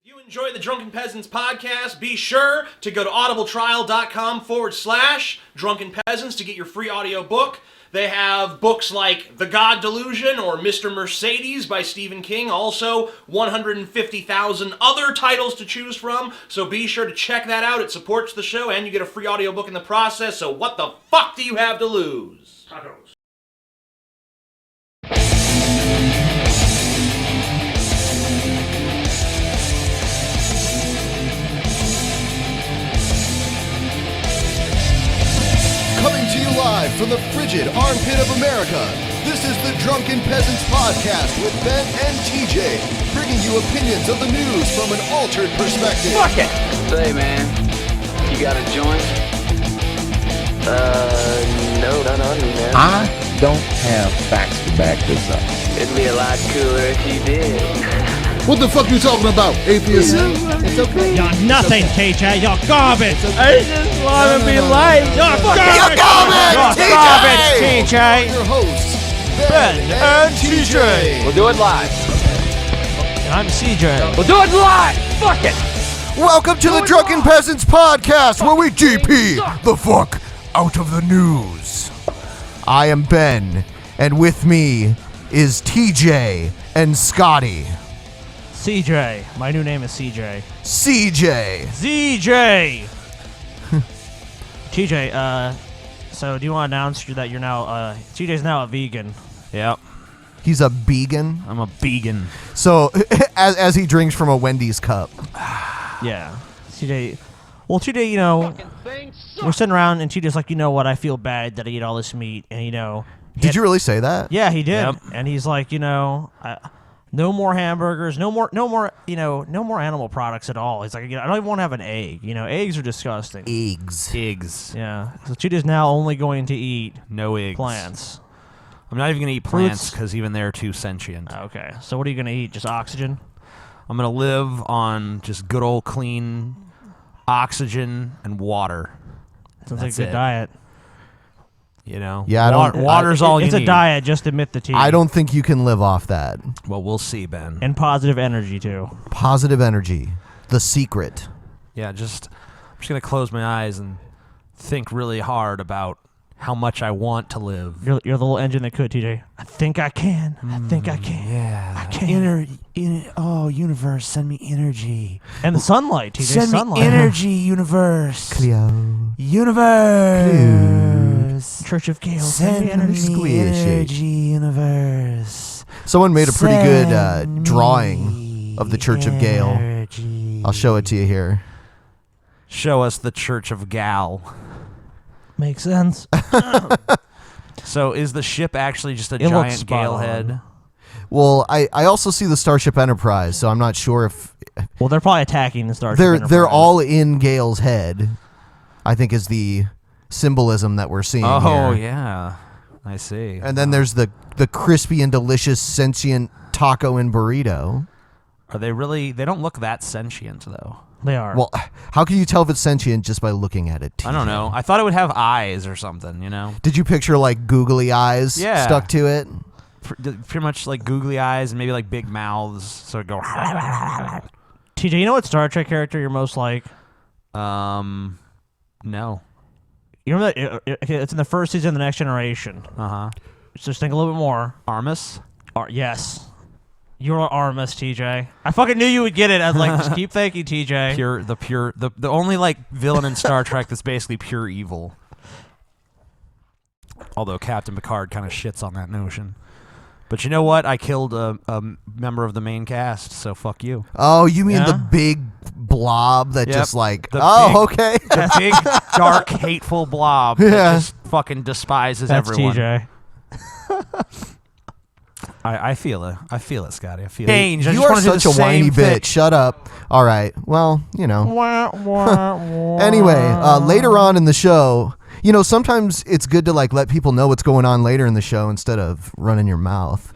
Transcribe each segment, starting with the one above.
If you enjoy the Drunken Peasants podcast, be sure to go to audibletrial.com/Drunken Peasants to get your free audio book. They have books like The God Delusion or Mr. Mercedes by Stephen King. Also, 150,000 other titles to choose from. So be sure to check that out. It supports the show and you get a free audiobook in the process. So what the fuck do you have to lose? Tacos. Coming to you live from the frigid armpit of America, this is the Drunken Peasants podcast with Ben and TJ, bringing you opinions of the news from an altered perspective. Fuck it! Say, man, you got a joint? No, not on me, man. I don't have facts to back this up. It'd be a lot cooler if you did. What the fuck are you talking about, atheist? It's okay. You're nothing, TJ. You're garbage. I just want to be liked. You're You're garbage. garbage, You're garbage, TJ. Your hosts, Ben and TJ. We'll do it live. I'm CJ. We'll do it live! Fuck it! Welcome to the Drunken Peasants podcast, where we DP the fuck out of the news. I am Ben, and with me is TJ and Scotty. CJ. My new name is CJ. CJ. ZJ. TJ, so do you want to announce that you're now, TJ's now a vegan? Yep, He's a vegan. I'm a vegan. So, as he drinks from a Wendy's cup. Yeah. TJ, well, TJ, you know, we're sitting around and TJ's like, you know what, I feel bad that I eat all this meat, and you know. Did you really say that? Yeah, he did. Yep. And he's like, you know, no more hamburgers, no more, you know, no more animal products at all. He's like, you know, I don't even want to have an egg. You know, eggs are disgusting. Eggs. Yeah. So Cheetah's now only going to eat No eggs. plants. I'm not even going to eat plants Fruits. because even they're too sentient. Okay. So what are you going to eat? Just oxygen? I'm going to live on just good old clean oxygen and water. Sounds That's like a good it. diet. You know? Yeah, I don't- Water's all you It's need. a diet, just admit the tea. I don't think you can live off that. Well, we'll see, Ben. And positive energy, too. Positive energy. The secret. Yeah, I'm just going to close my eyes and think really hard about how much I want to live. You're the little engine that could, TJ. I think I can. I think I can. Yeah. I can. Oh, universe, send me energy. And the sunlight, TJ. Send sunlight. me energy, universe. Cleo. Universe. Church of Gale. Send me Squishy. energy, universe. Someone made a pretty good Send drawing me of the Church of Gale. energy. I'll show it to you here. Show us the Church of Gal. Makes sense. So is the ship actually just a It looks giant spot Gale on. head? Well, I also see the Starship Enterprise, so I'm not sure if Well, they're probably attacking the Starship they're Enterprise. all in Gale's head. I think is the symbolism that we're seeing Oh, here. yeah. I see. And then there's the crispy and delicious sentient taco and burrito. Are they really... They don't look that sentient, though. They are. Well, how can you tell if it's sentient just by looking at it? I don't know. I thought it would have eyes or something, you know? Did you picture like googly eyes Yeah. stuck to it? Pretty much like googly eyes and maybe like big mouths. So it go... TJ, you know what Star Trek character you're most like? No. You remember that? It's in the first season of The Next Generation. Uh-huh. Just think a little bit more. Armus? Yes. You're Armus, TJ. I fucking knew you would get it. I was like, just keep thinking, TJ. The only like villain in Star Trek that's basically pure evil. Although Captain Picard kind of shits on that notion. But you know what? I killed a member of the main cast, so fuck you. Oh, you mean Yeah? the big blob that Yep. just like, The okay. That big, dark, hateful blob Yeah. that just fucking despises That's everyone. TJ. I feel it. I feel it, Scotty. I feel it. You are such a whiny bitch. Shut up. All right. Well, you know. Wah, wah, wah. Anyway, later on in the show, you know, sometimes it's good to like let people know what's going on later in the show instead of running your mouth.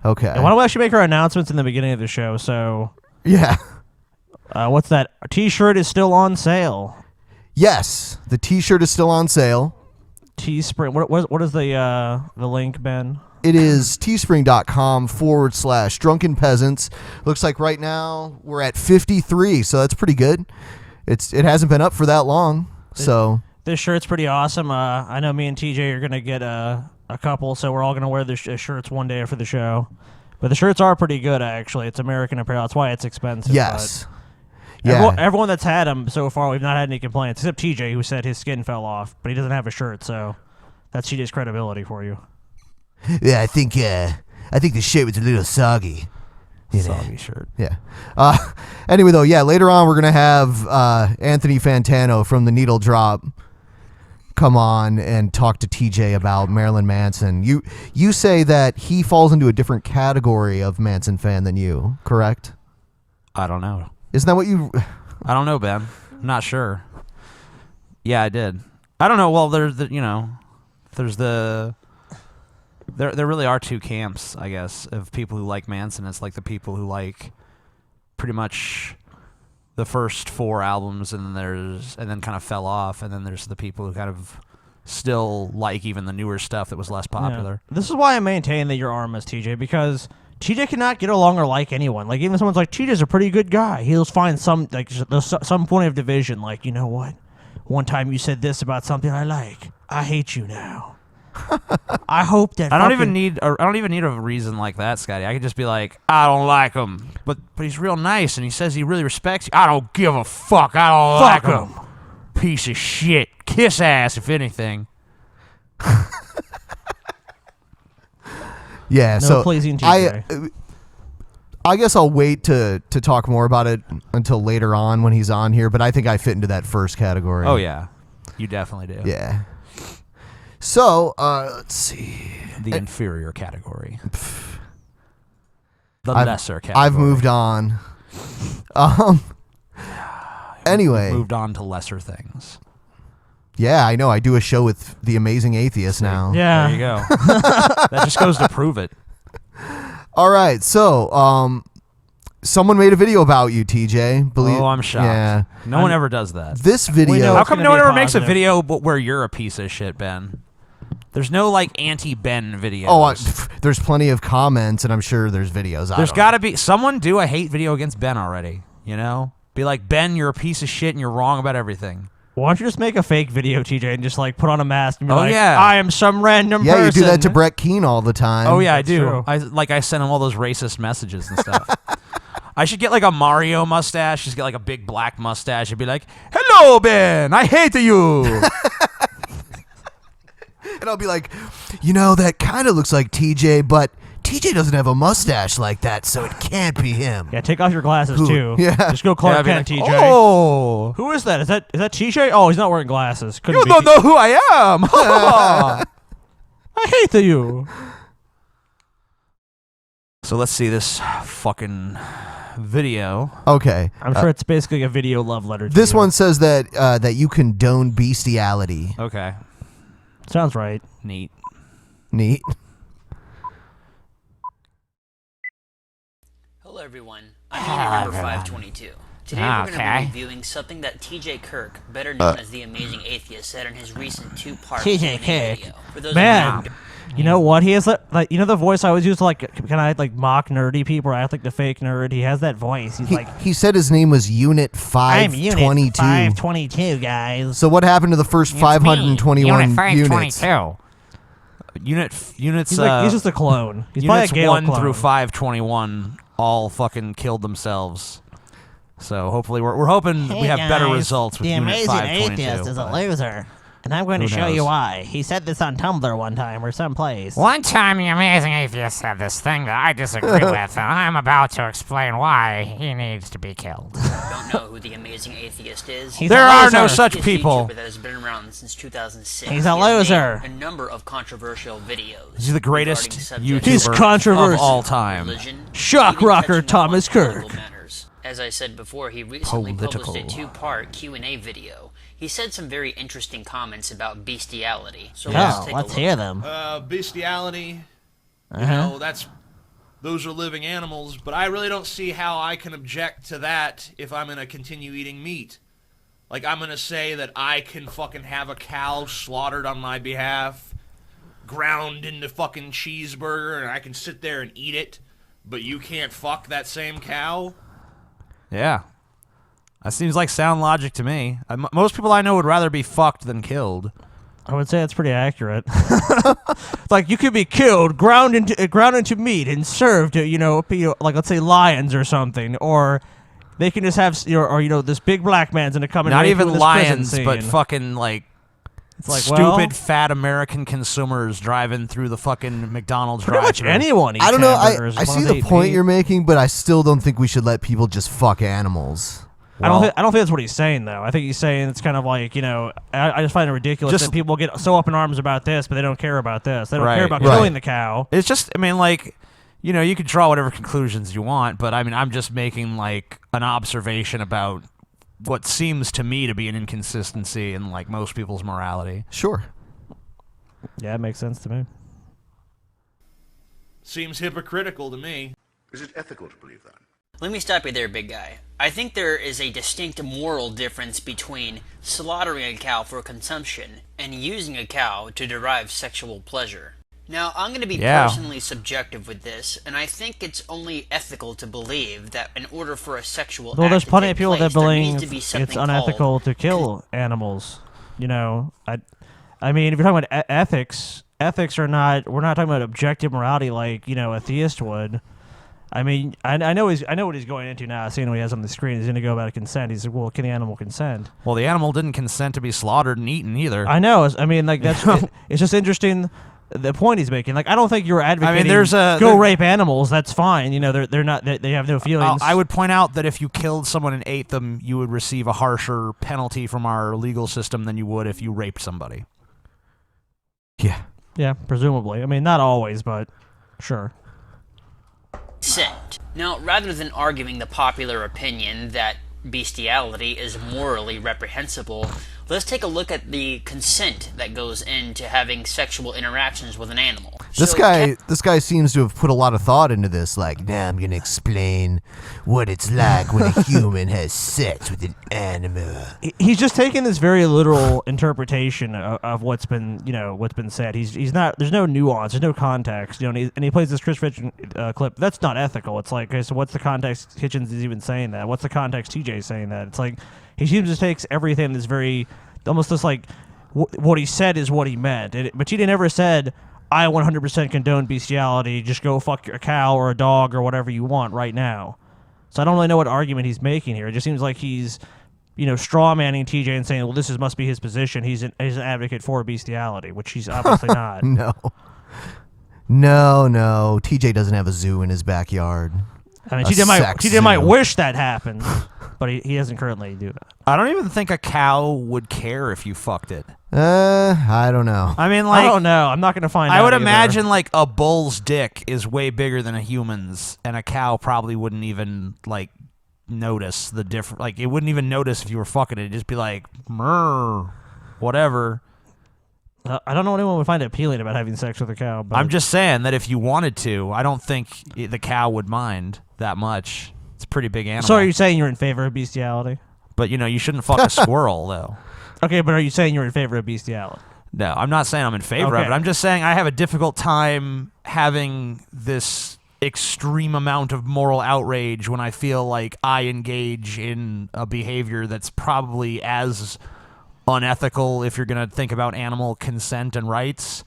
Okay. Why don't we actually make our announcements in the beginning of the show? So, Yeah. what's that? Our T-shirt is still on sale. Yes, the T-shirt is still on sale. Teespring. What is the link, Ben? It is teespring.com/Drunken Peasants. Looks like right now we're at 53, so that's pretty good. It hasn't been up for that long, so. This shirt's pretty awesome. I know me and TJ are going to get a couple, so we're all going to wear the shirts one day for the show. But the shirts are pretty good, actually. It's American Apparel. That's why it's expensive. Yes. Yeah. Everyone that's had them so far, we've not had any complaints, except TJ, who said his skin fell off, but he doesn't have a shirt, so that's TJ's credibility for you. Yeah, I think the shit was a little soggy. Soggy shirt. Yeah. Anyway, though, yeah, later on we're going to have Anthony Fantano from the Needle Drop come on and talk to TJ about Marilyn Manson. You say that he falls into a different category of Manson fan than you, correct? I don't know. Isn't that what you... I don't know, Ben. I'm not sure. Yeah, I did. I don't know. Well, there's There really are two camps, I guess, of people who like Manson. It's like the people who like pretty much the first 4 albums, and then kind of fell off, and then there's the people who kind of still like even the newer stuff that was less popular. Yeah. This is why I maintain that you're arm is TJ, because TJ cannot get along or like anyone. Like, even if someone's like, TJ's a pretty good guy, he'll find some point of division. Like, you know what? One time you said this about something I like. I hate you now. I hope that I don't even need a reason like that, Scotty. I could just be like, I don't like him, but he's real nice and he says he really respects you. I don't give a fuck. I don't like him. Piece of shit. Kiss ass, if anything. Yeah. No so pleasing TJ. I guess I'll wait to talk more about it until later on when he's on here. But I think I fit into that first category. Oh yeah, you definitely do. Yeah. So, let's see. The inferior category. The lesser category. I've moved on. Anyway. Moved on to lesser things. Yeah, I know. I do a show with The Amazing Atheist now. Yeah. There you go. That just goes to prove it. All right. So, someone made a video about you, TJ. Oh, I'm shocked. Yeah. No one ever does that. This video. How come no one ever makes a positive. video where you're a piece of shit, Ben? There's no, like, anti-Ben videos. Oh, there's plenty of comments, and I'm sure there's videos. There's got to be. Someone do a hate video against Ben already, you know? Be like, Ben, you're a piece of shit and you're wrong about everything. Why don't you just make a fake video, TJ, and just, like, put on a mask and be like, yeah. I am some random person. Yeah, you do that to Brett Keane all the time. Oh, yeah, I That's do. true. I send him all those racist messages and stuff. I should get, like, a Mario mustache. Just get, like, a big black mustache and be like, hello, Ben, I hate you. And I'll be like, you know, that kind of looks like TJ, but TJ doesn't have a mustache like that, so it can't be him. Yeah, take off your glasses, too. Yeah. Just go Clark Kent, like, TJ. Oh. Who is that? Is that TJ? Oh, he's not wearing glasses. Couldn't You be don't know who I am. I hate you. So let's see this fucking video. Okay. I'm sure it's basically a video love letter to This you. one says that you condone bestiality. Okay. Sounds right. Neat. Neat. Hello everyone, I'm hater number 522. Today we're going to be reviewing something that TJ Kirk, better known as the Amazing Atheist, said in his recent 2-part TJ Q&A Kirk. video. For those Man, of you you know what? He has like you know the voice I always use to like can I like mock nerdy people or act like the fake nerd? He has that voice. He's like He said his name was Unit I'm 522. Unit 522, guys. So what happened to the first 521 Unit units? 522. Units. He's just a clone. He's probably a Units Gale 1 clone. through 521 all fucking killed themselves. So hopefully we're hoping we have better results with Unit 522. loser. And I'm going Who to show you knows? why. He said this on Tumblr one time or someplace. One time, the Amazing Atheist said this thing that I disagree with, and I'm about to explain why he needs to be killed. don't know who the Amazing Atheist is, He's There a are loser. no such he's people. a YouTuber that has been around since 2006. He's a He has loser. made a number of controversial videos. He's the greatest regarding subjects YouTuber He's like controversial. of all time. religion, Shock even rocker touching Thomas on political Kirk. matters. As I said before, he recently published a Political. 2-part Q&A video. He said some very interesting comments about bestiality. So Oh, take let's a look. hear them. Bestiality, you know, those are living animals, but I really don't see how I can object to that if I'm going to continue eating meat. Like, I'm going to say that I can fucking have a cow slaughtered on my behalf, ground into fucking cheeseburger and I can sit there and eat it, but you can't fuck that same cow? Yeah. That seems like sound logic to me. Most people I know would rather be fucked than killed. I would say that's pretty accurate. Like, you could be killed, ground into meat, and served to, like, let's say lions or something, or they can just have, this big black man's gonna come and not rape even you in this lions, prison but scene. fucking like It's like, stupid fat American consumers driving through the fucking McDonald's pretty much drive-thru. anyone eats I don't know. hamburgers I as long see as the they point eat. you're making, but I still don't think we should let people just fuck animals. I don't think that's what he's saying, though. I think he's saying it's kind of like, I just find it ridiculous that people get so up in arms about this, but they don't care about this. They don't care about killing the cow. It's just, I mean, like, you could draw whatever conclusions you want, but I mean, I'm just making like an observation about what seems to me to be an inconsistency in like most people's morality. Sure. Yeah, it makes sense to me. Seems hypocritical to me. Is it ethical to believe that? Let me stop you there, big guy. I think there is a distinct moral difference between slaughtering a cow for consumption and using a cow to derive sexual pleasure. Now, I'm going to be personally subjective with this, and I think it's only ethical to believe that in order for a sexual Well, act there's to plenty take of people place, that there believe needs to be it's something unethical called to kill animals. I mean, if you're talking about ethics are not. We're not talking about objective morality like a theist would. I mean, I know what he's going into now. Seeing what he has on the screen, he's going to go about consent. He's like, well, can the animal consent? Well, the animal didn't consent to be slaughtered and eaten either. I know. I mean, like that's it's just interesting. The point he's making, like, I don't think you're advocating. Go rape animals. That's fine. They're not. They have no feelings. I would point out that if you killed someone and ate them, you would receive a harsher penalty from our legal system than you would if you raped somebody. Yeah. Yeah, presumably. I mean, not always, but sure. consent. Now, rather than arguing the popular opinion that bestiality is morally reprehensible, let's take a look at the consent that goes into having sexual interactions with an animal. This guy seems to have put a lot of thought into this. Like, now I'm gonna explain what it's like when a human has sex with an animal. He's just taking this very literal interpretation of what's been said. He's not. There's no nuance. There's no context. And he plays this Chris Hitchens clip. That's not ethical. It's like, okay, so what's the context? Hitchens is even saying that. What's the context? TJ saying that. It's like he seems to takes everything that's very almost just like what he said is what he meant. But TJ never said, I 100% condone bestiality. Just go fuck a cow or a dog or whatever you want right now. So I don't really know what argument he's making here. It just seems like he's, straw manning TJ and saying, well, must be his position. He's an advocate for bestiality, which he's obviously not. No. TJ doesn't have a zoo in his backyard. I mean, TJ might wish that happened, but he doesn't currently do that. I don't even think a cow would care if you fucked it. I don't know. I mean, I don't know. I'm not going to find out. I would either. imagine, like, a bull's dick is way bigger than a human's, and a cow probably wouldn't even, like, notice the difference. Like, it wouldn't even notice if you were fucking it. It'd just be like, mrr, whatever. I don't know anyone would find it appealing about having sex with a cow. But I'm just saying that if you wanted to, I don't think the cow would mind that much. It's a pretty big animal. So are you saying you're in favor of bestiality? But, you shouldn't fuck a squirrel, though. Okay, but are you saying you're in favor of bestiality? No, I'm not saying I'm in favor of it. I'm just saying I have a difficult time having this extreme amount of moral outrage when I feel like I engage in a behavior that's probably as unethical if you're going to think about animal consent and rights.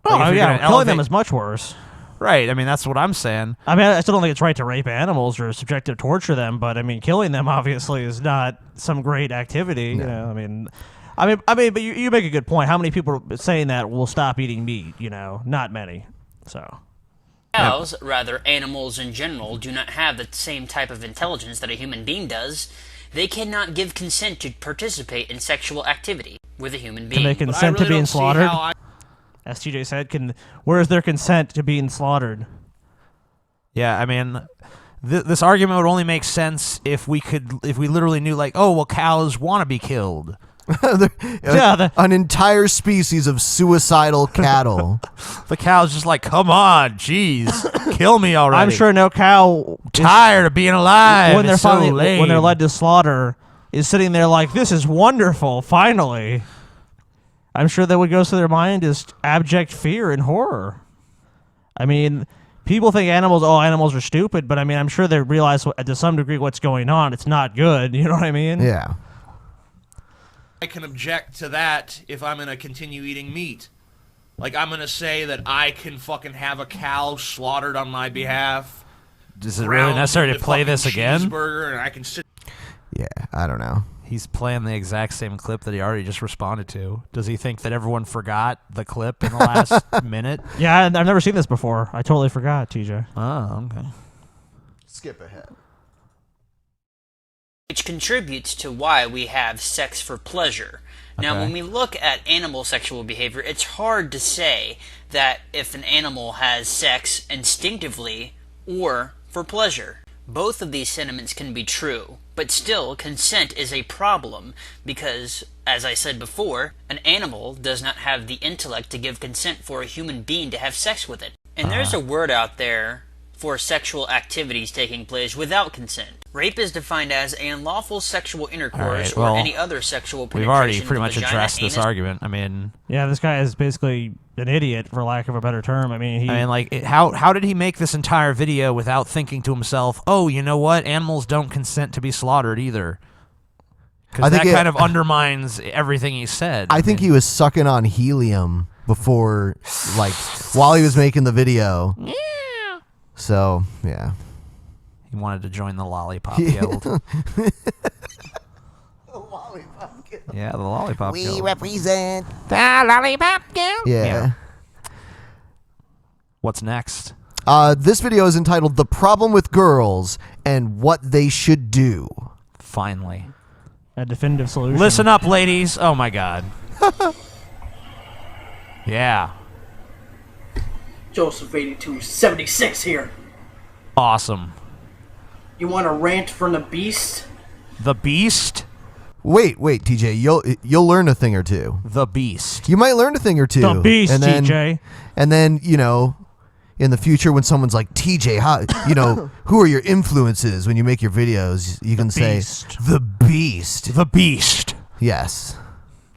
Killing them is much worse. Right, I mean, that's what I'm saying. I mean, I still don't think it's right to rape animals or subjective torture them, but I mean, killing them obviously is not some great activity. No. But you make a good point. How many people saying that will stop eating meat? Not many. So cows, rather animals in general, do not have the same type of intelligence that a human being does. They cannot give consent to participate in sexual activity with a human being. Can they consent to being slaughtered? As TJ said, where is their consent to being slaughtered? Yeah, I mean, this argument would only make sense if we literally knew, like, oh, well, cows want to be killed. An entire species of suicidal cattle. The cow's just like, come on, jeez, kill me already. I'm sure no cow tired of being alive. When they're led to slaughter, is sitting there like, this is wonderful, finally. I'm sure that what goes through their mind is abject fear and horror. I mean, people think animals are stupid, but I mean, I'm sure they realize to some degree what's going on. It's not good. You know what I mean? Yeah. I can object to that if I'm going to continue eating meat. Like, I'm going to say that I can fucking have a cow slaughtered on my behalf. Is it really necessary to play this again? Cheeseburger, and I can sit. Yeah, I don't know. He's playing the exact same clip that he already just responded to. Does he think that everyone forgot the clip in the last minute? Yeah, I've never seen this before. I totally forgot, TJ. Oh, okay. Skip ahead. Which contributes to why we have sex for pleasure. Now, when we look at animal sexual behavior, it's hard to say that if an animal has sex instinctively or for pleasure. Both of these sentiments can be true, but still, consent is a problem because, as I said before, an animal does not have the intellect to give consent for a human being to have sex with it. And there's a word out there for sexual activities taking place without consent. Rape is defined as an unlawful sexual intercourse or any other sexual penetration. We've already pretty much vagina, addressed this anus. argument. I mean, yeah, this guy is basically an idiot, for lack of a better term. I mean, how did he make this entire video without thinking to himself, "Oh, you know what? Animals don't consent to be slaughtered either." Because that kind of undermines everything he said. I think he was sucking on helium before, like, while he was making the video. Yeah. So, yeah. He wanted to join the Lollipop Guild. The Lollipop Guild. Yeah, the Lollipop Guild. We represent the Lollipop Guild. Yeah. What's next? This video is entitled "The Problem with Girls and What They Should Do." Finally. A definitive solution. Listen up, ladies. Oh, my God. Yeah. Joseph 8276 here. Awesome. You want a rant from the beast? The Beast? Wait, TJ. You'll learn a thing or two. The Beast. You might learn a thing or two. The Beast, and then, TJ. And then, you know, in the future when someone's like, TJ, how, you know, who are your influences when you make your videos? You can say, The Beast. The Beast. Yes.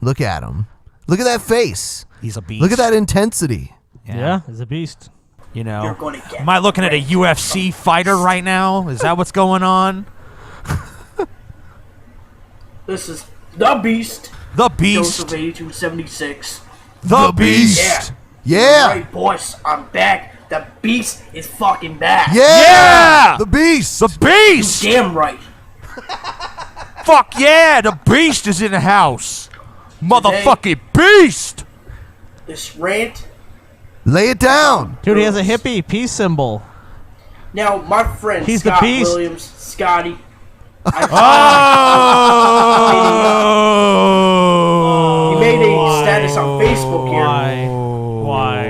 Look at him. Look at that face. He's a beast. Look at that intensity. Yeah, he's a beast. You know, You're gonna get am I looking at a UFC fighter right now? Is that what's going on? This is The Beast. The Beast. Joseph 8276. The Beast. Yeah. Alright, boys, I'm back. The Beast is fucking back. Yeah. The Beast. The Beast. You damn right. Fuck yeah, the Beast is in the house. Motherfucking Beast. This rant. Lay it down. Dude, he has a hippie peace symbol. Now, my friend He's the Scott Beast. Williams, Scotty. Oh. He made a status on Facebook here. Why?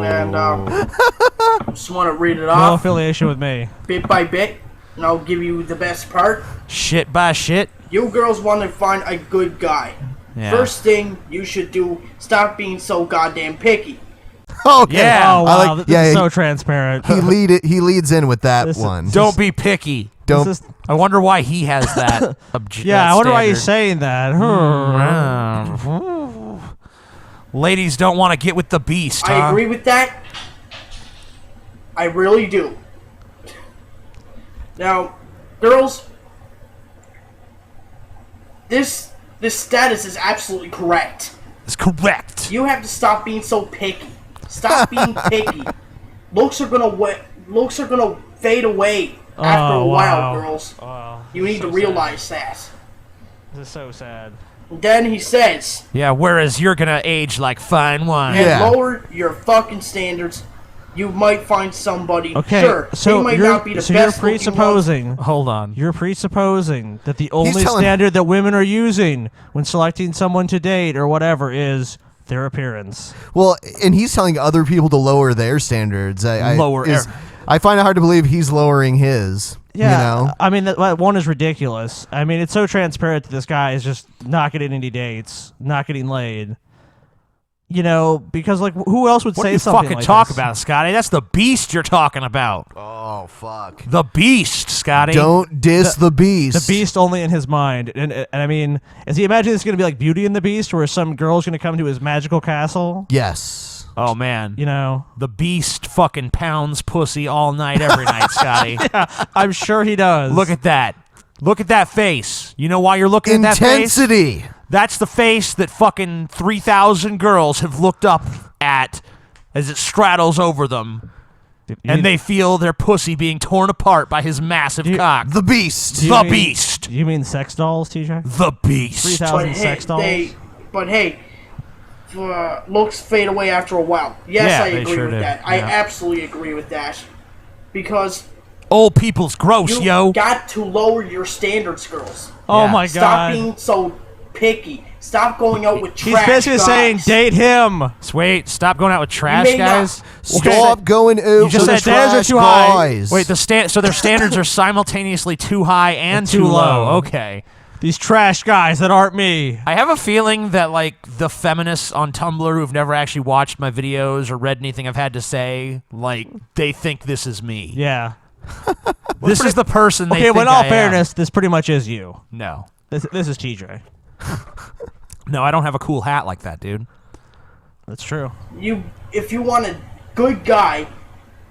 And I just want to read it No off affiliation with me. bit by bit. And I'll give you the best part. Shit by shit. You girls want to find a good guy. Yeah. First thing you should do, stop being so goddamn picky. Okay. Yeah. Oh, I wow. like- This is so transparent. He leads in with that This is- one. Don't be picky. Don't. This is- I wonder why he has that. yeah, I wonder why he's saying that. Ladies don't want to get with the Beast, huh? I agree with that. I really do. Now, girls, this status is absolutely correct. It's correct. You have to stop being so picky. Stop being picky. Looks are gonna fade away after a while, girls. You need to realize that. This is so sad. And then he says, Yeah, whereas you're gonna age like fine wine. and lower your fucking standards. You might find somebody. Okay, Sure, so they might you're, not be the so you're best looking ones. presupposing. Hold on. You're presupposing that the only telling- standard that women are using when selecting someone to date or whatever is their appearance. Well, and he's telling other people to lower their standards. I find it hard to believe he's lowering his. Yeah, You know? I mean, that one is ridiculous. I mean, it's so transparent that this guy is just not getting any dates, not getting laid. You know, because like who else would What say are you something fucking like talk this? about, Scotty? That's the beast you're talking about. Oh, fuck. The beast, Scotty. Don't diss the beast. The Beast only in his mind, and I mean, is he imagining it's going to be like Beauty and the Beast, where some girl's going to come to his magical castle? Yes. Oh man, You know, the beast fucking pounds pussy all night, every night, Scotty. I'm sure he does. Look at that. Look at that face. You know why you're looking at that face? Intensity. That's the face that fucking 3,000 girls have looked up at as it straddles over them. And they feel their pussy being torn apart by his massive cock. The beast. The beast. You mean sex dolls, TJ? The beast. 3,000 sex dolls. But hey, looks fade away after a while. Yes, Yeah, I they agree sure with do. that. I Yeah. absolutely agree with that. Because Old people's gross, you yo. got to lower your standards, girls. Oh my Stop god. being so picky. Stop going out with He's trash basically guys. saying date him. Wait, stop going out with trash may not- guys. Stop going out You just with said standards are trash too high. guys. Wait, so their standards are simultaneously too high and too too low. low. Okay. These trash guys that aren't me. I have a feeling that like the feminists on Tumblr who've never actually watched my videos or read anything I've had to say, like they think this is me. Yeah. This is the person they Okay, think well, in all I am. fairness, this pretty much is you. No. This is TJ. No, I don't have a cool hat like that, dude. That's true. If you want a good guy,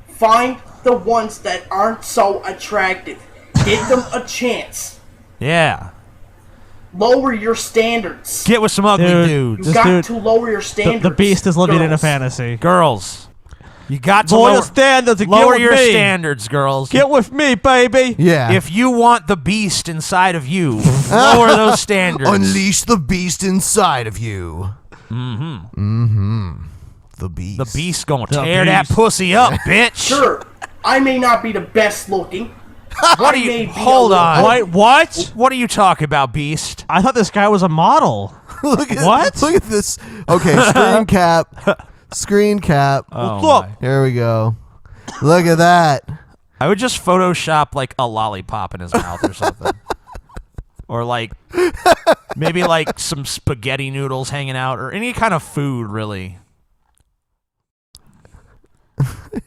find the ones that aren't so attractive. Give them a chance. Yeah. Lower your standards. Get with some ugly Dude, dudes. You got to lower your standards. The Beast is living in a girls. fantasy. Girls. You got to Lower lower, your standards and lower get your with me. standards, girls. Get with me, baby. Yeah. If you want the beast inside of you, lower those standards. Unleash the beast inside of you. The beast. The beast gonna The tear that beast. pussy up, bitch. Sure, I may not be the best looking. What I are may you? be Hold a little- on. Wait, what? What are you talking about, beast? I thought this guy was a model. look at, What? Look at this. Okay, screen cap. Screen cap. Oh, Look. my. Here we go. Look at that. I would just Photoshop like a lollipop in his mouth or something. Or like maybe like some spaghetti noodles hanging out or any kind of food, really.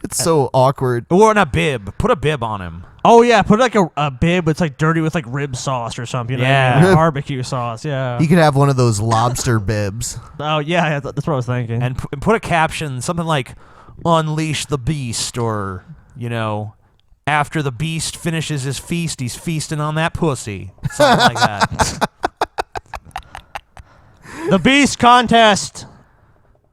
It's so awkward. Or in a bib. Put a bib on him. Oh yeah, put like a bib. It's like dirty with like rib sauce or something. You know? Yeah. Like barbecue sauce. Yeah. You could have one of those lobster bibs. Oh yeah, that's what I was thinking. And put a caption, something like "Unleash the Beast" or, you know, "After the beast finishes his feast, he's feasting on that pussy." Something like that. The Beast contest.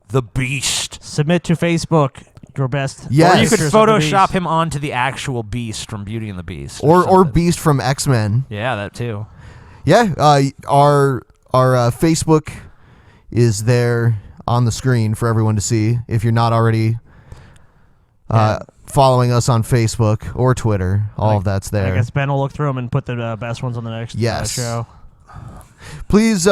The beast. Submit to Facebook your best. Yes. Or you could pictures of the Photoshop Beast. him onto the actual beast from Beauty and the Beast. Or something. Beast from X-Men. Yeah, that too. Yeah, our Facebook is there on the screen for everyone to see if you're not already following us on Facebook or Twitter. All of that's there. I guess Ben will look through them and put the best ones on the next Yes. show. Please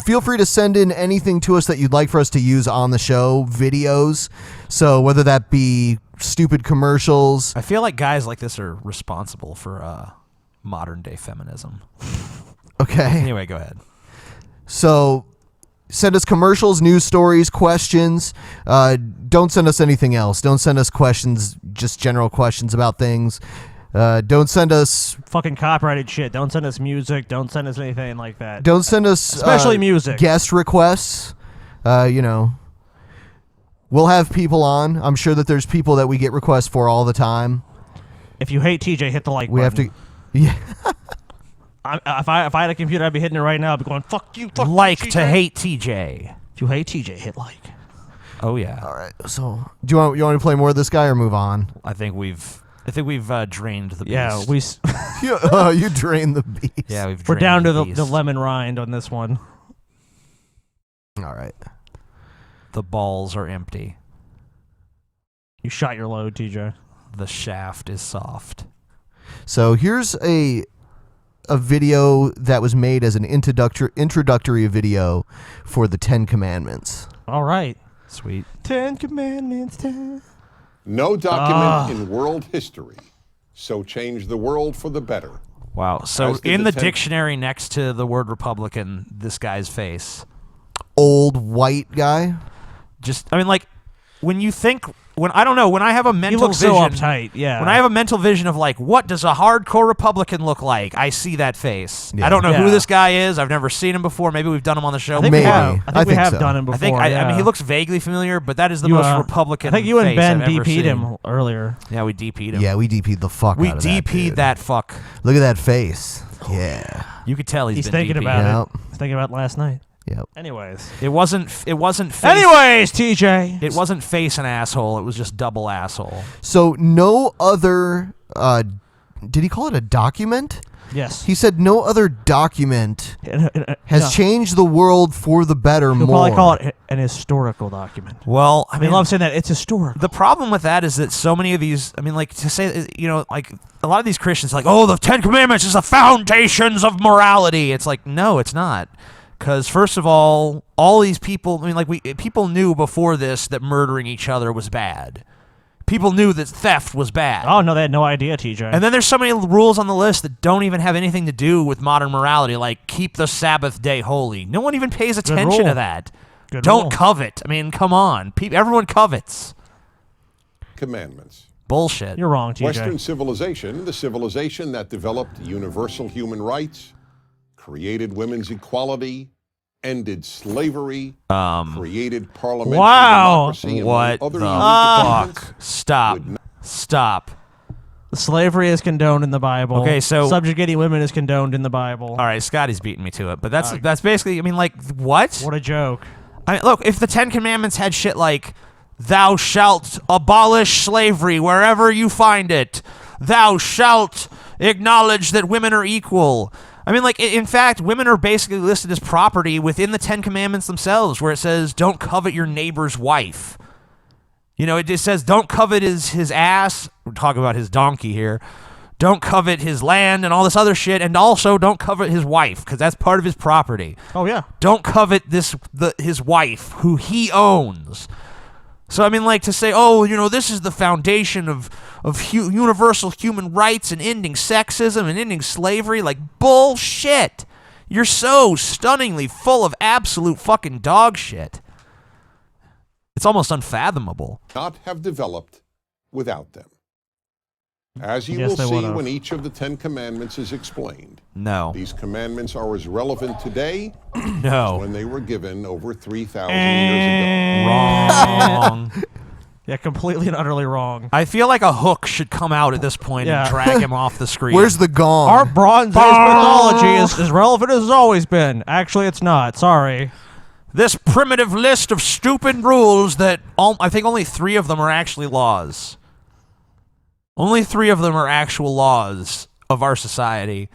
feel free to send in anything to us that you'd like for us to use on the show, videos. So whether that be stupid commercials. I feel like guys like this are responsible for modern day feminism. Okay. Anyway, go ahead. So send us commercials, news stories, questions. Don't send us anything else. Don't send us questions, just general questions about things. Don't send us Fucking copyrighted shit. Don't send us music. Don't send us anything like that. Don't send us Especially music. Guest requests. You know, we'll have people on. I'm sure that there's people that we get requests for all the time. If you hate TJ, hit the like We have button. to. Yeah. If I had a computer, I'd be hitting it right now. I'd be going, fuck you, fuck Like you, to TJ. hate TJ. If you hate TJ, hit like. Oh yeah. All right. So, do you want to play more of this guy or move on? I think we've drained the beast. Yeah, You drained the beast. Yeah, we're drained down to the the beast. lemon rind on this one. All right. The balls are empty. You shot your load, TJ. The shaft is soft. So here's a video that was made as an introductory video for the 10 Commandments. All right. Sweet. 10 Commandments. 10. No document in world history so changed the world for the better. Wow. So As did in the the 10 dictionary next to the word Republican, this guy's face. Old white guy. Just, I mean, like, when you think, when I have a mental You look vision, so uptight, yeah. When I have a mental vision of like, what does a hardcore Republican look like? I see that face. Yeah. I don't know Yeah. who this guy is. I've never seen him before. Maybe we've done him on the show. I think Maybe. we have. I think we have so. done him before. I mean, yeah. he looks vaguely familiar, but that is the You, most Republican. I think you and face Ben I've ever DP'd seen. him earlier. Yeah, we DP'd him. Yeah, we DP'd the fuck We out of that, DP'd dude. that fuck. Look at that face. Yeah. You could tell He's been thinking DP'd. about Yep. it. He's thinking about it last night. Yep. Anyways. It wasn't. Face, Anyways, TJ. It wasn't face and asshole. It was just double asshole. So no other. Did he call it a document? Yes. He said no other document has changed the world for the better He'll more. probably call it an historical document. Well, I They mean, love saying that. It's historical. the problem with that is that so many of these, I mean, like, to say, you know, like, a lot of these Christians are like, oh, the Ten Commandments is the foundations of morality. It's like, no, it's not. Because, first of all these people, I mean, like, people knew before this that murdering each other was bad. People knew that theft was bad. Oh, no, they had no idea, TJ. And then there's so many rules on the list that don't even have anything to do with modern morality, like keep the Sabbath day holy. No one even pays attention rule. to that. Good Don't rule. covet. I mean, come on. Everyone covets. Commandments. Bullshit. You're wrong, TJ. Western civilization, the civilization that developed universal human rights, created women's equality, ended slavery, created parliamentary Wow. democracy, among What other the unique fuck? achievements, Stop. Stop. Slavery is condoned in the Bible. Okay, so- subjugating women is condoned in the Bible. All right, Scotty's beating me to it, but that's basically, I mean, like, what? What a joke. I mean, look, if the Ten Commandments had shit like, thou shalt abolish slavery wherever you find it, thou shalt acknowledge that women are equal. I mean, like, in fact, women are basically listed as property within the Ten Commandments themselves, where it says, don't covet your neighbor's wife. You know, it just says, don't covet his ass. We're talking about his donkey here. Don't covet his land and all this other shit, and also don't covet his wife, because that's part of his property. Oh, yeah. Don't covet his wife, who he owns. So, I mean, like, to say, oh, you know, this is the foundation of universal human rights and ending sexism and ending slavery, like, bullshit. You're so stunningly full of absolute fucking dog shit. It's almost unfathomable. not have developed without them. As you Yes, will they see would've. when each of the Ten Commandments is explained, No. these commandments are as relevant today as No. when they were given over 3,000 years Wrong. Yeah, completely and utterly wrong. I feel like a hook should come out at this point Yeah. and drag him off the screen. Where's the gong? Our Bronze Age mythology is as relevant as it's always been. Actually, it's not. Sorry. this primitive list of stupid rules that I think only 3 of them are actually laws. Only 3 of them are actual laws of our society.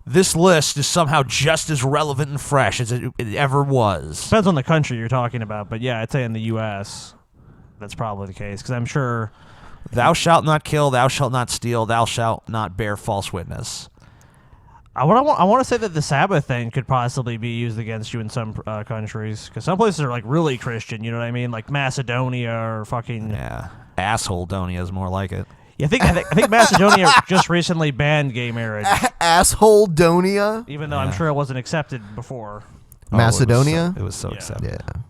This list is somehow just as relevant and fresh as it ever was. Depends on the country you're talking about, but yeah, I'd say in the U.S., that's probably the case, because I'm sure... Thou shalt not kill, thou shalt not steal, thou shalt not bear false witness. I want to say that the Sabbath thing could possibly be used against you in some countries, because some places are like really Christian, you know what I mean? Like Macedonia or fucking... Yeah. Asshole-donia is more like it. Yeah, I think Macedonia just recently banned gay marriage, Asshole Donia? even though I'm sure it wasn't accepted before. Macedonia? It was so Yeah. accepted. Yeah.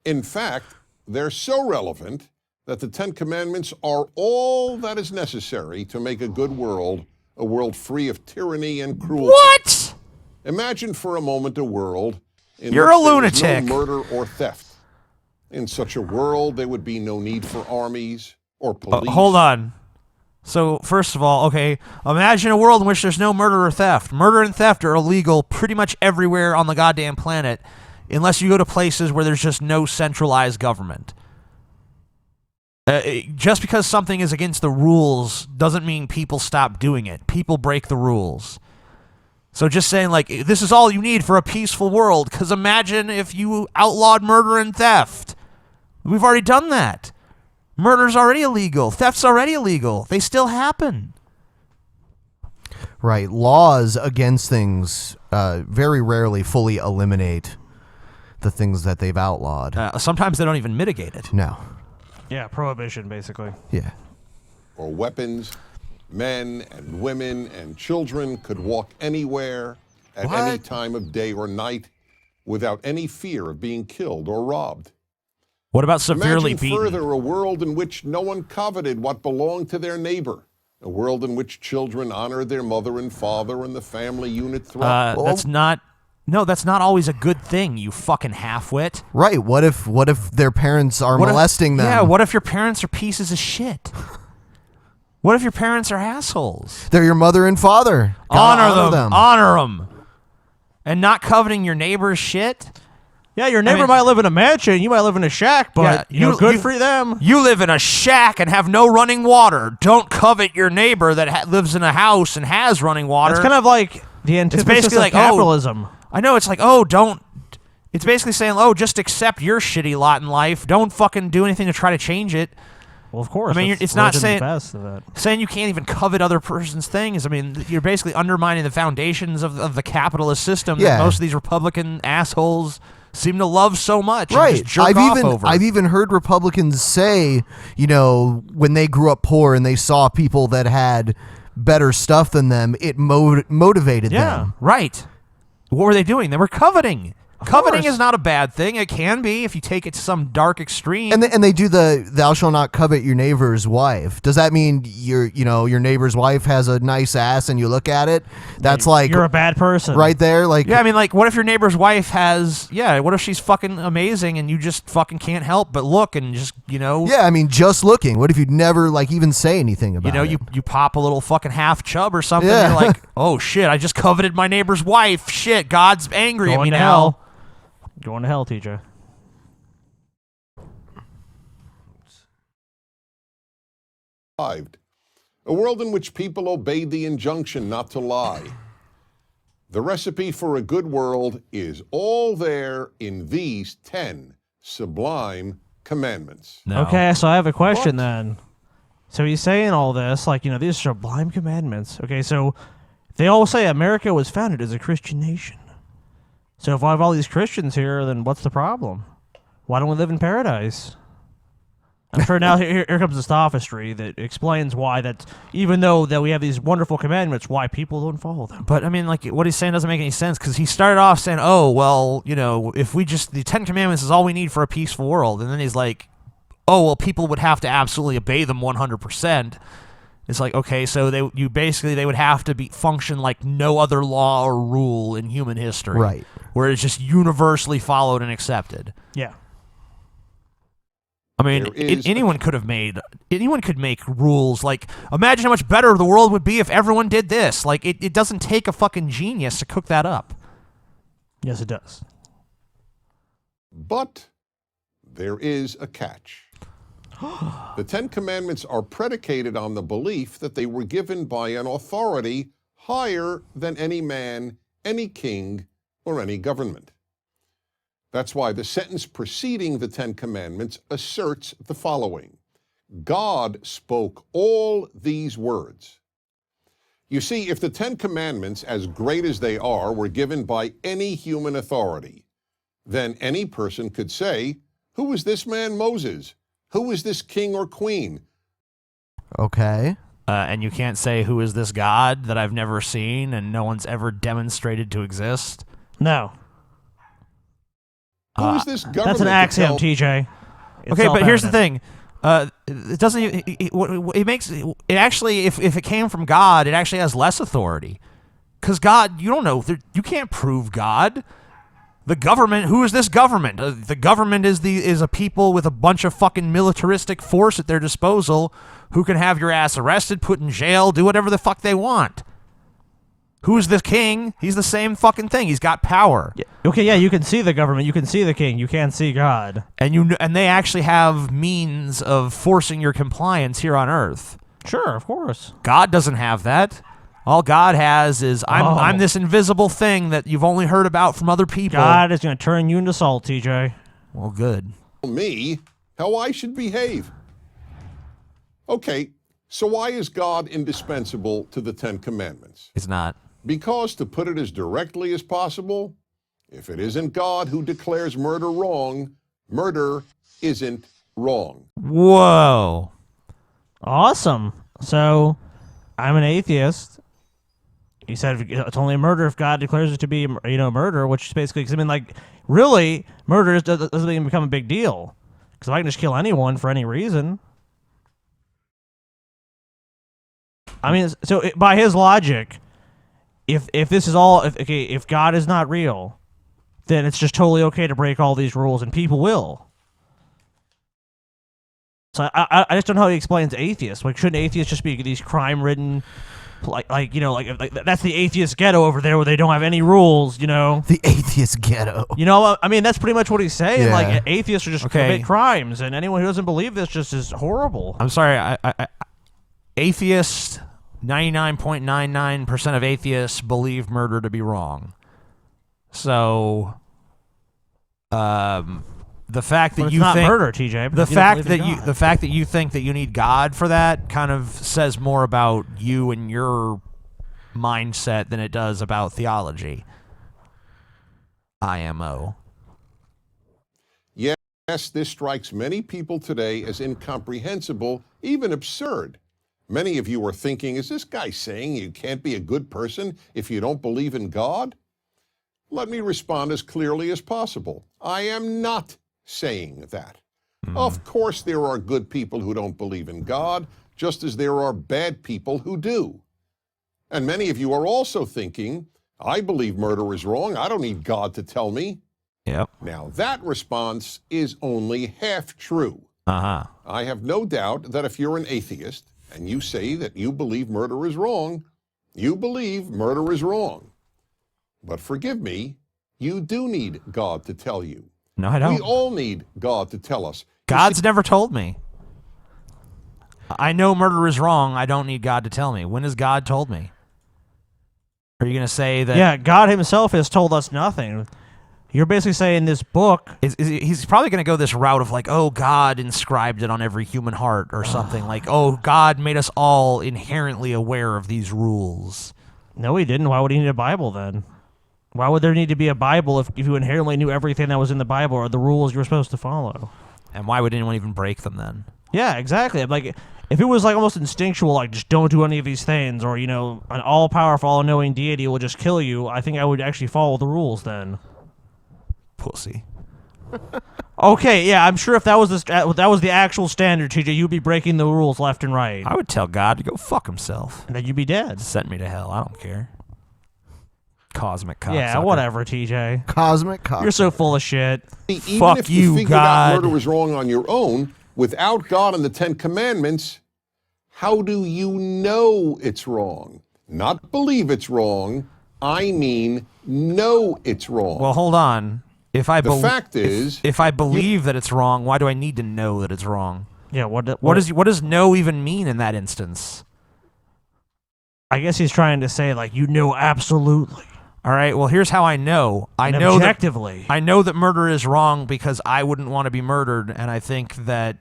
In fact, they're so relevant that the Ten Commandments are all that is necessary to make a good world, a world free of tyranny and cruelty. What? Imagine for a moment a world in You're which a there is lunatic. no murder or theft. In such a world, there would be no need for armies or police. Hold on. So, first of all, okay, imagine a world in which there's no murder or theft. Murder and theft are illegal pretty much everywhere on the goddamn planet, unless you go to places where there's just no centralized government. Just because something is against the rules doesn't mean people stop doing it. People break the rules. So just saying, like, this is all you need for a peaceful world, because imagine if you outlawed murder and theft. We've already done that. Murder's already illegal. Theft's already illegal. They still happen. Right. Laws against things very rarely fully eliminate the things that they've outlawed. Sometimes they don't even mitigate it. No. Yeah, prohibition, basically. Yeah. Or weapons. Men and women and children could walk anywhere at any time of day or night without any fear of being killed or robbed. What about severely Imagine beaten? further a world in which no one coveted what belonged to their neighbor. A world in which children honored their mother and father and the family unit throughout. That's not always a good thing, you fucking halfwit. Right. What if their parents are molesting them? Yeah, what if your parents are pieces of shit? What if your parents are assholes? They're your mother and father. Honor them. Honor them. And not coveting your neighbor's shit? Yeah, your neighbor might live in a mansion, you might live in a shack, but good for them. You live in a shack and have no running water. Don't covet your neighbor that lives in a house and has running water. It's kind of like the antithesis of capitalism. I know, it's like, it's basically saying, just accept your shitty lot in life. Don't fucking do anything to try to change it. Well, of course. I mean, it's not saying you can't even covet other person's things. I mean, you're basically undermining the foundations of the capitalist system that most of these Republican assholes seem to love so much. Right. And just jerk off over. I've even heard Republicans say, when they grew up poor and they saw people that had better stuff than them, it motivated them. Yeah, right. What were they doing? They were coveting. Coveting is not a bad thing. It can be if you take it to some dark extreme. And they do the "thou shalt not covet your neighbor's wife." Does that mean your neighbor's wife has a nice ass and you look at it? That's like you're a bad person, right there. Like, yeah, I mean, like, what if your neighbor's wife has? Yeah, what if she's fucking amazing and you just fucking can't help but look and just Yeah, I mean, just looking. What if you'd never even say anything about it? You pop a little fucking half chub or something. Yeah. You're like, oh shit, I just coveted my neighbor's wife. Shit, God's angry at me now. Going to hell, TJ. A world in which people obeyed the injunction not to lie. The recipe for a good world is all there in these 10 sublime commandments. No. Okay, so I have a question then. So he's saying all this, these sublime commandments. Okay, so they all say America was founded as a Christian nation. So if I have all these Christians here, then what's the problem? Why don't we live in paradise? I'm sure now here comes the sophistry that explains why that even though that we have these wonderful commandments, why people don't follow them. But I mean, like, what he's saying doesn't make any sense because he started off saying, if the 10 Commandments is all we need for a peaceful world. And then he's like, people would have to absolutely obey them 100%. It's like, okay, so they would have to function like no other law or rule in human history. Right. Where it's just universally followed and accepted. Yeah. I mean, anyone could make rules. Like, imagine how much better the world would be if everyone did this. Like, it doesn't take a fucking genius to cook that up. Yes, it does. But there is a catch. The 10 Commandments are predicated on the belief that they were given by an authority higher than any man, any king, or any government. That's why the sentence preceding the 10 Commandments asserts the following: God spoke all these words. You see, if the 10 Commandments, as great as they are, were given by any human authority, then any person could say, who is this man Moses? Who is this king or queen? Okay. And you can't say, who is this God that I've never seen and no one's ever demonstrated to exist? No. Who is this government? That's an axiom, TJ. Okay, but here's the thing. It doesn't. It makes it actually. If it came from God, it actually has less authority. Because God, you don't know. You can't prove God. The government. Who is this government? The government is a people with a bunch of fucking militaristic force at their disposal, who can have your ass arrested, put in jail, do whatever the fuck they want. Who's the king? He's the same fucking thing. He's got power. Yeah. Okay, yeah, you can see the government, you can see the king, you can't see God. And they actually have means of forcing your compliance here on Earth. Sure, of course. God doesn't have that. All God has is I'm this invisible thing that you've only heard about from other people. God is going to turn you into salt, TJ. Well, good. Me, how I should behave. Okay, so why is God indispensable to the 10 Commandments? It's not. Because, to put it as directly as possible, if it isn't God who declares murder wrong, murder isn't wrong. Whoa. Awesome. So, I'm an atheist. He said it's only a murder if God declares it to be, murder, which is basically, cause I mean, like, really, murder doesn't even become a big deal. Because I can just kill anyone for any reason. I mean, so by his logic, if this is all, if God is not real, then it's just totally okay to break all these rules, and people will. So I just don't know how he explains atheists. Like, shouldn't atheists just be these crime-ridden, like that's the atheist ghetto over there where they don't have any rules, The atheist ghetto. I mean, that's pretty much what he's saying. Yeah. Like, atheists are just commit crimes, and anyone who doesn't believe this just is horrible. I'm sorry, atheists, 99.99% of atheists believe murder to be wrong. So, the fact that But it's you not think murder, TJ. the fact that you think that you need God for that kind of says more about you and your mindset than it does about theology. IMO. Yes, this strikes many people today as incomprehensible, even absurd. Many of you are thinking, is this guy saying you can't be a good person if you don't believe in God? Let me respond as clearly as possible. I am not saying that. Of course there are good people who don't believe in God, just as there are bad people who do. And many of you are also thinking, I believe murder is wrong. I don't need God to tell me. Yep. Now, that response is only half true. I have no doubt that if you're an atheist and you say that you believe murder is wrong, you believe murder is wrong. But forgive me, you do need God to tell you. No, I don't. We all need God to tell us. God's never told me. I know murder is wrong. I don't need God to tell me. When has God told me? Are you going to say that? Yeah, God himself has told us nothing. You're basically saying this book... He's probably going to go this route of like, oh, God inscribed it on every human heart or something. Like, oh, God made us all inherently aware of these rules. No, he didn't. Why would he need a Bible then? Why would there need to be a Bible if you inherently knew everything that was in the Bible or the rules you were supposed to follow? And why would anyone even break them then? Yeah, exactly. Like, if it was like almost instinctual, like just don't do any of these things, or an all-powerful, all-knowing deity will just kill you, I think I would actually follow the rules then. Pussy. Okay, yeah, I'm sure if that was the actual standard, TJ, you'd be breaking the rules left and right. I would tell God to go fuck himself. And then you'd be dead. Send me to hell. I don't care. Cosmic cocksucker. Yeah, whatever, TJ. Cosmic cocksucker. You're so full of shit. Even Fuck if you figured God. out murder was wrong on your own, without God and the Ten Commandments, how do you know it's wrong? Not believe it's wrong. I mean, know it's wrong. Well, hold on. If I The fact is, if I believe that it's wrong, why do I need to know that it's wrong? Yeah, What does know even mean in that instance? I guess he's trying to say, like, absolutely. All right, well, here's how I know. Objectively. I know that murder is wrong because I wouldn't want to be murdered, and I think that,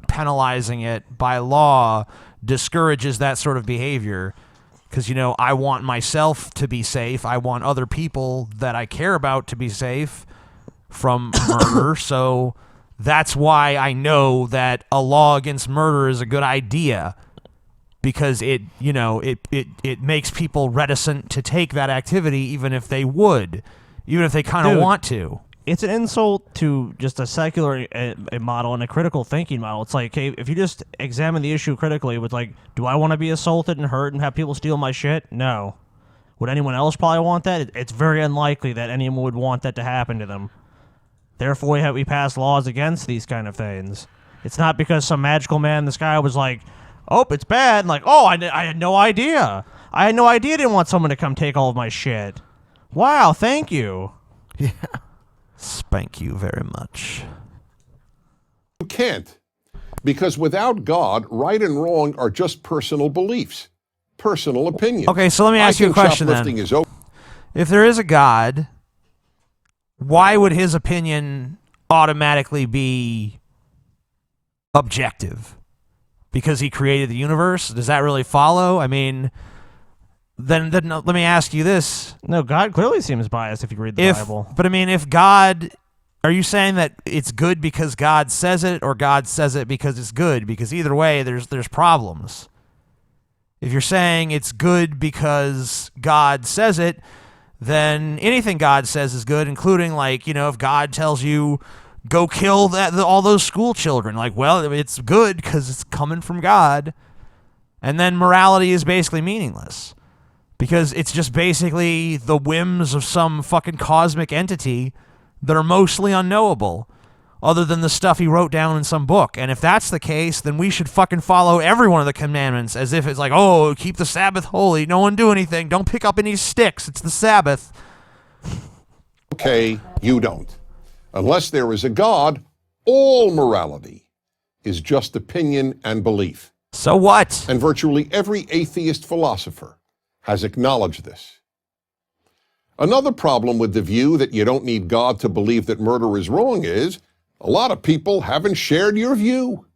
penalizing it by law discourages that sort of behavior because, I want myself to be safe. I want other people that I care about to be safe from murder, so that's why I know that a law against murder is a good idea. Because it makes people reticent to take that activity, even if they kind of want to. It's an insult to just a secular a model and a critical thinking model. It's like, hey, if you just examine the issue critically with like, do I want to be assaulted and hurt and have people steal my shit? No. Would anyone else probably want that? It's very unlikely that anyone would want that to happen to them. Therefore, we pass laws against these kind of things. It's not because some magical man in the sky was like, oh, it's bad. And like, oh, I had no idea. I had no idea I didn't want someone to come take all of my shit. Wow, thank you. Yeah. Spank you very much. you can't. Because without God, right and wrong are just personal beliefs, personal opinions. Okay, so let me ask you a question then. If there is a God, why would his opinion automatically be objective? Because he created the universe? Does that really follow? I mean, then let me ask you this. No, God clearly seems biased if you read the Bible. But I mean, if God... Are you saying that it's good because God says it, or God says it because it's good? Because either way, there's problems. If you're saying it's good because God says it, then anything God says is good, including, like, you know, if God tells you go kill all those school children, like, well, it's good because it's coming from God. And then morality is basically meaningless because it's just basically the whims of some fucking cosmic entity that are mostly unknowable, other than the stuff he wrote down in some book. And if that's the case, then we should fucking follow every one of the commandments as if it's like, oh, keep the Sabbath holy, no one do anything, don't pick up any sticks, it's the Sabbath. Okay, you don't. Unless there is a God, all morality is just opinion and belief. So what? And virtually every atheist philosopher has acknowledged this. Another problem with the view that you don't need God to believe that murder is wrong is a lot of people haven't shared your view.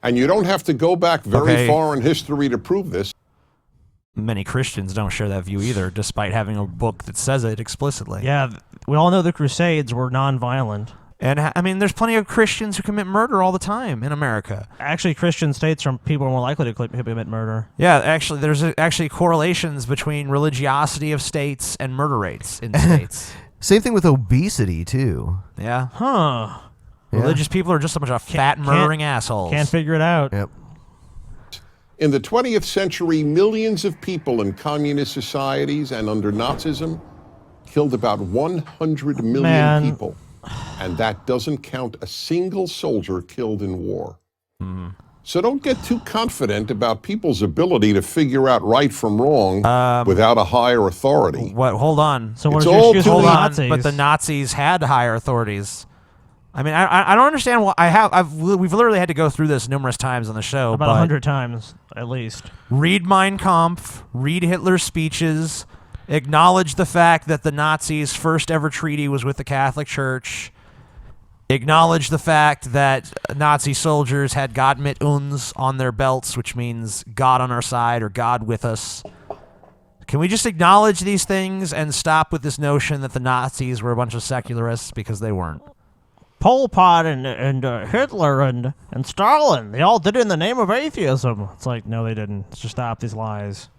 And you don't have to go back very far in history to prove this. Many Christians don't share that view either, despite having a book that says it explicitly. Yeah, we all know the Crusades were non-violent. And, I mean, there's plenty of Christians who commit murder all the time in America. Actually, Christian states people are more likely to commit murder. Yeah, actually, there's actually correlations between religiosity of states and murder rates in states. Same thing with obesity, too. Yeah. Huh. Yeah. Religious people are just a bunch of fat, murdering assholes. Can't figure it out. Yep. In the 20th century, millions of people in communist societies and under Nazism killed about 100 million people. And that doesn't count a single soldier killed in war. So don't get too confident about people's ability to figure out right from wrong without a higher authority. What? Hold on. So what is your excuse for the Nazis? Nazis? But the Nazis had higher authorities. I mean, I don't understand why we've literally had to go through this numerous times on the show. About 100 times, at least. Read Mein Kampf, read Hitler's speeches, acknowledge the fact that the Nazis' first ever treaty was with the Catholic Church, acknowledge the fact that Nazi soldiers had Gott mit uns on their belts, which means God on our side or God with us. Can we just acknowledge these things and stop with this notion that the Nazis were a bunch of secularists, because they weren't? Pol Pot and Hitler and Stalin, they all did it in the name of atheism. It's like, no, they didn't. Let's just stop these lies.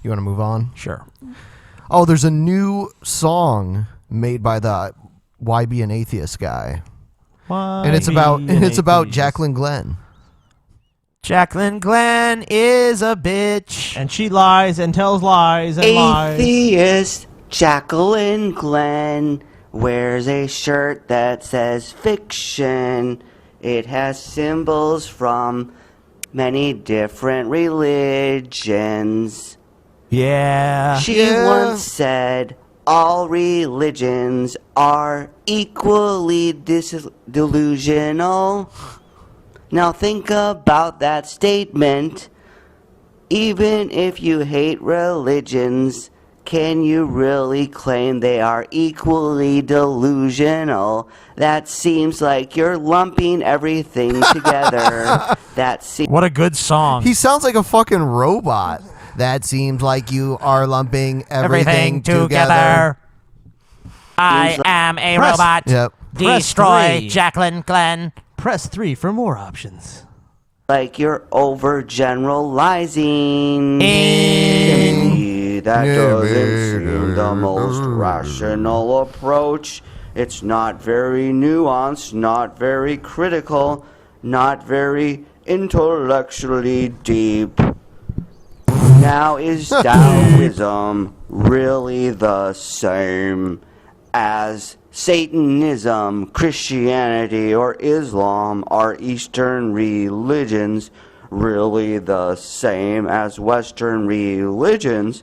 You want to move on? Sure. Oh, there's a new song made by the Why Be an Atheist guy. And it's about Jacqueline Glenn. Jacqueline Glenn is a bitch. And she lies and tells lies and lies. Atheist Jacqueline Glenn wears a shirt that says fiction. It has symbols from many different religions. Yeah. She once said, all religions are equally delusional. Now think about that statement. Even if you hate religions, can you really claim they are equally delusional? That seems like you're lumping everything together. What a good song. He sounds like a fucking robot. That seems like you are lumping everything together. I am a robot. Yep. Destroy Jacqueline Glenn. Press 3 for more options. Like you're overgeneralizing. To me, that doesn't seem the most rational approach. It's not very nuanced, not very critical, not very intellectually deep. Now, is Taoism really the same as Satanism, Christianity, or Islam? Are Eastern religions really the same as Western religions?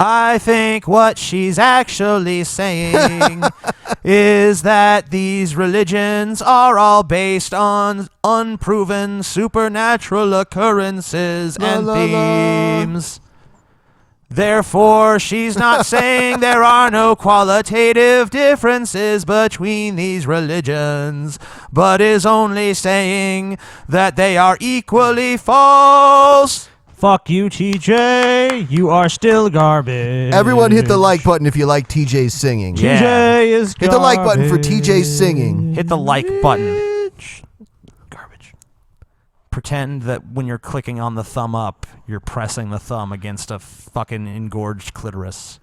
I think what she's actually saying is that these religions are all based on unproven supernatural occurrences and themes. Therefore, she's not saying there are no qualitative differences between these religions, but is only saying that they are equally false. Fuck you, TJ. You are still garbage. Everyone hit the like button if you like TJ's singing. TJ is garbage. Hit the like button for TJ's singing. Hit the like button. Pretend that when you're clicking on the thumb up, you're pressing the thumb against a fucking engorged clitoris.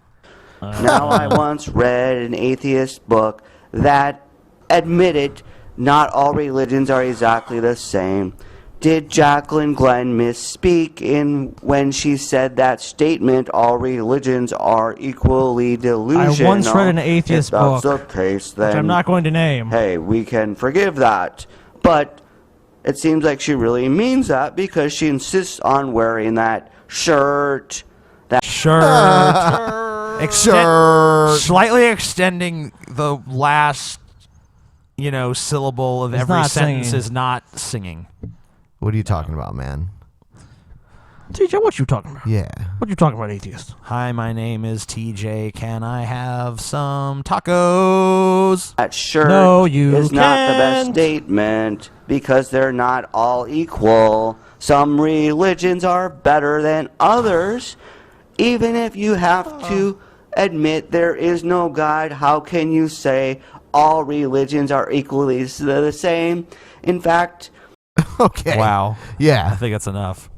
Now, I once read an atheist book that admitted not all religions are exactly the same. Did Jacqueline Glenn misspeak when she said that statement, all religions are equally delusional? I once read an atheist book, if that's the case, then, which I'm not going to name. Hey, we can forgive that. But it seems like she really means that because she insists on wearing that shirt. Slightly extending the last, syllable of every sentence is not singing. What are you talking about, man? TJ, what you talking about? Yeah. What you talking about, atheist? Hi, my name is TJ. Can I have some tacos? That shirt No, you is not the best can't. statement because they're not all equal. Some religions are better than others. Even if you have to admit there is no God, how can you say all religions are equally the same? In fact... Okay. Wow. Yeah. I think that's enough.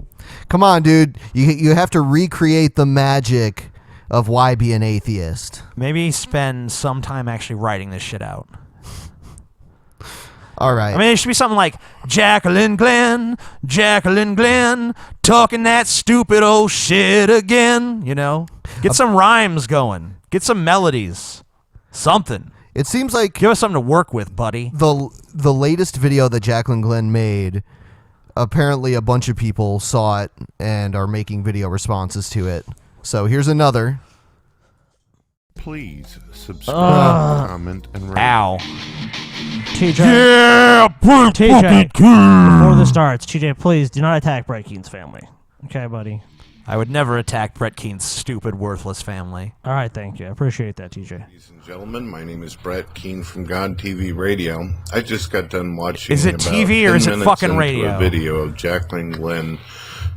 Come on, dude. You have to recreate the magic of why be an atheist. Maybe spend some time actually writing this shit out. All right. I mean, it should be something like Jacqueline Glenn, talking that stupid old shit again, Get some rhymes going. Get some melodies. Something. It seems like... Give us something to work with, buddy. The latest video that Jacqueline Glenn made, apparently a bunch of people saw it and are making video responses to it. So here's another. Please subscribe, comment, and rate. Ow. TJ. Yeah, TJ. Before this starts, TJ, please do not attack Brett Keen's family. Okay, buddy? I would never attack Brett Keen's stupid, worthless family. All right, thank you. I appreciate that, TJ. Ladies and gentlemen, my name is Brett Keen from God TV Radio. I just got done watching. Is it about TV or 10 is it minutes fucking into radio? A video of Jacqueline Glenn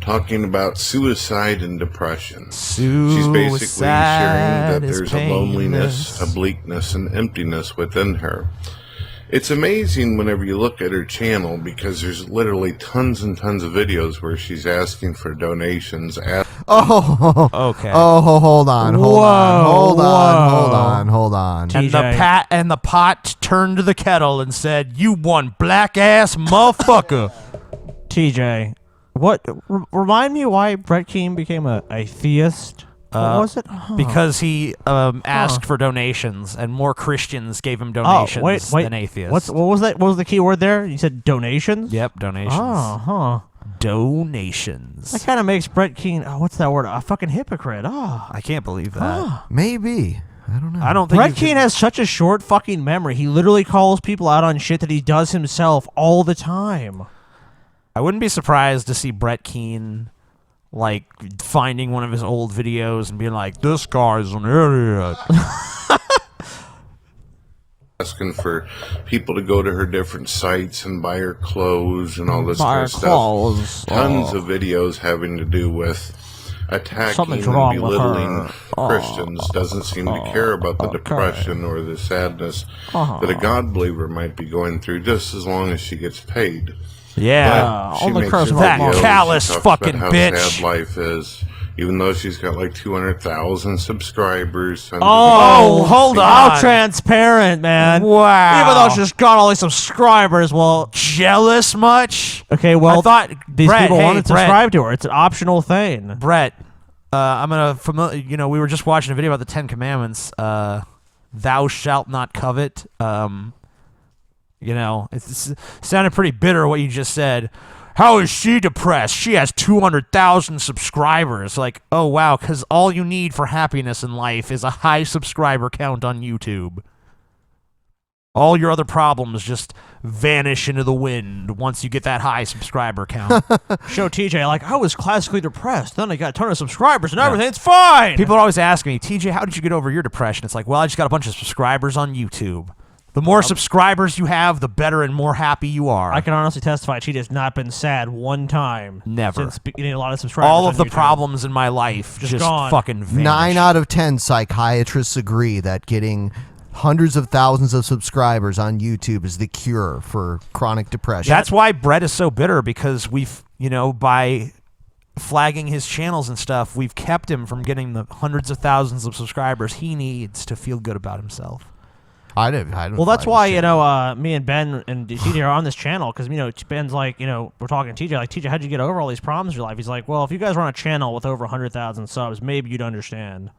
talking about suicide and depression. She's basically sharing that there's a loneliness, a bleakness, and emptiness within her. It's amazing whenever you look at her channel because there's literally tons and tons of videos where she's asking for donations. Okay. Oh, hold on. And the pot turned to the kettle and said, "You one black ass motherfucker." TJ, remind me why Brett Keen became a theist? What was it? Because he asked for donations, and more Christians gave him donations than atheists. What was that? What was the key word there? You said donations? Yep, donations. Donations. That kind of makes Brett Keen, what's that word? A fucking hypocrite. I can't believe that. Maybe. I don't know. I don't think Brett Keen has such a short fucking memory. He literally calls people out on shit that he does himself all the time. I wouldn't be surprised to see Brett Keen finding one of his old videos and being like, "This guy's an idiot." Asking for people to go to her different sites and buy her clothes and all this kind of stuff. Tons of videos having to do with attacking and belittling Christians. Doesn't seem to care about the depression or the sadness that a God believer might be going through, just as long as she gets paid. Yeah, she makes that callous she talks fucking about how bitch. sad life is, even though she's got 200,000 subscribers. Hold on. How transparent, man. Wow. Even though she's got all these subscribers, jealous much? Okay, well, I thought these people want to subscribe to her. It's an optional thing. Brett, I'm gonna we were just watching a video about the 10 Commandments. Thou shalt not covet. It sounded pretty bitter what you just said. How is she depressed? She has 200,000 subscribers. Oh, wow, because all you need for happiness in life is a high subscriber count on YouTube. All your other problems just vanish into the wind once you get that high subscriber count. Show TJ, I was classically depressed. Then I got a ton of subscribers and everything's fine. People always ask me, TJ, how did you get over your depression? It's I just got a bunch of subscribers on YouTube. The more subscribers you have, the better and more happy you are. I can honestly testify she has not been sad one time. Never. Since getting a lot of subscribers. All of the YouTube. problems in my life just gone. fucking vanished. 9 out of 10 psychiatrists agree that getting hundreds of thousands of subscribers on YouTube is the cure for chronic depression. That's why Brett is so bitter, because we've, by flagging his channels and stuff, we've kept him from getting the hundreds of thousands of subscribers he needs to feel good about himself. I don't. Well, that's why me and Ben and TJ are on this channel, because Ben's like, we're talking to TJ, like, TJ, how'd you get over all these problems in your life? He's like, well, if you guys were on a channel with over 100,000 subs, maybe you'd understand.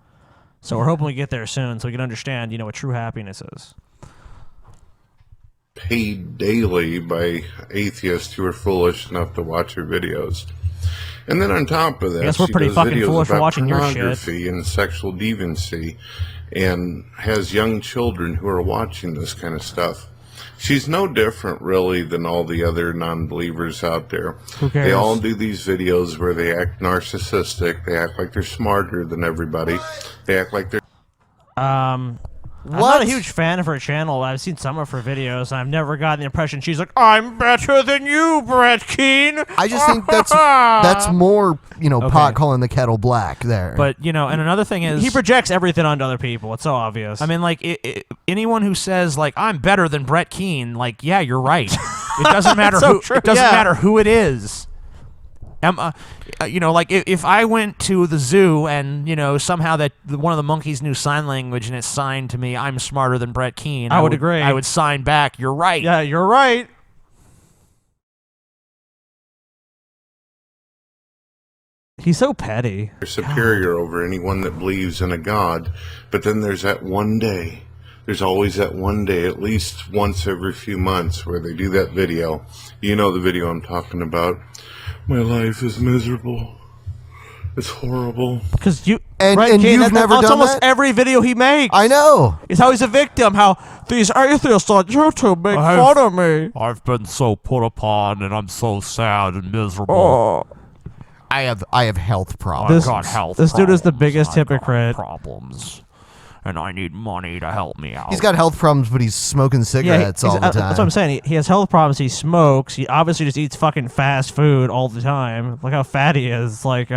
So we're hoping we get there soon, so we can understand, what true happiness is. Paid daily by atheists who are foolish enough to watch your videos. And then on top of that, I guess we're pretty fucking foolish for watching your shit. Pornography and sexual deviancy, and has young children who are watching this kind of stuff. She's no different, really, than all the other non-believers out there. Who cares? They all do these videos where they act narcissistic. They act like they're smarter than everybody. They act like they're... I'm not a huge fan of her channel. I've seen some of her videos, and I've never gotten the impression she's like, I'm better than you, Brett Keane. I just think that's more, pot calling the kettle black there. But, and another thing is... He projects everything onto other people. It's so obvious. I mean, like, anyone who says, like, I'm better than Brett Keane, like, yeah, you're right. It doesn't matter It doesn't matter who it is. Like if I went to the zoo and somehow that one of the monkeys knew sign language and it signed to me, I'm smarter than Brett Keane, I would agree. I would sign back, you're right. Yeah, you're right. He's so petty. They're superior over anyone that believes in a God. But then there's that one day. There's always that one day, at least once every few months, where they do that video. You know the video I'm talking about. My life is miserable. It's horrible. Because you've never done almost that? every video he makes. I know. It's how he's a victim. How these atheists on YouTube make fun of me. I've been so put upon, and I'm so sad and miserable. Oh. I have health problems. This dude is the biggest hypocrite. Problems. And I need money to help me out. He's got health problems, but he's smoking cigarettes all the time. That's what I'm saying. He has health problems. He smokes. He obviously just eats fucking fast food all the time. Look how fat he is. Like,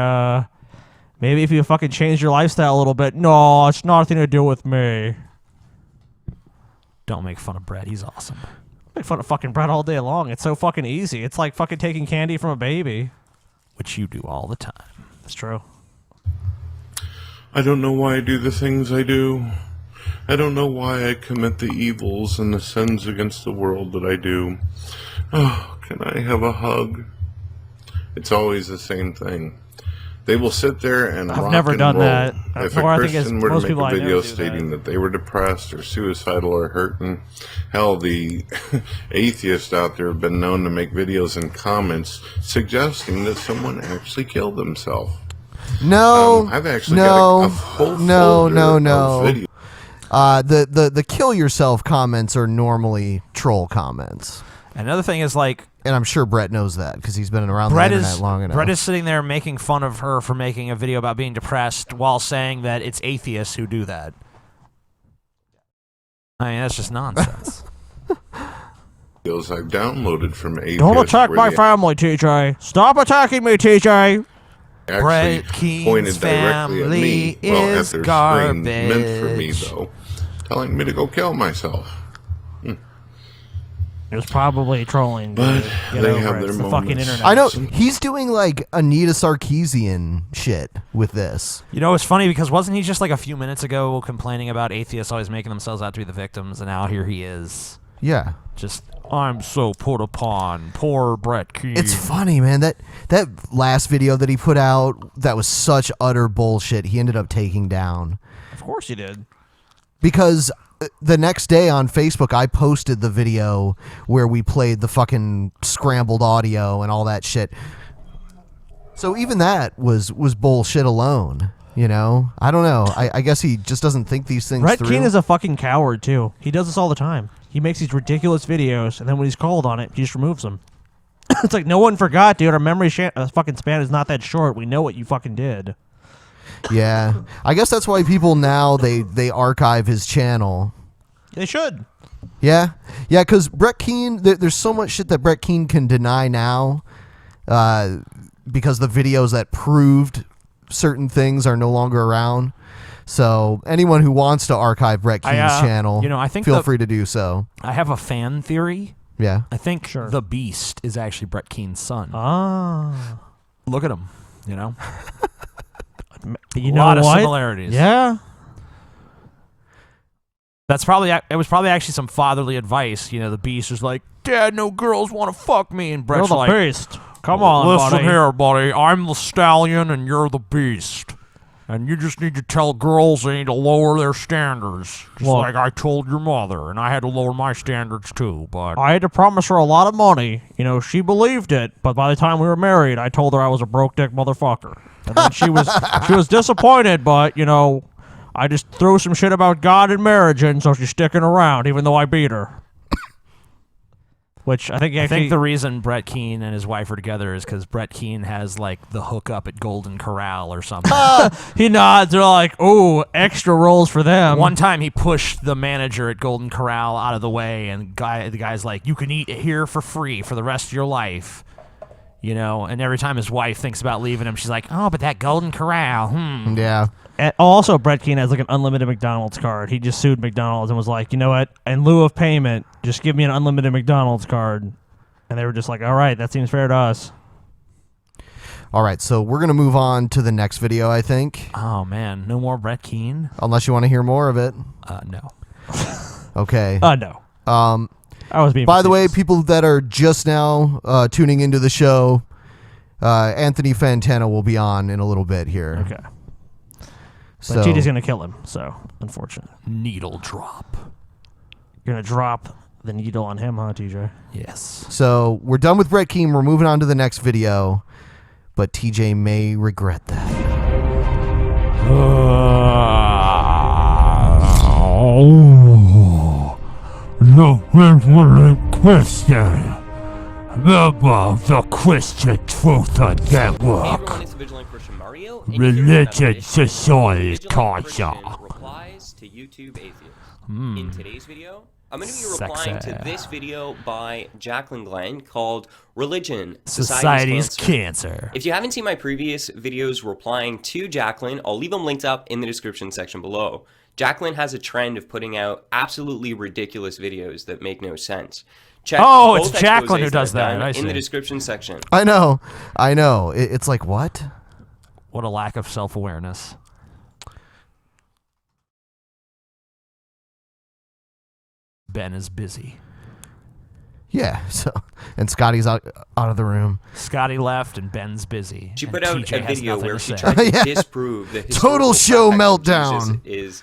maybe if you fucking change your lifestyle a little bit. No, it's nothing to do with me. Don't make fun of Brett. He's awesome. Make fun of fucking Brett all day long. It's so fucking easy. It's like fucking taking candy from a baby. Which you do all the time. It's true. I don't know why I do the things I do. I don't know why I commit the evils and the sins against the world that I do. Oh, can I have a hug? It's always the same thing. They will sit there and I've rock never and done roll. that. If Or a I think Christian were to most make people a I know video do stating that. that they were depressed or suicidal or hurting, hell, the atheists out there have been known to make videos and comments suggesting that someone actually killed themselves. No, I've actually got a whole folder of videos. The kill yourself comments are normally troll comments. Another thing is like, and I'm sure Brett knows that because he's been around the internet long enough. Brett is sitting there making fun of her for making a video about being depressed while saying that it's atheists who do that. I mean, that's just nonsense. Videos I've downloaded from atheists. Don't attack where my they family, TJ. Stop attacking me, TJ. actually Brett Keane's pointed directly at me. family Well, at is their screen meant for me, garbage. though, telling me to go kill myself. It was probably trolling. But Get they over have it. their It's the moments. fucking internet. I know he's doing like Anita Sarkeesian shit with this. You know, it's funny because wasn't he just like a few minutes ago complaining about atheists always making themselves out to be the victims, and now here he is. Yeah. Just, I'm so put upon. Poor Brett Keane. It's funny, man. That last video that he put out, that was such utter bullshit. He ended up taking down. Of course he did. Because the next day on Facebook, I posted the video where we played the fucking scrambled audio and all that shit. So even that was bullshit alone. You know? I don't know. I guess he just doesn't think these things Brett through. Keane is a fucking coward, too. He does this all the time. He makes these ridiculous videos, and then when he's called on it, he just removes them. It's like, no one forgot, dude. Our memory fucking span is not that short. We know what you fucking did. Yeah. I guess that's why people now, they archive his channel. They should. Yeah. Yeah, because Brett Keane, there's so much shit that Brett Keane can deny now because the videos that proved certain things are no longer around. So anyone who wants to archive Brett Keen's channel, I think feel free to do so. I have a fan theory. Yeah. I think the Beast is actually Brett Keen's son. Ah. Look at him, You know a lot of similarities. Yeah. It was probably actually some fatherly advice. The Beast was like, Dad, no girls want to fuck me. And Brett's You're the like, Beast. Come on, listen buddy. here, buddy. I'm the stallion and you're the Beast. And you just need to tell girls they need to lower their standards. Just Look. like I told your mother. And I had to lower my standards too, but... I had to promise her a lot of money. She believed it, but by the time we were married, I told her I was a broke dick motherfucker. And then she was disappointed, but, I just threw some shit about God and marriage in, so she's sticking around, even though I beat her. Which I think the reason Brett Keen and his wife are together is because Brett Keen has, like, the hookup at Golden Corral or something. He nods. They're like, ooh, extra rolls for them. One time he pushed the manager at Golden Corral out of the way, and the guy's like, you can eat here for free for the rest of your life. And every time his wife thinks about leaving him, she's like, oh, but that Golden Corral, Yeah. And also, Brett Keen has like an unlimited McDonald's card. He just sued McDonald's and was like, you know what? In lieu of payment, just give me an unlimited McDonald's card. And they were just like, all right, that seems fair to us. All right, so we're going to move on to the next video, I think. Oh, man. No more Brett Keen? Unless you want to hear more of it. No. Okay. No. I was being By the way, people that are just now tuning into the show, Anthony Fantano will be on in a little bit here. Okay. So, But TJ's going to kill him, so unfortunate. Needle drop. You're going to drop the needle on him, huh, TJ? Yes. So we're done with Brett Keen. We're moving on to the next video, but TJ may regret that. No question about the Christian Truth Network. Religion, society, culture. Replies to YouTube atheists. In today's video, I'm going to be replying to this video by Jacqueline Glenn called Religion, Society's Cancer. If you haven't seen my previous videos replying to Jacqueline, I'll leave them linked up in the description section below. Jacqueline has a trend of putting out absolutely ridiculous videos that make no sense. Check it's both Jacqueline who exposés does that I've that. done I in the see. description section. I know. It's like, what? What a lack of self-awareness. Ben is busy. Yeah, and Scotty's out of the room. Scotty left and Ben's busy. She and put out TJ a has video nothing where to she say. tried to Yeah. disprove the Total historical show fact of meltdown. Jesus'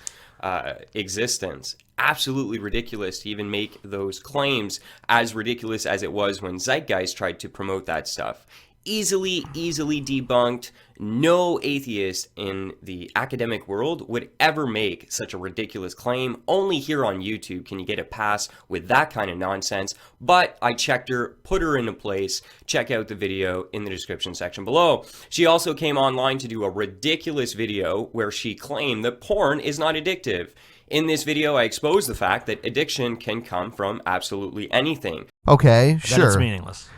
existence. Absolutely ridiculous to even make those claims, as ridiculous as it was when Zeitgeist tried to promote that stuff. Easily debunked. No atheist in the academic world would ever make such a ridiculous claim. Only here on YouTube can you get a pass with that kind of nonsense. But I checked her, put her into place. Check out the video in the description section below. She also came online to do a ridiculous video where she claimed that porn is not addictive. In this video, I expose the fact that addiction can come from absolutely anything. Okay, That sure. it's meaningless.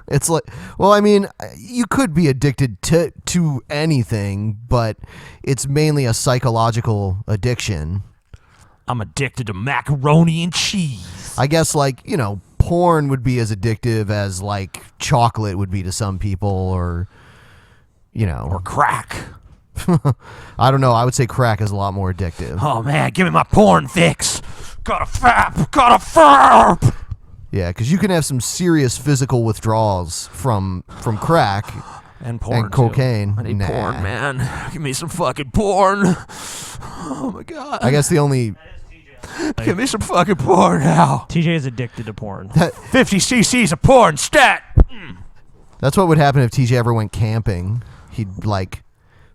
It's like, well, I mean, you could be addicted to anything, but it's mainly a psychological addiction. I'm addicted to macaroni and cheese. I guess, like, porn would be as addictive as, like, chocolate would be to some people, or, Or crack. I don't know. I would say crack is a lot more addictive. Oh, man, give me my porn fix. Got a fap. Yeah, because you can have some serious physical withdrawals from crack and porn and cocaine. Too. I need Nah. porn, man. Give me some fucking porn. Oh my god. I guess the only... Give me some fucking porn now. TJ is addicted to porn. 50 cc's of porn, stat. That's what would happen if TJ ever went camping. He'd, like,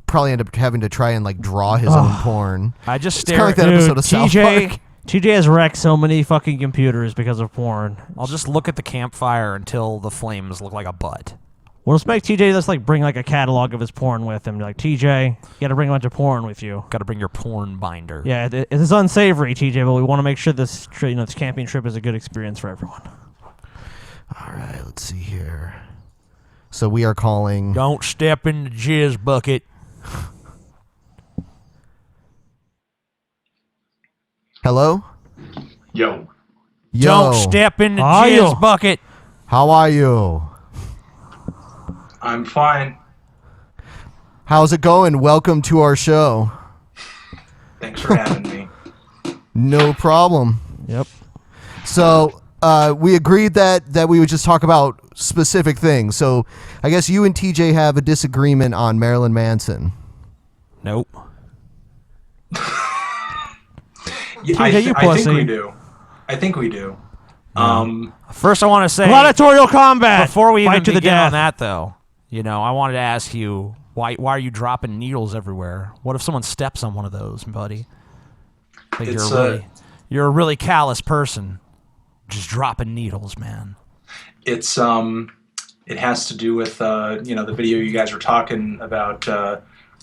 probably end up having to try and, like, draw his own porn. I just It's kind of like that Dude, episode of South Park. TJ has wrecked so many fucking computers because of porn. I'll just look at the campfire until the flames look like a butt. Well, let's make TJ just like bring like a catalog of his porn with him. Like, TJ, you got to bring a bunch of porn with you. Got to bring your porn binder. Yeah, it is unsavory, TJ, but we want to make sure this this camping trip is a good experience for everyone. All right, let's see here. So we are calling... Don't step in the jizz bucket. Hello? Yo. Don't step in the How are jizz you? bucket. How are you? I'm fine. How's it going? Welcome to our show. Thanks for having me. No problem. Yep. So we agreed that we would just talk about specific things. So I guess you and TJ have a disagreement on Marilyn Manson. Nope. Yeah, I think we do. I think we do. First, I want to say gladiatorial combat. Before we even Fight to the begin death. on that, though, I wanted to ask you why are you dropping needles everywhere? What if someone steps on one of those, buddy? Like you're a really callous person, just dropping needles, man. It's it has to do with the video you guys were talking about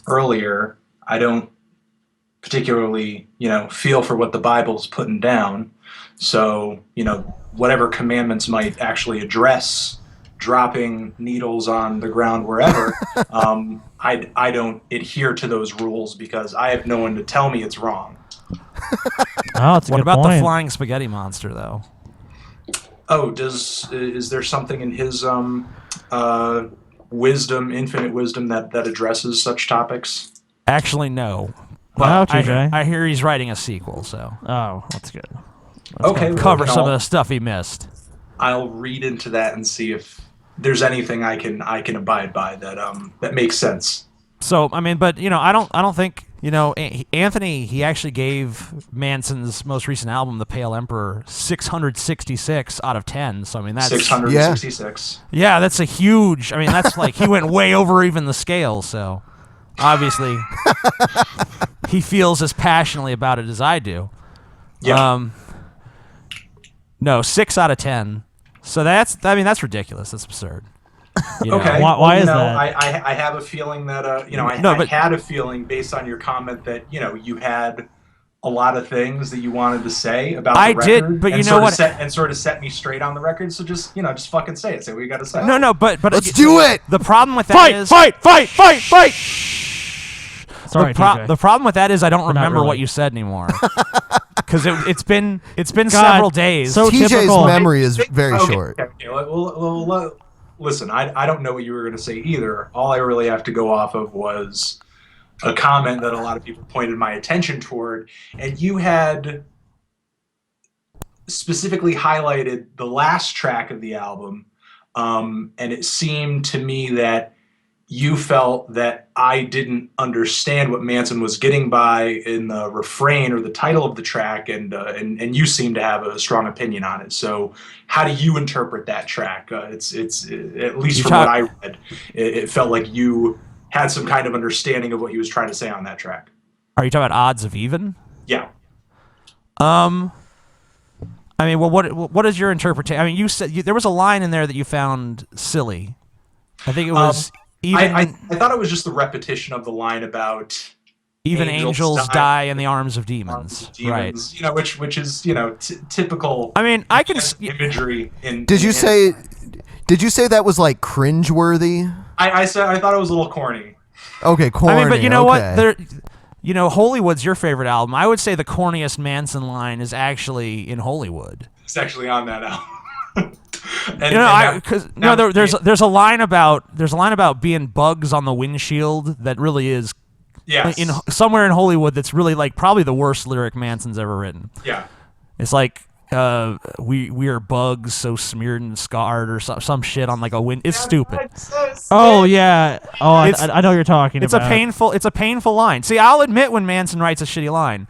earlier. I don't particularly feel for what the Bible's putting down, so whatever commandments might actually address dropping needles on the ground wherever, I don't adhere to those rules because I have no one to tell me it's wrong. Oh, it's a What good about point. the flying spaghetti monster, though? Oh, is there something in his wisdom, infinite wisdom, that addresses such topics? Actually, no. Wow, But TJ. I hear he's writing a sequel, so Oh, that's good. Okay, cover well, some of the stuff he missed. I'll read into that and see if there's anything I can abide by that makes sense. So I mean, but I don't think Anthony. He actually gave Manson's most recent album, The Pale Emperor, 666 out of 10. So I mean, that's 666. Yeah, that's a huge. I mean, that's like he went way over even the scale. So obviously, he feels as passionately about it as I do. Yeah. No, 6 out of 10. So that's ridiculous. That's absurd. Okay. Why is that? that? I have a feeling that I but- had a feeling based on your comment that you had a lot of things that you wanted to say about I the record. did, but and you know what? Sort of set me straight on the record. So just fucking say it. Say what you got to say. No, but Let's do it. The problem with that is Fight! Sorry, TJ. the problem with that is I don't But not remember really. what you said anymore. Because it's been several days. So TJ's typical. memory is very Okay, short. okay. Well, listen, I don't know what you were going to say either. All I really have to go off of was a comment that a lot of people pointed my attention toward, and you had specifically highlighted the last track of the album, and it seemed to me that you felt that I didn't understand what Manson was getting by in the refrain or the title of the track, and you seem to have a strong opinion on it. So, how do you interpret that track? It's at least from what I read, it felt like you had some kind of understanding of what he was trying to say on that track. Are you talking about odds of even? Yeah. I mean, well, what is your interpretation? I mean, you said there was a line in there that you found silly. I think it was I thought it was just the repetition of the line about even angels die in the arms of demons. Right. Which is typical. I mean, I can imagery in. Did you say that was like cringeworthy? I thought it was a little corny. Okay, corny. I mean, but you know okay. what? Hollywood's your favorite album. I would say the corniest Manson line is actually in Hollywood. It's actually on that album. There's a line about being bugs on the windshield that really is somewhere in Hollywood that's really like probably the worst lyric Manson's ever written. Yeah. It's like we are bugs so smeared and scarred or some shit on like a wind. It's stupid. Oh yeah. Oh, I know what you're talking It's about. a painful line. See, I'll admit when Manson writes a shitty line.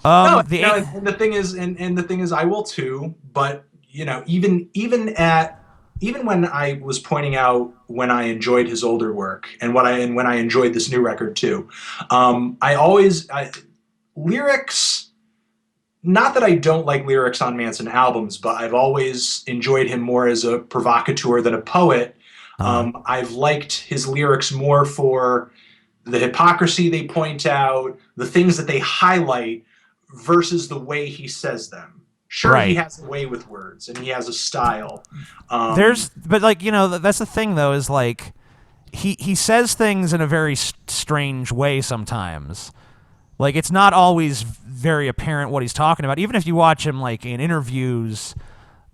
And the thing is, I will too. But even when I was pointing out when I enjoyed his older work and when I enjoyed this new record too, lyrics. Not that I don't like lyrics on Manson albums, but I've always enjoyed him more as a provocateur than a poet. I've liked his lyrics more for the hypocrisy they point out, the things that they highlight, versus the way he says them. Sure, Right. He has a way with words and he has a style. That's the thing though, is like he says things in a very strange way sometimes. Like, it's not always very apparent what he's talking about. Even if you watch him, like, in interviews,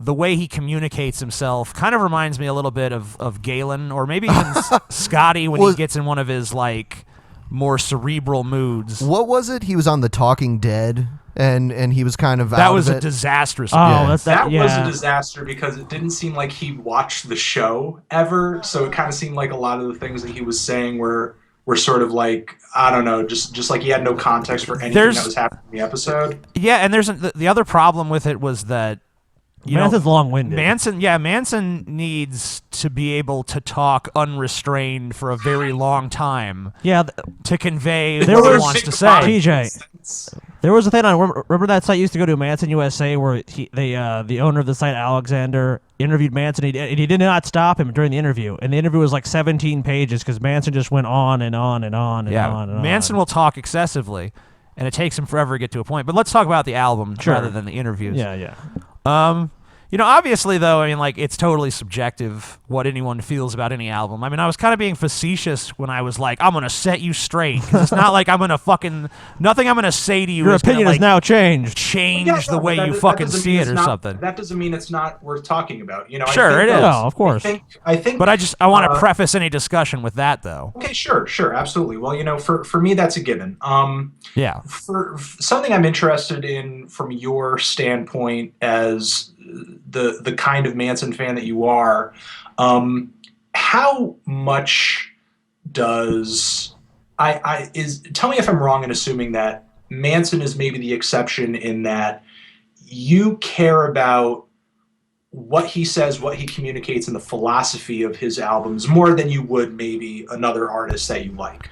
the way he communicates himself kind of reminds me a little bit of Galen, or maybe even Scotty when he gets in one of his, like, more cerebral moods. What was it? He was on The Talking Dead, and he was kind of that out was of a it. disastrous. That was a disaster because it didn't seem like he watched the show ever. So it kind of seemed like a lot of the things that he was saying were sort of like, I don't know, just like he had no context for anything that was happening in the episode. Yeah, and the other problem with it was that Manson's long-winded. Manson needs to be able to talk unrestrained for a very long time. Yeah, to convey there what he was wants to say. TJ, there was a thing on. Remember that site used to go to Manson USA, where the owner of the site, Alexander, interviewed Manson, and he did not stop him during the interview. And the interview was like 17 pages because Manson just went on and on and on and on and Manson will talk excessively, and it takes him forever to get to a point. But let's talk about the album rather than the interviews. Yeah. Obviously, though, I mean, like, it's totally subjective what anyone feels about any album. I mean, I was kind of being facetious when I was like, I'm going to set you straight. 'Cause it's not like I'm going to nothing I'm going to say to you Your is gonna, opinion has now changed. Change the way you fucking see it or something. That doesn't mean it's not worth talking about. You know, Sure, it is. No, of course. I think. But I want to preface any discussion with that, though. Okay, sure, absolutely. Well, you know, for me, that's a given. Yeah. For something I'm interested in from your standpoint as the kind of Manson fan that you are, how much does tell me if I'm wrong in assuming that Manson is maybe the exception in that you care about what he says, what he communicates, and the philosophy of his albums more than you would maybe another artist that you like.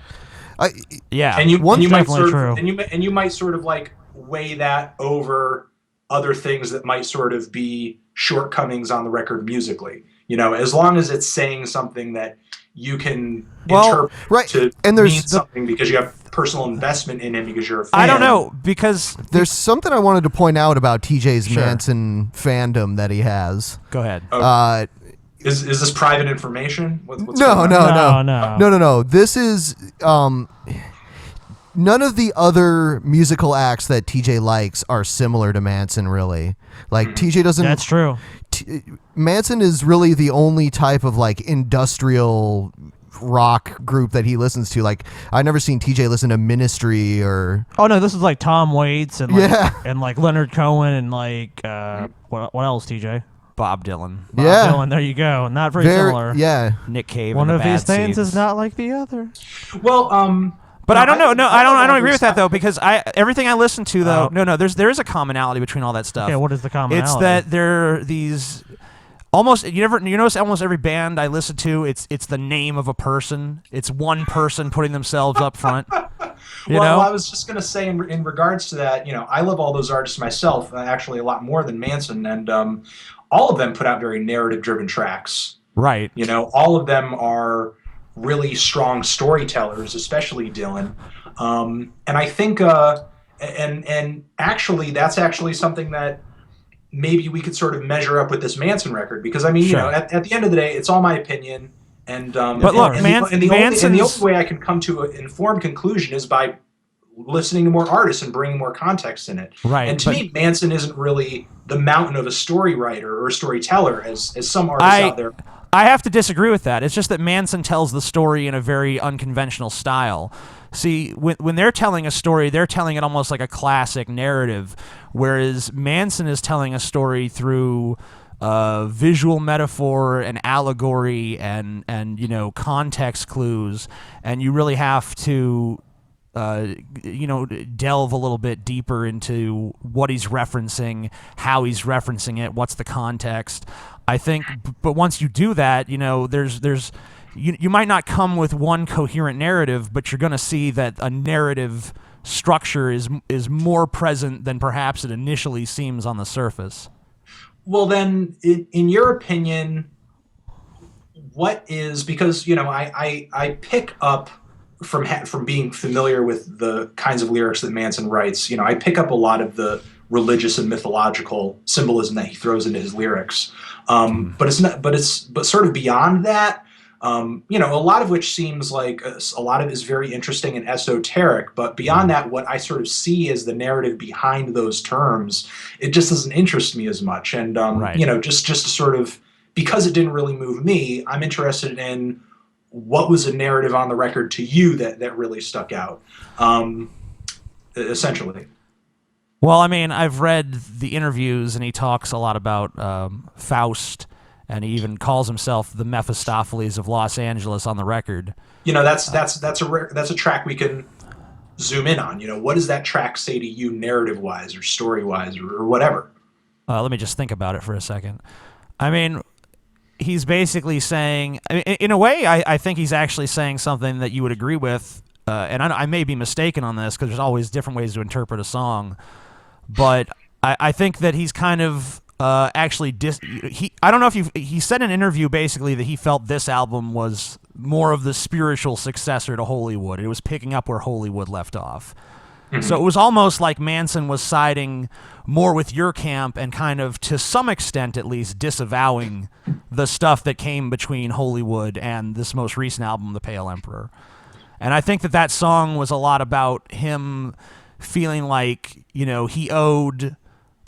Yeah, and you might definitely sort of, true. and you might sort of like weigh that over other things that might sort of be shortcomings on the record musically. You know, as long as it's saying something that you can interpret to mean something because you have personal investment in it because you're a fan. I don't know, because there's something I wanted to point out about TJ's Manson fandom that he has. Go ahead. Is this private information? What's No. going on? No. This is none of the other musical acts that TJ likes are similar to Manson, really. Like, TJ doesn't... That's true. Manson is really the only type of, like, industrial rock group that he listens to. Like, I've never seen TJ listen to Ministry or... Oh, no, this is like Tom Waits and like Leonard Cohen and like... what else, TJ? Bob Dylan. Bob Dylan, there you go. Not very similar. Yeah. Nick Cave. One and of the these Bad things Seeds. is not like the other. Well, but I don't know. No, I don't agree with that though, because everything I listen to though. There is a commonality between all that stuff. Yeah, what is the commonality? It's that there are these almost you notice almost every band I listen to. It's the name of a person. It's one person putting themselves up front. Well, I was just gonna say in regards to that. You know, I love all those artists myself. Actually, a lot more than Manson, and all of them put out very narrative-driven tracks. Right. You know, all of them are really strong storytellers, especially Dylan. And I think, and actually, that's actually something that maybe we could sort of measure up with this Manson record, because I mean, you know, at the end of the day, it's all my opinion. And but look, the only way I can come to an informed conclusion is by listening to more artists and bringing more context in it. Right. And to me, Manson isn't really the mountain of a story writer or a storyteller as some artists out there. I have to disagree with that. It's just that Manson tells the story in a very unconventional style. See, when they're telling a story, they're telling it almost like a classic narrative, whereas Manson is telling a story through visual metaphor and allegory and you know, context clues, and you really have to you know, delve a little bit deeper into what he's referencing, how he's referencing it, what's the context. I think, but once you do that, you know, you might not come with one coherent narrative, but you're going to see that a narrative structure is more present than perhaps it initially seems on the surface. Well, then, in your opinion, what is, because, you know, I pick up from being familiar with the kinds of lyrics that Manson writes, you know, I pick up a lot of the religious and mythological symbolism that he throws into his lyrics. But sort of beyond that, A lot of which seems like a lot of it is very interesting and esoteric, but beyond that, what I sort of see as the narrative behind those terms, it just doesn't interest me as much. And, just to sort of, because it didn't really move me, I'm interested in what was a narrative on the record to you that really stuck out, essentially. Well, I mean, I've read the interviews, and he talks a lot about Faust, and he even calls himself the Mephistopheles of Los Angeles on the record. That's a track we can zoom in on. What does that track say to you, narrative-wise or story-wise or whatever? Let me just think about it for a second. I mean, he's basically saying, in a way, I think he's actually saying something that you would agree with, and I may be mistaken on this because there's always different ways to interpret a song, but I think that he's kind of actually I don't know if he said in an interview basically that he felt this album was more of the spiritual successor to Hollywood. It was picking up where Hollywood left off. Mm-hmm. So it was almost like Manson was siding more with your camp and kind of, to some extent at least, disavowing the stuff that came between Hollywood and this most recent album, The Pale Emperor. And I think that song was a lot about him feeling like, he owed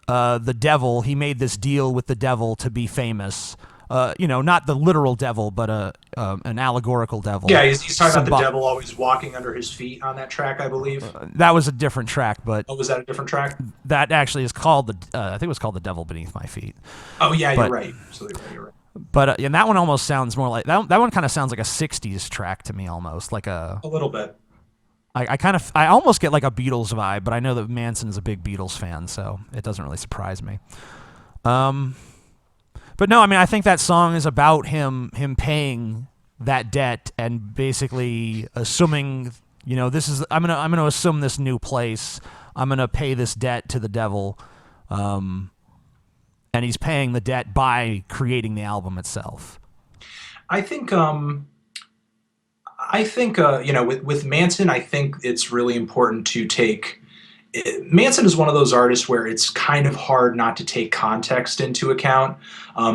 the devil. He made this deal with the devil to be famous. Not the literal devil, but an allegorical devil. Yeah, he's talking about the devil always walking under his feet on that track, I believe. That was a different track, but... Oh, was that a different track? That actually is called I think it was called The Devil Beneath My Feet. Oh, yeah, you're right. Absolutely right, you're right. But and that one almost sounds more like... That one kind of sounds like a 60s track to me, almost. Like a little bit. I almost get like a Beatles vibe, but I know that Manson is a big Beatles fan, so it doesn't really surprise me. But no, I mean, I think that song is about him paying that debt and basically assuming, this is I'm gonna assume this new place. I'm gonna pay this debt to the devil, and he's paying the debt by creating the album itself. I think with Manson, I think it's really important to take. Manson is one of those artists where it's kind of hard not to take context into account.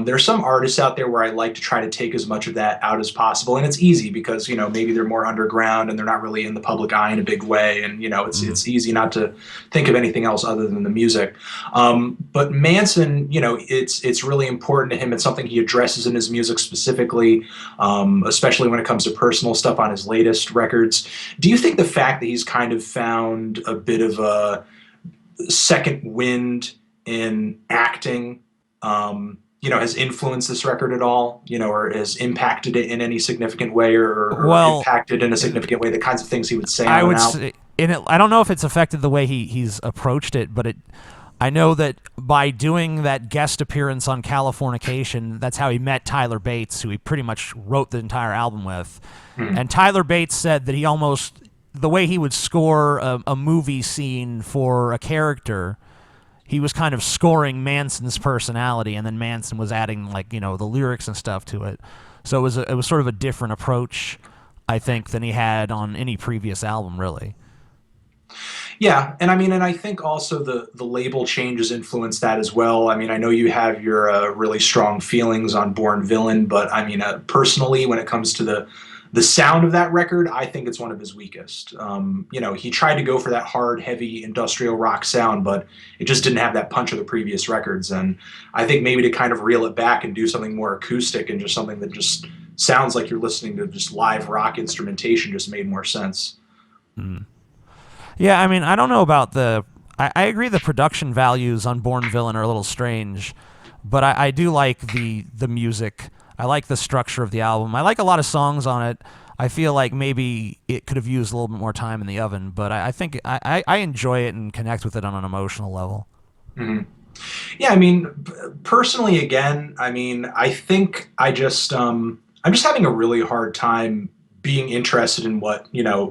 There are some artists out there where I like to try to take as much of that out as possible, and it's easy because maybe they're more underground and they're not really in the public eye in a big way, and it's easy not to think of anything else other than the music. But Manson, it's really important to him. It's something he addresses in his music specifically, especially when it comes to personal stuff on his latest records. Do you think the fact that he's kind of found a bit of a second wind in acting, has influenced this record at all, or has impacted it in any significant way, or impacted in a significant way the kinds of things he would say? I don't know if it's affected the way he's approached it, but I know that by doing that guest appearance on Californication, that's how he met Tyler Bates, who he pretty much wrote the entire album with. And Tyler Bates said that the way he would score a movie scene for a character, he was kind of scoring Manson's personality, and then Manson was adding the lyrics and stuff to it. So it was sort of a different approach, I think, than he had on any previous album, really. Yeah, and I think also the label changes influenced that as well. I mean, I know you have your really strong feelings on Born Villain, but personally, when it comes to the sound of that record, I think it's one of his weakest. He tried to go for that hard, heavy industrial rock sound, but it just didn't have that punch of the previous records. And I think maybe to kind of reel it back and do something more acoustic and just something that just sounds like you're listening to just live rock instrumentation just made more sense. Yeah, I don't know about I agree the production values on Born Villain are a little strange, but I do like the music. I like the structure of the album. I like a lot of songs on it. I feel like maybe it could have used a little bit more time in the oven, but I think I enjoy it and connect with it on an emotional level. Mm-hmm. Yeah, personally, again, I think I'm just having a really hard time being interested in what,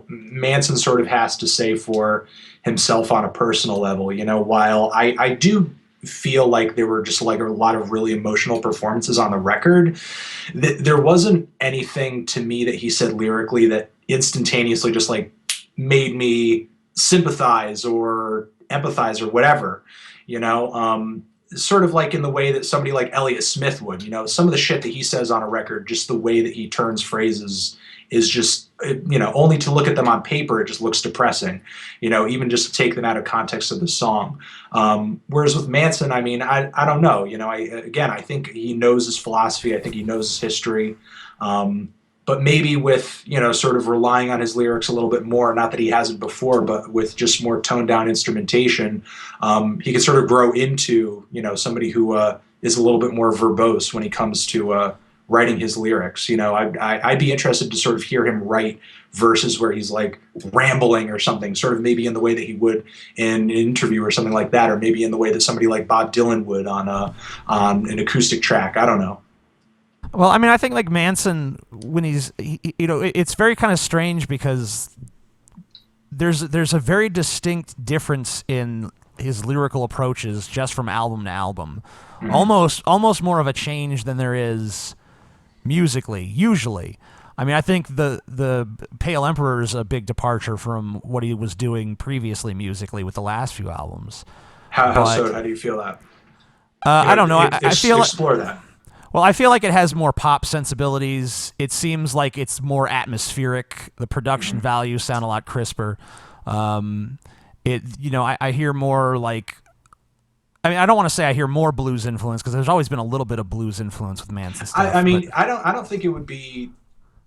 Manson sort of has to say for himself on a personal level. While I do feel like there were just a lot of really emotional performances on the record, there wasn't anything to me that he said lyrically that instantaneously just made me sympathize or empathize or whatever. sort of like in the way that somebody like Elliott Smith would. You know, some of the shit that he says on a record, just the way that he turns phrases is just, you know, only to look at them on paper, it just looks depressing, you know, even just to take them out of context of the song. Whereas with Manson, I mean, I don't know, you know, I think he knows his philosophy. I think he knows his history. But maybe with, you know, sort of relying on his lyrics a little bit more, not that he hasn't before, but with just more toned down instrumentation, he can sort of grow into, you know, somebody who is a little bit more verbose when he comes to writing his lyrics. You know, I'd be interested to sort of hear him write verses where he's like rambling or something, sort of maybe in the way that he would in an interview or something like that, or maybe in the way that somebody like Bob Dylan would on an acoustic track. I don't know. Well, I mean, I think like Manson, when you know, it's very kind of strange because there's a very distinct difference in his lyrical approaches just from album to album. Mm-hmm. Almost more of a change than there is musically, usually. I mean, I think the Pale Emperor is a big departure from what he was doing previously musically with the last few albums. How so? How do you feel that? I don't know. I feel explore that. Well, I feel like it has more pop sensibilities. It seems like it's more atmospheric. The production values sound a lot crisper. You know, I hear more like, I mean, I don't want to say I hear more blues influence because there's always been a little bit of blues influence with Manson stuff. I mean, I don't think it would be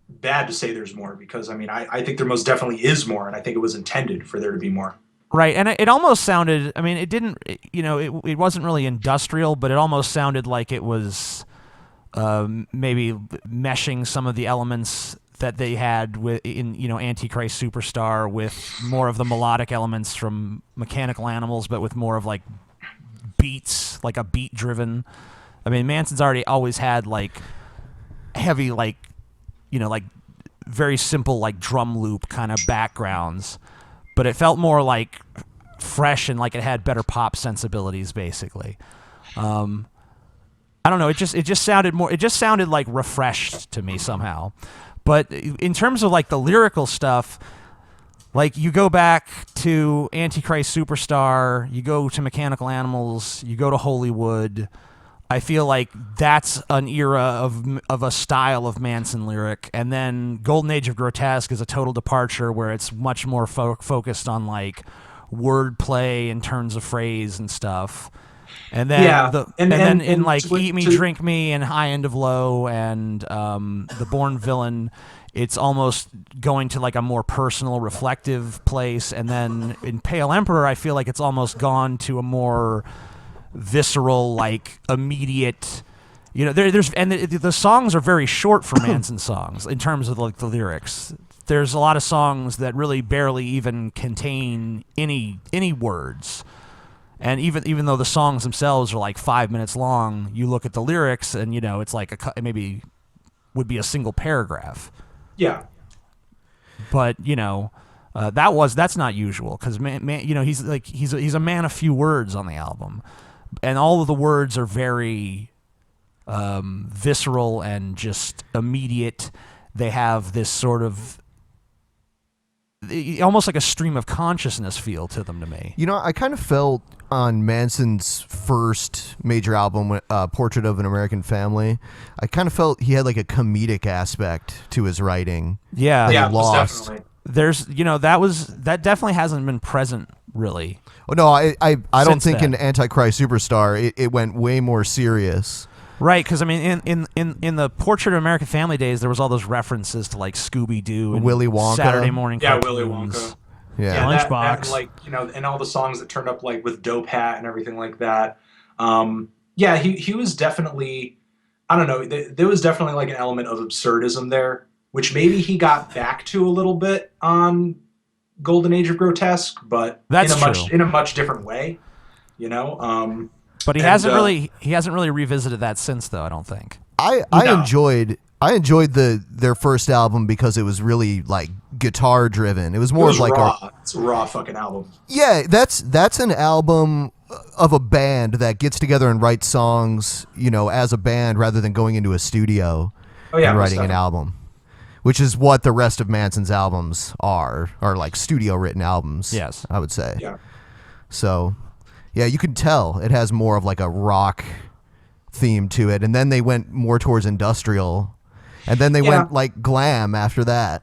bad to say there's more because, I mean, I think there most definitely is more, and I think it was intended for there to be more. Right, and it almost sounded, I mean, it didn't, you know, it wasn't really industrial, but it almost sounded like it was maybe meshing some of the elements that they had in you know, Antichrist Superstar with more of the melodic elements from Mechanical Animals, but with more of like beats, like a beat driven. I mean, Manson's always had like heavy, like, you know, like very simple like drum loop kind of backgrounds, but it felt more like fresh and like it had better pop sensibilities basically. I don't know. It just sounded like refreshed to me somehow. But in terms of like the lyrical stuff, like you go back to Antichrist Superstar, you go to Mechanical Animals, you go to Hollywood. I feel like that's an era of a style of Manson lyric, and then Golden Age of Grotesque is a total departure where it's much more focused on like wordplay in terms of phrase and stuff. And then in like Eat Me, Drink Me, and High End of Low, and The Born Villain, it's almost going to like a more personal, reflective place. And then in Pale Emperor, I feel like it's almost gone to a more visceral, like immediate. You know, the songs are very short for Manson songs in terms of like the lyrics. There's a lot of songs that really barely even contain any words. And even though the songs themselves are like 5 minutes long, you look at the lyrics and, you know, it's like it maybe would be a single paragraph. Yeah. But, you know, that's not usual because you know, he's a man of few words on the album, and all of the words are very visceral and just immediate. They have this sort of almost like a stream of consciousness feel to them to me. You know, I kind of felt on Manson's first major album, Portrait of an American Family, I kind of felt he had like a comedic aspect to his writing. Yeah. That he lost. Definitely. There's, you know, that definitely hasn't been present really. Oh no, I don't think then. in Antichrist Superstar it went way more serious. Right, because I mean, in the Portrait of American Family days, there was all those references to like Scooby Doo and Willy Wonka, Saturday morning cartoons. Willy Wonka, Lunchbox, that, like, you know, and all the songs that turned up like with Dope Hat and everything like that. Yeah, he was definitely, I don't know, there was definitely like an element of absurdism there, which maybe he got back to a little bit on Golden Age of Grotesque, but in a much different way, you know. But he hasn't really revisited that since, though. I don't think. I enjoyed their first album because it was really like guitar driven. It was more of like it's a raw fucking album. Yeah, that's an album of a band that gets together and writes songs, you know, as a band rather than going into a studio and writing an album, which is what the rest of Manson's albums are like studio written albums. Yes, I would say. Yeah. So. Yeah, you can tell it has more of like a rock theme to it, and then they went more towards industrial, and then they went like glam after that.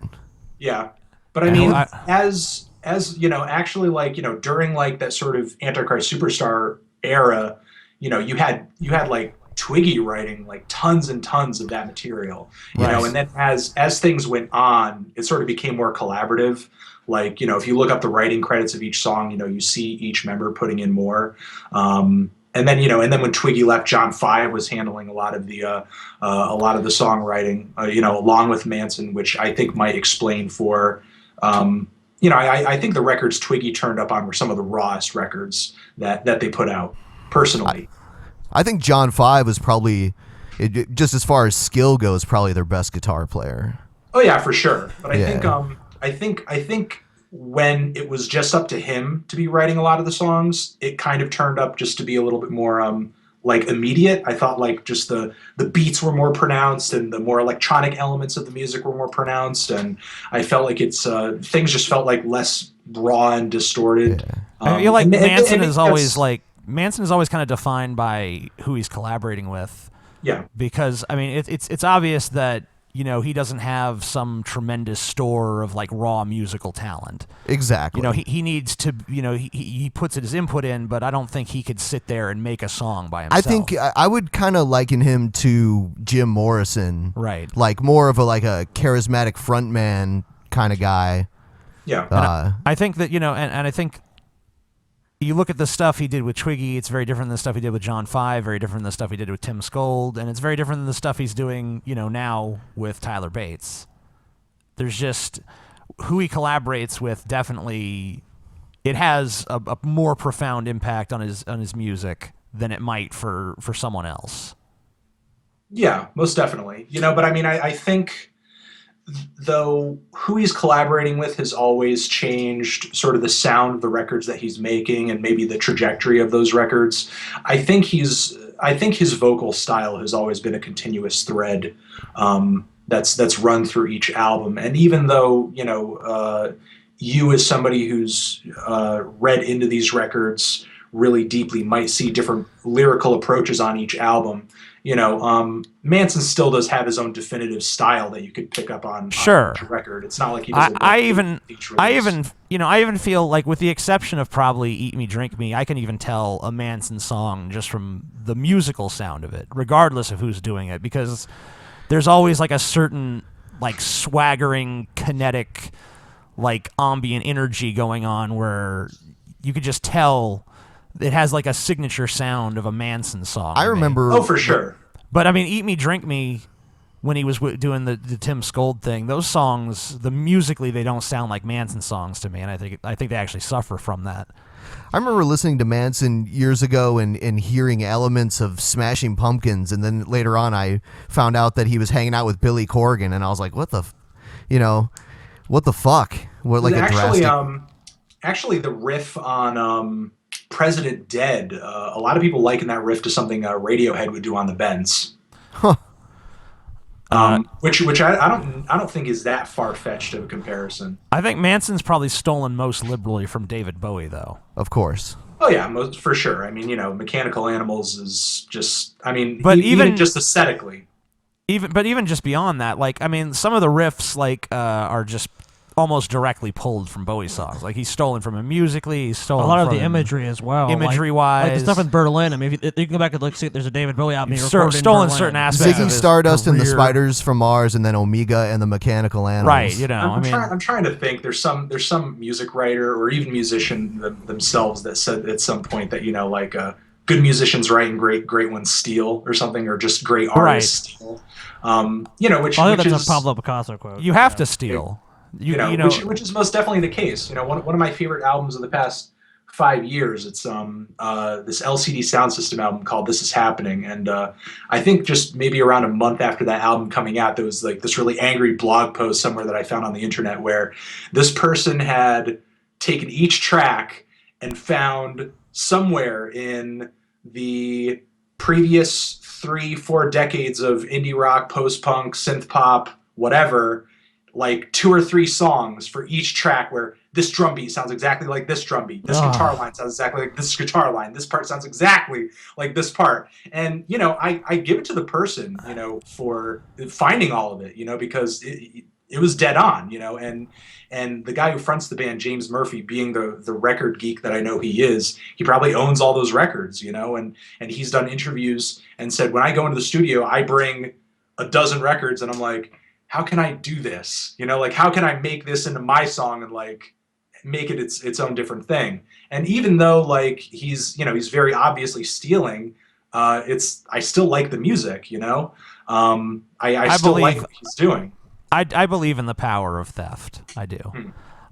Yeah, but I mean, as actually, like, during like that sort of Antichrist Superstar era, you had like Twiggy writing like tons and tons of that material, and then as things went on, it sort of became more collaborative. Like, if you look up the writing credits of each song, you see each member putting in more. And then when Twiggy left, John Five was handling a lot of the songwriting, along with Manson, which I think might explain for, I think the records Twiggy turned up on were some of the rawest records that they put out, personally. I think John Five was probably, just as far as skill goes, probably their best guitar player. Oh yeah, for sure. But I think when it was just up to him to be writing a lot of the songs, it kind of turned up just to be a little bit more like immediate. I thought like just the beats were more pronounced and the more electronic elements of the music were more pronounced, and I felt like it's things just felt like less raw and distorted. I feel like Manson is always kind of defined by who he's collaborating with. Yeah. Because I mean, it's obvious that he doesn't have some tremendous store of like raw musical talent. Exactly. He needs to, he puts his input in, but I don't think he could sit there and make a song by himself. I think I would kind of liken him to Jim Morrison. Right. Like more of a charismatic frontman kind of guy. Yeah. I think that, and I think you look at the stuff he did with Twiggy, it's very different than the stuff he did with John Five, very different than the stuff he did with Tim Skold, and it's very different than the stuff he's doing, now with Tyler Bates. There's just who he collaborates with, definitely it has a more profound impact on his music than it might for someone else. Yeah, most definitely. But I mean, I think though who he's collaborating with has always changed sort of the sound of the records that he's making and maybe the trajectory of those records. I think his vocal style has always been a continuous thread that's run through each album. And even though, you as somebody who's read into these records really deeply might see different lyrical approaches on each album, Manson still does have his own definitive style that you could pick up on each record. It's not like he does. I even feel like, with the exception of probably "Eat Me, Drink Me," I can even tell a Manson song just from the musical sound of it, regardless of who's doing it, because there's always like a certain like swaggering, kinetic, like ambient energy going on where you could just tell it has like a signature sound of a Manson song. I remember. Oh, for sure. But I mean, "Eat Me, Drink Me," when he was doing the Tim Skold thing, those songs, musically, they don't sound like Manson songs to me, and I think they actually suffer from that. I remember listening to Manson years ago and hearing elements of Smashing Pumpkins, and then later on I found out that he was hanging out with Billy Corgan, and I was like, what the fuck? What, like, actually the riff on President Dead, a lot of people liken that riff to something Radiohead would do on the Bends. Huh. Which I don't think is that far-fetched of a comparison. I think Manson's probably stolen most liberally from David Bowie, though. Of course. Oh yeah, for sure. I mean, Mechanical Animals is just, but even just aesthetically. Even just beyond that, like, I mean, some of the riffs are just almost directly pulled from Bowie songs. Like, he's stolen from him musically. He's stolen a lot of from the imagery as well. Imagery-wise. Like the stuff in Berlin. I mean, if you can go back and look, see, there's a David Bowie album. Stolen certain aspects of Ziggy his Stardust career. and the Spiders from Mars, and then Omega and the Mechanical Animals. Right, I'm trying to think. There's some music writer or even musician themselves that said at some point that, good musicians write and great ones steal or something, or just great artists steal. Which that's is a Pablo Picasso quote. You have to steal. Which is most definitely the case. One of my favorite albums of the past 5 years. It's this LCD Sound System album called "This Is Happening," and I think just maybe around a month after that album coming out, there was like this really angry blog post somewhere that I found on the internet where this person had taken each track and found somewhere in the previous 3-4 decades of indie rock, post-punk, synth pop, whatever, like 2 or 3 songs for each track where this drum beat sounds exactly like this drum beat, this guitar line sounds exactly like this guitar line, this part sounds exactly like this part. And, you know, I give it to the person, you know, for finding all of it, you know, because it was dead on, you know, and the guy who fronts the band, James Murphy, being the record geek that I know he is, he probably owns all those records, you know, and he's done interviews and said, when I go into the studio, I bring a dozen records, and I'm like, how can I do this? You know, like, how can I make this into my song and like make it its own different thing? And even though like he's, you know, he's very obviously stealing, I still like the music, you know. I still like what he's doing. I believe in the power of theft. I do.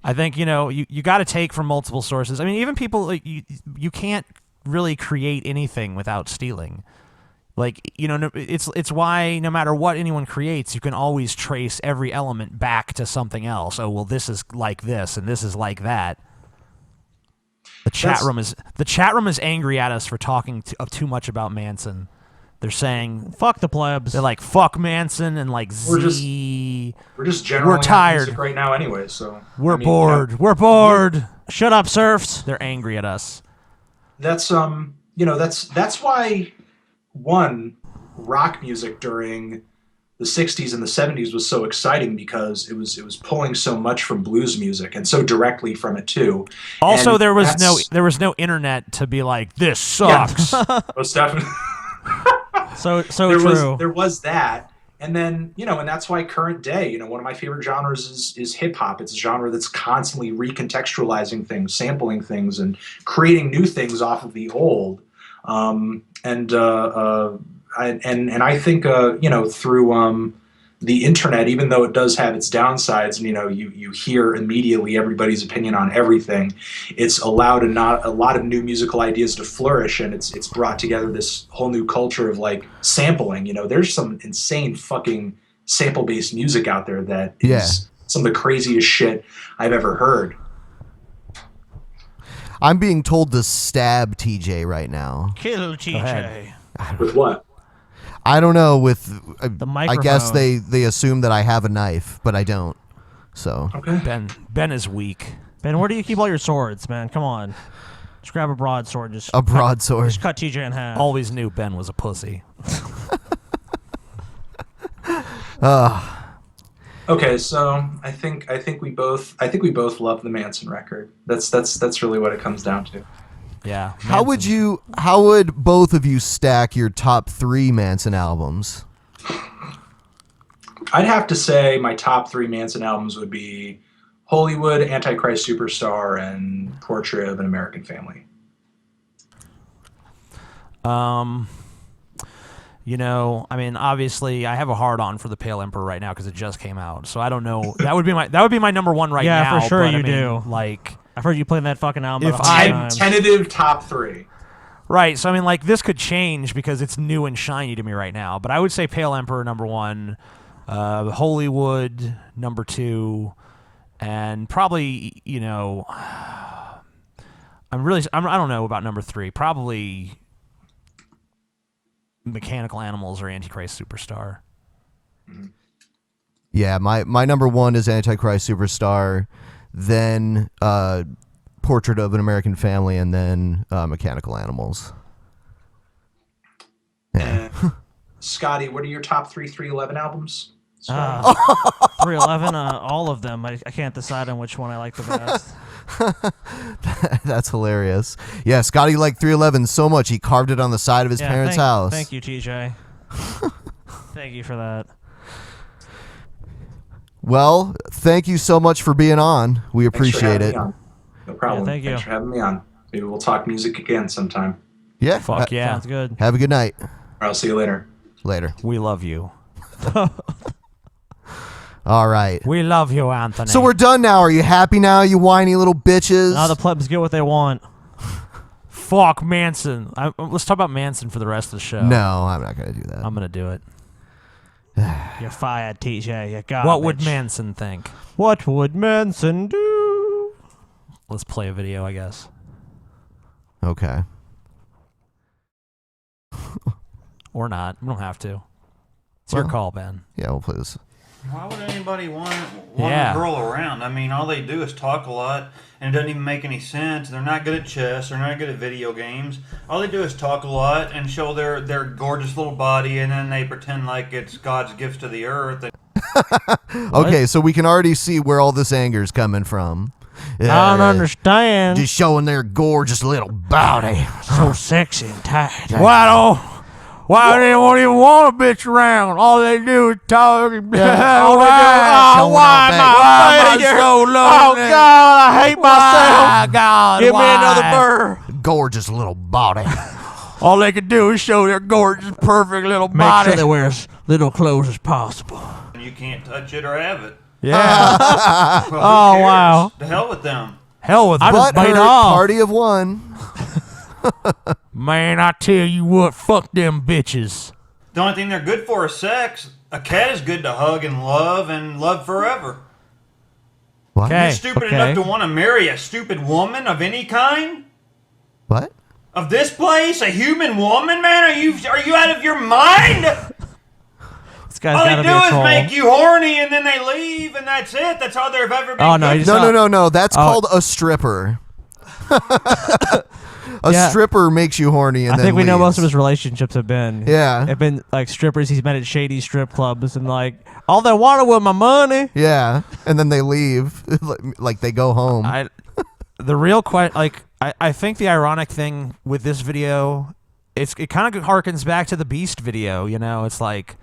I think, you know, you got to take from multiple sources. I mean, even people, like, you can't really create anything without stealing. Like, you know, it's why no matter what anyone creates, you can always trace every element back to something else. Oh, well, this is like this, and this is like that. The chat room is angry at us for talking too much about Manson. They're saying fuck the plebs. They're like fuck Manson and like we're just generally we're tired music right now anyway. So we're bored. We're bored. Shut up, serfs. They're angry at us. That's you know, that's why rock music during the 60s and the 70s was so exciting, because it was pulling so much from blues music and so directly from it too. Also, and there was no internet to be like, this sucks. Yeah, most definitely. so true. There was that, and then, you know, and that's why current day, you know, one of my favorite genres is hip hop. It's a genre that's constantly recontextualizing things, sampling things, and creating new things off of the old. And I think, you know, through the internet, even though it does have its downsides, and, you know, you hear immediately everybody's opinion on everything, it's allowed a lot of new musical ideas to flourish, and it's brought together this whole new culture of like sampling. You know, there's some insane fucking sample-based music out there that is some of the craziest shit I've ever heard. I'm being told to stab TJ right now. Kill TJ. With what? I don't know. With the microphone. I guess they assume that I have a knife, but I don't. So okay. Ben is weak. Ben, where do you keep all your swords, man? Come on, just grab a broadsword. Just broadsword. Just cut TJ in half. Always knew Ben was a pussy. Okay, so I think we both love the Manson record. That's really what it comes down to. Yeah. Manson. How would both of you stack your top 3 Manson albums? I'd have to say my top 3 Manson albums would be Hollywood, Antichrist Superstar, and Portrait of an American Family. You know, I mean, obviously, I have a hard-on for the Pale Emperor right now because it just came out. So I don't know. That would be my number one right now. Yeah, for sure but, you do. Like, I've heard you playing that fucking album. Tentative top 3. Right. So I mean, like, this could change because it's new and shiny to me right now. But I would say Pale Emperor number 1, Hollywood number 2, and probably, you know, I don't know about number 3. Probably Mechanical Animals or Antichrist Superstar. Yeah, my number 1 is Antichrist Superstar, then Portrait of an American Family, and then Mechanical Animals. Yeah. Scotty, what are your top 311 albums? 311, all of them. I can't decide on which one I like the best. That's hilarious. Yeah, Scotty liked 311 so much he carved it on the side of his parents' house. Thank you, TJ. Thank you for that. Well, thank you so much for being on. We appreciate it. No problem. Yeah, thank you. Thanks for having me on. Maybe we'll talk music again sometime. Yeah. Fuck yeah. Sounds good. Have a good night. I'll see you later. Later. We love you. All right. We love you, Anthony. So we're done now. Are you happy now, you whiny little bitches? Now the plebs get what they want. Fuck Manson. Let's talk about Manson for the rest of the show. No, I'm not going to do that. I'm going to do it. You're fired, TJ. You garbage. What would Manson think? What would Manson do? Let's play a video, I guess. Okay. Or not. We don't have to. It's your call, Ben. Yeah, we'll play this. Why would anybody want Yeah. a girl around? I mean, all they do is talk a lot, and it doesn't even make any sense. They're not good at chess. They're not good at video games. All they do is talk a lot and show their gorgeous little body, and then they pretend like it's God's gifts to the earth. Okay, so we can already see where all this anger is coming from. I don't understand. Just showing their gorgeous little body. So sexy and tight. Why they won't even want a bitch around? All they do is talk. All they do- why am I so lonely? Oh, God, I hate myself. God, Give me another burr. Gorgeous little body. All they can do is show their gorgeous, perfect little Make body. sure they wear as little clothes as possible. You can't touch it or have it. Yeah. Well, who Oh, cares? wow. To hell with them. Hell with I just But bite her off. party of one. Man, I tell you what, fuck them bitches. The only thing they're good for is sex. A cat is good to hug and love forever. What? You're stupid enough to want to marry a stupid woman of any kind? What? Of this place? A human woman, man? Are you out of your mind? This guy's All gotta they be do a is troll. make you horny and then they leave and that's it. That's all they've ever been. Oh, no, good he's for. No. That's called a stripper. A Yeah. stripper makes you horny and I then think we know most of leaves. his relationships have been. Yeah. Have been like strippers he's met at shady strip clubs and like, all they wanted was my money. Yeah, and then they leave. Like they go home. The real I think the ironic thing with this video, it kind of harkens back to the Beast video. You know, it's like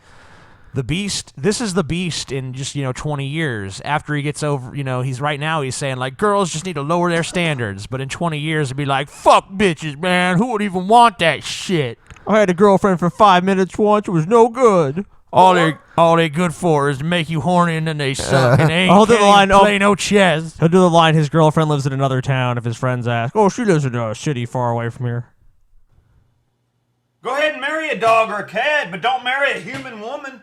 the Beast. This is the Beast in just 20 years after he gets over. He's saying like girls just need to lower their standards, but in 20 years it'd be like fuck bitches, man. Who would even want that shit? I had a girlfriend for 5 minutes once. It was no good. All they good for is to make you horny and then they suck and they ain't I'll do the can't line. even play no chess. He'll do the line. His girlfriend lives in another town. If his friends ask, "Oh, she lives in a city far away from here." Go ahead and marry a dog or a cat, but don't marry a human woman.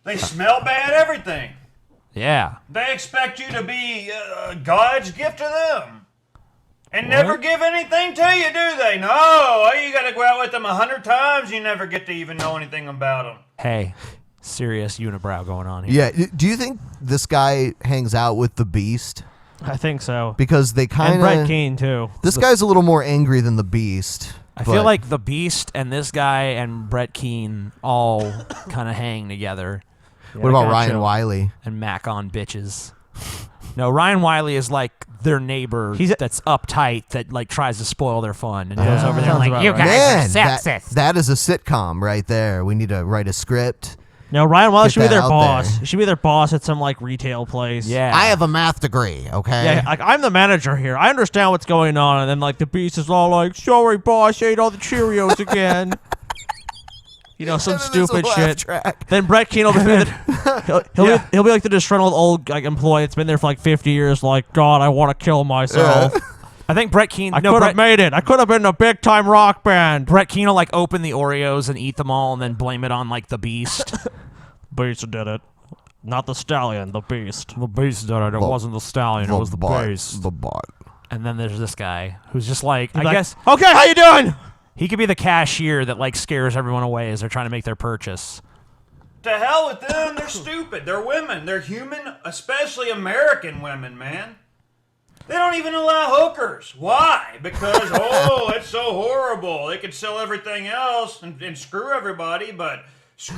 They smell bad, everything. Yeah. They expect you to be God's gift to them. And never give anything to you, do they? No, you gotta go out with them 100 times, you never get to even know anything about them. Hey, serious unibrow going on here. Yeah. Do you think this guy hangs out with the Beast? I think so. Because they kind And of Brett Keane too. This guy's a little more angry than the Beast. I feel like the Beast and this guy and Brett Keane all kind of hang together. What about Ryan Wiley? And Mac on bitches. No, Ryan Wiley is like their neighbor that's uptight that like tries to spoil their fun and goes over there and like, you guys are sexist. That is a sitcom right there. We need to write a script. No, Ryan Wiley Get should be that their out boss. there. He should be their boss at some like retail place. Yeah. I have a math degree, okay? Yeah, like I'm the manager here. I understand what's going on, and then like the Beast is all like, "Sorry, boss, I ate all the Cheerios again." Some stupid shit. Then Brett Keane will be he'll be like the disgruntled old like employee that's been there for like 50 years. Like, God, I want to kill myself. I think Brett Keane. I could have made it. I could have been a big time rock band. Brett Keane will like open the Oreos and eat them all, and then blame it on like the Beast. Beast did it, not the stallion. The Beast. The Beast did it. It wasn't the stallion. It was the Beast. The bot. And then there's this guy who's just like, He's I like, guess. Okay, how you doing? He could be the cashier that like scares everyone away as they're trying to make their purchase. To hell with them, they're stupid. They're women. They're human, especially American women, man. They don't even allow hookers. Why? Because, it's so horrible. They could sell everything else and screw everybody, but...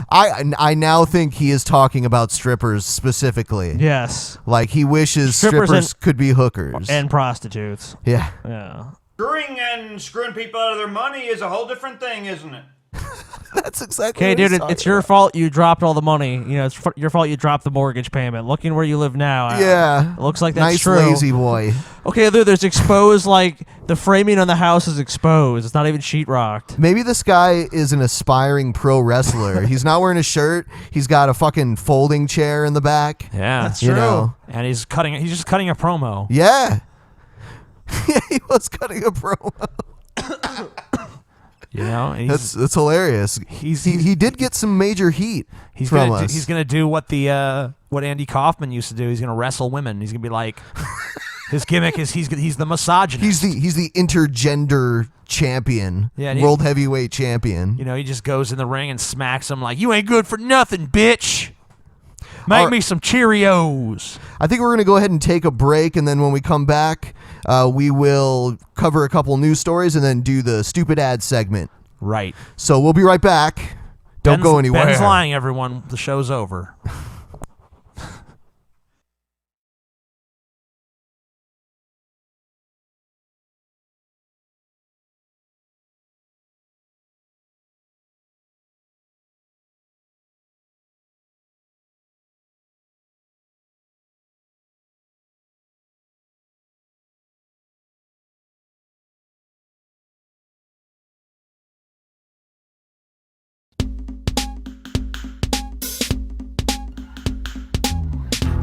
I now think he is talking about strippers specifically. Yes. Like he wishes strippers could be hookers. And prostitutes. Yeah. Yeah. Screwing people out of their money is a whole different thing, isn't it? That's exactly Okay, what dude, he's it's talking your fault you dropped all the money. It's your fault you dropped the mortgage payment. Looking where you live now. Yeah. It looks like that's nice true. lazy boy. Okay, dude, there's exposed, like, the framing on the house is exposed. It's not even sheetrocked. Maybe this guy is an aspiring pro wrestler. He's not wearing a shirt. He's got a fucking folding chair in the back. Yeah, that's you true. know. And he's just cutting a promo. Yeah. Yeah, he was cutting a promo. That's hilarious. He did get some major heat from us. He's gonna do what Andy Kaufman used to do. He's gonna wrestle women. He's gonna be like, his gimmick is he's the misogynist. He's the intergender champion. Yeah, world heavyweight champion. He just goes in the ring and smacks him like, you ain't good for nothing, bitch. Make me some Cheerios. I think we're going to go ahead and take a break, and then when we come back, we will cover a couple news stories and then do the stupid ad segment. Right. So we'll be right back. Don't go anywhere. Ben's lying, everyone. The show's over.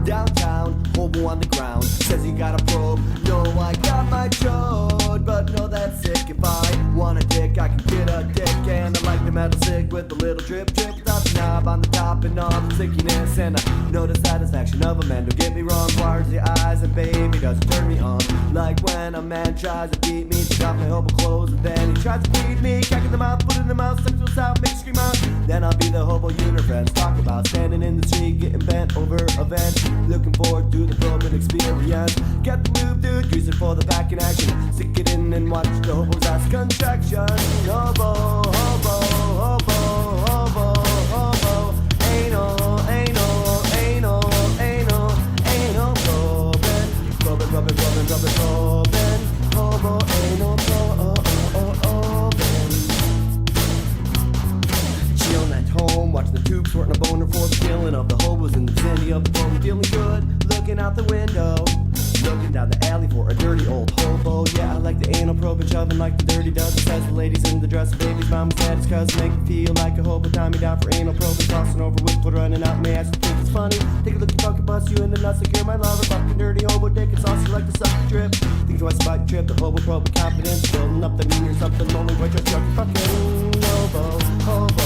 Downtown, hobo on the ground, says he got a probe. No, I got my chode, but no, that's sick. If I want a dick, I can get a dick. And I like the metal cig with the little drip drip. Without the knob on the top and all the stickiness. And I know the satisfaction of a man, don't get me wrong. Wires the eyes and baby doesn't turn me on. Like when a man tries to beat me, take off my hobo clothes and then he tries to feed me. Cracking them out, put in the mouth, sexual sound, make scream out. Then I'll be the hobo unifriends. Talk about standing in the street, getting bent over a vent. Looking forward to the probing experience. Get the move, dude, use it for the back in action. Stick it in and watch the hobo's ass contraction. Hobo, hobo, hobo, hobo, hobo. Anal, anal, anal, anal, anal, probing, probing, probing, probing, probing, probing. Hobo, anal, probing. Chillin' at home, watching the tube, sorting a boner for the killing of the hobos in the vicinity of the phone. Feeling good, looking out the window, looking down the alley for a dirty old hobo. Yeah, I like the anal probing, shoving like the dirty dozen. Says the ladies in the dress, baby's mama said it's cause make me feel like a hobo. Tie me down for anal probing, crossing over with blood running out my ass. Think it's funny, take a look, you fucking bust you in the nuts like you're my lover. Fucking dirty hobo dick, it's saucy like the sucker drip. Think twice about your trip, the hobo probing confidence, building up the mean or something lonely, but you're fucking hobo, hobo,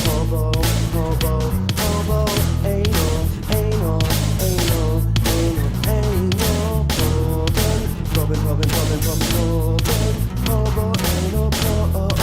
hobo, hobo, hobo, anal, anal, anal, anal, anal, probing, probing, probing, probing, probing, hobo, anal, probing.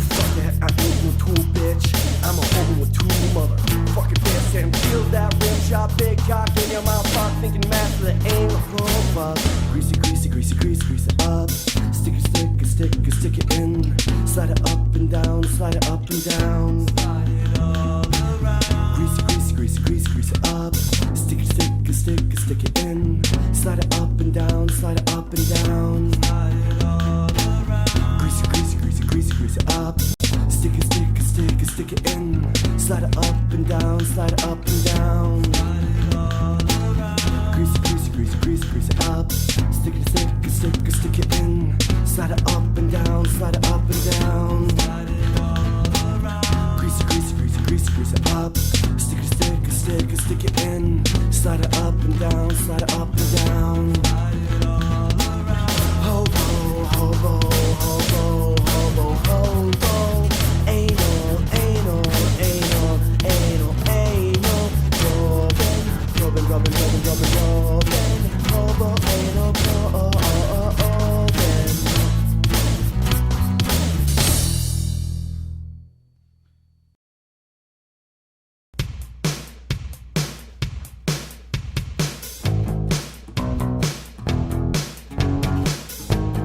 Fuck that, I ain't no tool, bitch. I'm a hobo with two motherfucking fists and feel that rim shot, big cock in your mouth, fuck, thinking master the anal probe. Greasy, greasy, greasy, greasy, grease it up. Stick it, stick it, stick it, stick it in. Slide it up and down, slide it up and down. Slide it all around. Greasy, greasy, greasy, greasy, grease it up. Stick it, stick it, stick it, stick it in. Slide it up and down, slide it up and down. Slide it all around. Greasy, greasy, greasy, greasy, grease it up. Stick it, stick it, stick it, stick it in. Slide it up and down, slide it up and down. Slide it all around. Greasy, greasy, greasy, greasy, grease it up. Stick it, stick it, stick it, stick it in. Slide it up and down, slide it up and down. Slide it all around. Greasy, greasy, greasy, greasy, grease it up. Stick it, stick it, stick it, stick it in. Slide it up and down, slide it up and down. Slide it all around. Hobo, hobo, hobo, hobo, hobo. Anal, anal, anal, anal, anal. Probing, probing, probing, probing, probing, probing. Hobo, anal, probing.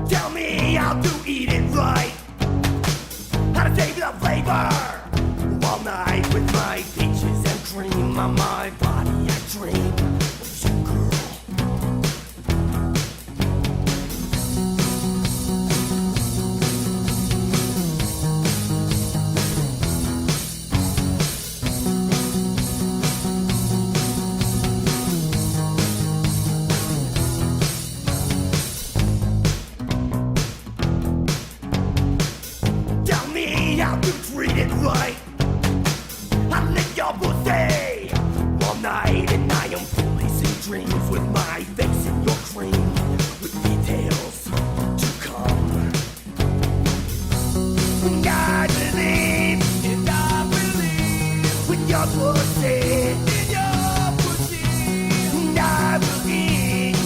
Tell me how to eat it right, how to take the flavor. All night with my peaches and cream on my body, I dream of you, girl. Tell me how to treat it right. I lick your pussy all night, and I am policing dreams with my face in your cream, with details to come. And I believe with your pussy. And I believe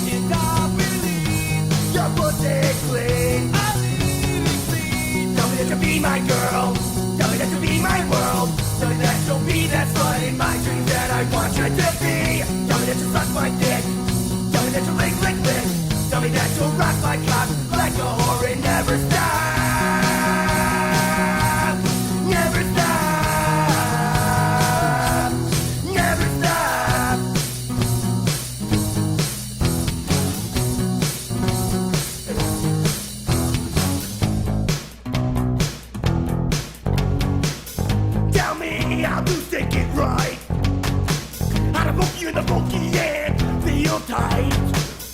your pussy clean. Tell me that you be my girl. Tell me that you be my world. I want you to be. Tell me that you suck my dick. Tell me that you lick, lick, lick. Tell me that you'll rock my cock like a whore and never stop. Never stop. Never stop. Tell me how to stick it right. How to poke you in the pokey and feel tight.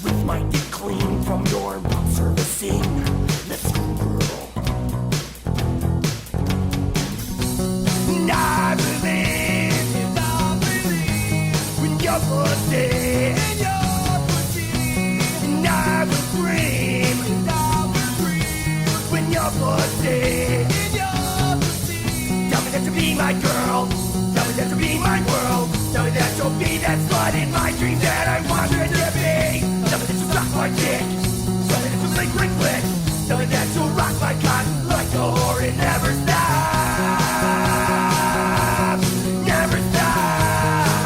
With my dick clean from your mouth servicing. Let's go, girl. And I believe when you're pussy. And I will scream when you're pussy. Tell me that you'll be my girl. Tell me that you'll be my world. Tell me that you'll be that slut in my dreams that I want you to be. Tell me that you'll suck my dick. Tell me that you'll lick, lick, lick. Tell me that you'll rock my cock like a whore and never stop. Never stop.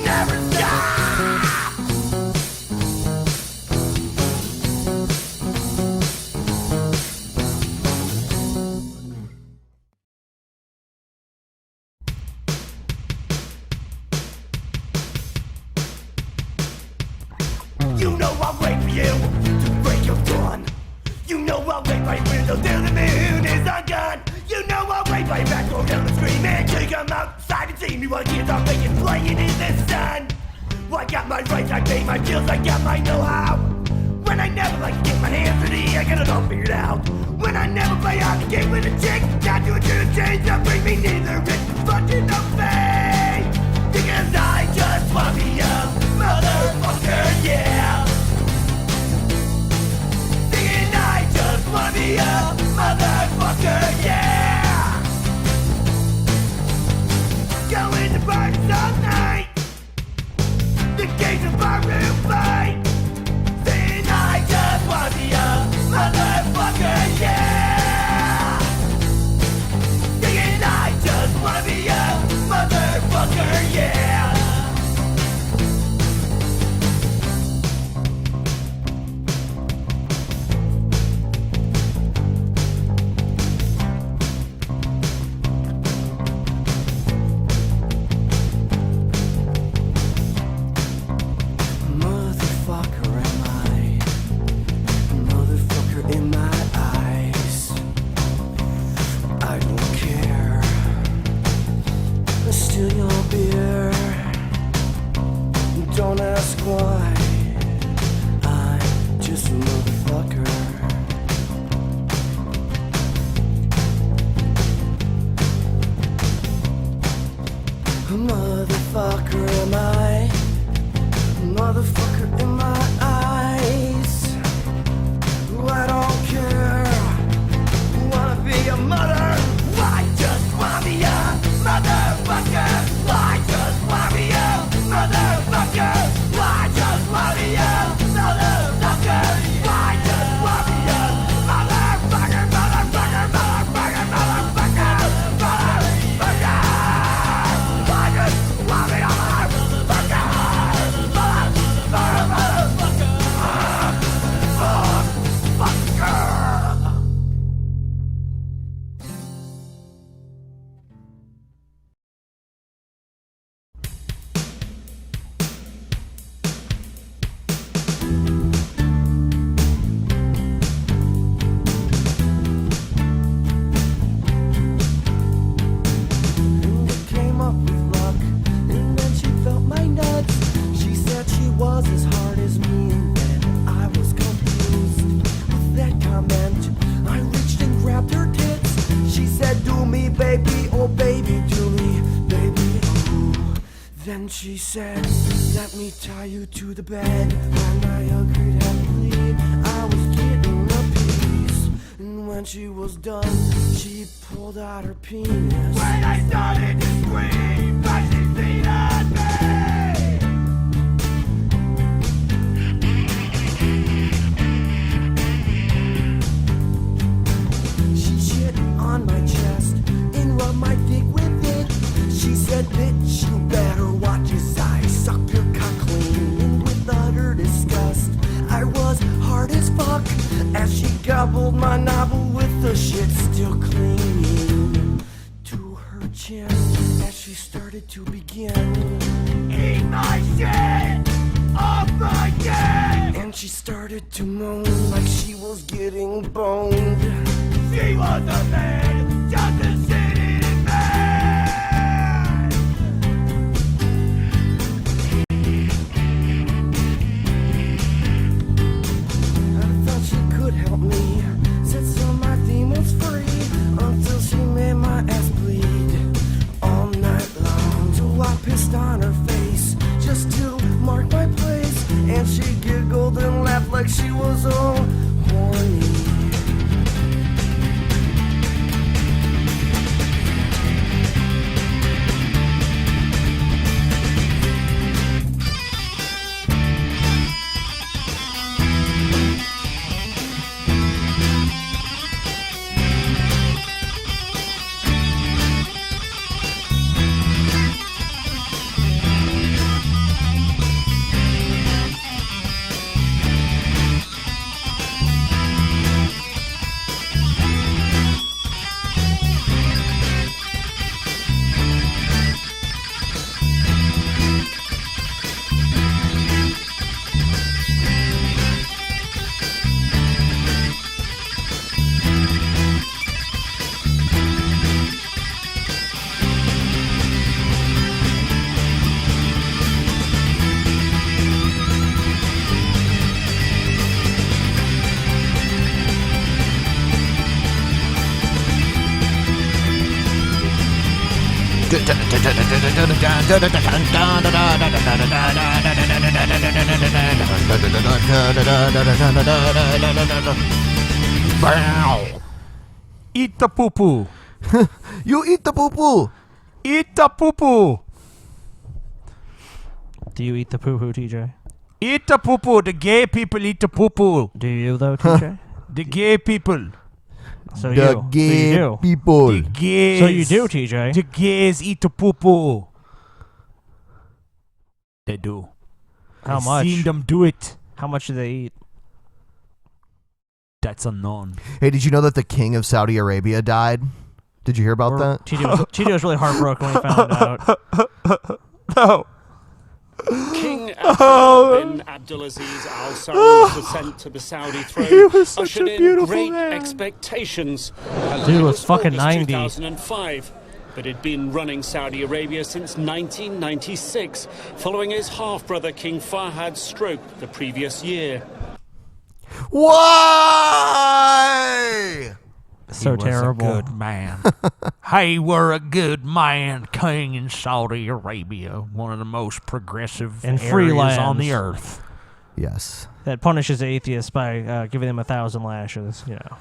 Never stop. You know I'll wait for you to break your dawn. You know I'll wait by your window till the moon is undone. You know I'll wait by your back door till the screaming till you come outside and see me while kids are making playing in the sun. Well, I got my rights, I pay my bills, I got my know-how. When I never like to get my hands dirty, I got it all figured out. When I never play out the game with a chick, got to a change that bring me neither rich fucking no fame. Because I just want me a motherfucker, yeah. Thinking I just want me a motherfucker, yeah. Going to parties all night. The gates of bar room fight. Thinking I just want me a motherfucker, yeah. Thinking I just want me a motherfucker, yeah. Motherfucker am I. Motherfucker in my eyes. I don't care. Steal your beer. Don't ask why. I'm just a motherfucker. Motherfucker am I. Motherfucker in my eyes. I don't care. Wanna be a mother? I just wanna be a motherfucker. I just wanna be a motherfucker. I just wanna be a motherfucker. I just wanna be a motherfucker, motherfucker, motherfucker, motherfucker, motherfucker. I just wanna be a motherfucker, motherfucker, motherfucker. Came up with luck, and then she felt my nuts. She said she was as hard as me, and then I was confused with that comment. I reached and grabbed her tits. She said, "Do me, baby, oh baby, do me, baby, oh." Then she said, "Let me tie you to the bed." And I agreed happily. I was getting a piece, and when she was done, she pulled out her penis. When I started to scream, but she seen at me. She shit on my chest and rubbed my dick with it. She said, "Bitch, as she gobbled my novel with the shit still clinging to her chin as she started to begin. Eat my shit off my chin! And she started to moan like she was getting boned. She was a man, just a shitty man! I thought she could help me set some of my demons free until she made my ass bleed all night long. So I pissed on her face just to mark my place, and she giggled and laughed like she was all horny. Eat the poo poo. You eat the poo poo. Eat the poo poo. Do you eat the poo poo, TJ? Eat the poo poo. The gay people eat the poo poo. Do you though, TJ? The gay people. So The you. gay So you do. people. The gays. So you do, TJ. The gays eat the poo poo. They do. How I've much? seen them do it. How much do they eat? That's unknown. Hey, did you know that the king of Saudi Arabia died? Did you hear about that? TJ was really heartbroken when he found out. No. King Abdullah bin Abdulaziz Al Saud was sent to the Saudi throne, He was such ushered a in beautiful great man. expectations. Dude was fucking August 90. 2005, but had been running Saudi Arabia since 1996, following his half-brother King Fahad's stroke the previous year. Why? So He was terrible. a good man. Hey, we're a good man, king in Saudi Arabia, one of the most progressive And free areas on the lands. earth. Yes. That punishes atheists by giving them 1,000 lashes. You know.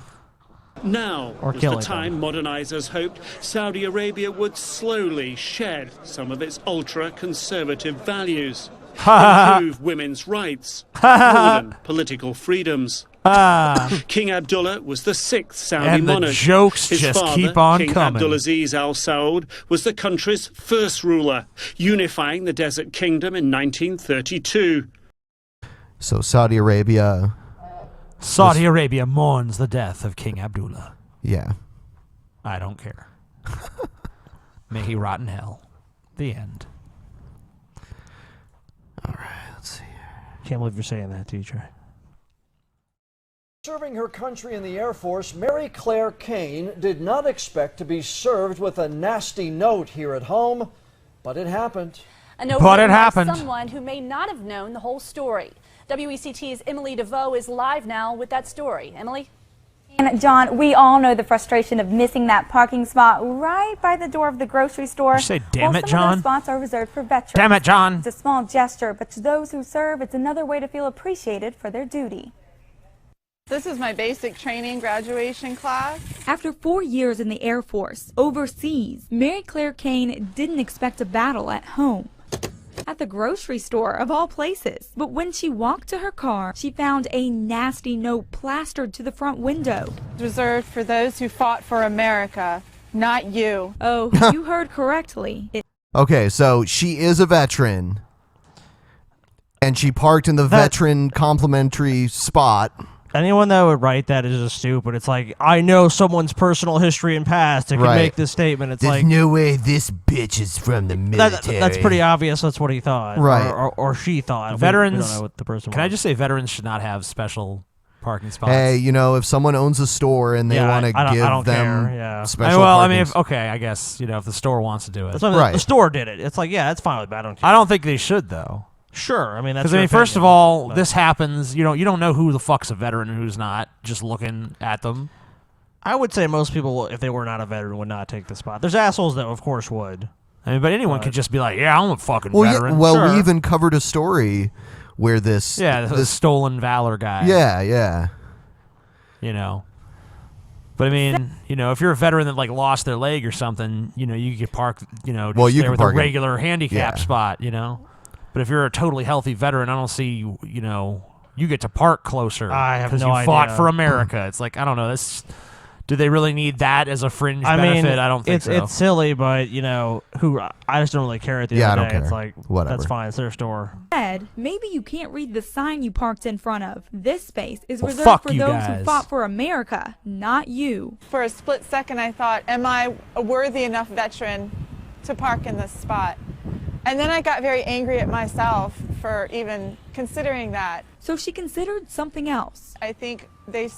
Now Or was killing the time modernizers hoped Saudi Arabia would slowly shed some of its ultra-conservative values, improve women's rights, broaden political freedoms. King Abdullah was the sixth Saudi And the monarch. jokes His just father, keep on King coming. Abdulaziz Al Saud, was the country's first ruler, unifying the Desert Kingdom in 1932. So Saudi Arabia. Saudi Arabia mourns the death of King Abdullah. Yeah. I don't care. May he rot in hell. The end. Can't believe you're saying that, TJ. Serving her country in the Air Force, Mary Claire Kane did not expect to be served with a nasty note here at home, but it happened. A note But it written by happened. someone who may not have known the whole story. WECT's Emily DeVoe is live now with that story. Emily? And John, we all know the frustration of missing that parking spot right by the door of the grocery store. You say, "Damn Well, it, some of John." those spots are reserved for veterans. Damn it, John. It's a small gesture, but to those who serve, it's another way to feel appreciated for their duty. This is my basic training graduation class. After 4 years in the Air Force, overseas, Mary Claire Kane didn't expect a battle at home. At the grocery store, of all places. But when she walked to her car, she found a nasty note plastered to the front window. It's reserved for those who fought for America, not you. Oh, you heard correctly. Okay, so she is a veteran. And she parked in the veteran complimentary spot. Anyone that would write that is just stupid. It's like, I know someone's personal history and past and can Right. make this statement. It's There's like, no way this bitch is from the military. that's pretty obvious. That's what he thought, Right. Or she thought. Veterans. We don't know what the person Can I was. just say veterans should not have special parking spots? Hey, if someone owns a store and they Yeah, want to I give don't them care, yeah. special well, I parking mean, okay, I guess if the store wants to do it, That's what the store did it. It's like, yeah, that's fine with me. I don't care. I don't think they should though. Sure, I mean that's. Because your first of opinion, all, but- this happens. You don't know who the fuck's a veteran and who's not. Just looking at them. I would say most people, if they were not a veteran, would not take the spot. There's assholes that, of course, would. I mean, but anyone could just be like, "Yeah, I'm a fucking Well, veteran." we even covered a story where this this stolen valor guy. Yeah. But I mean, if you're a veteran that lost their leg or something, you could park, just Well, you there can with park a it. regular handicap Yeah. spot, But if you're a totally healthy veteran, I don't see, you get to park closer I have because no you fought idea. for America. It's like, I don't know. Do they really need that as a fringe benefit? I don't think so. It's silly, but I just don't really care at the Yeah, end I of don't the day. care. It's like, Whatever. that's fine. It's their store. Said, maybe you can't read the sign you parked in front of. This space is Well, reserved fuck for you those guys. who fought for America, not you. For a split second, I thought, am I a worthy enough veteran to park in this spot? And then I got very angry at myself for even considering that. So she considered something else. I think they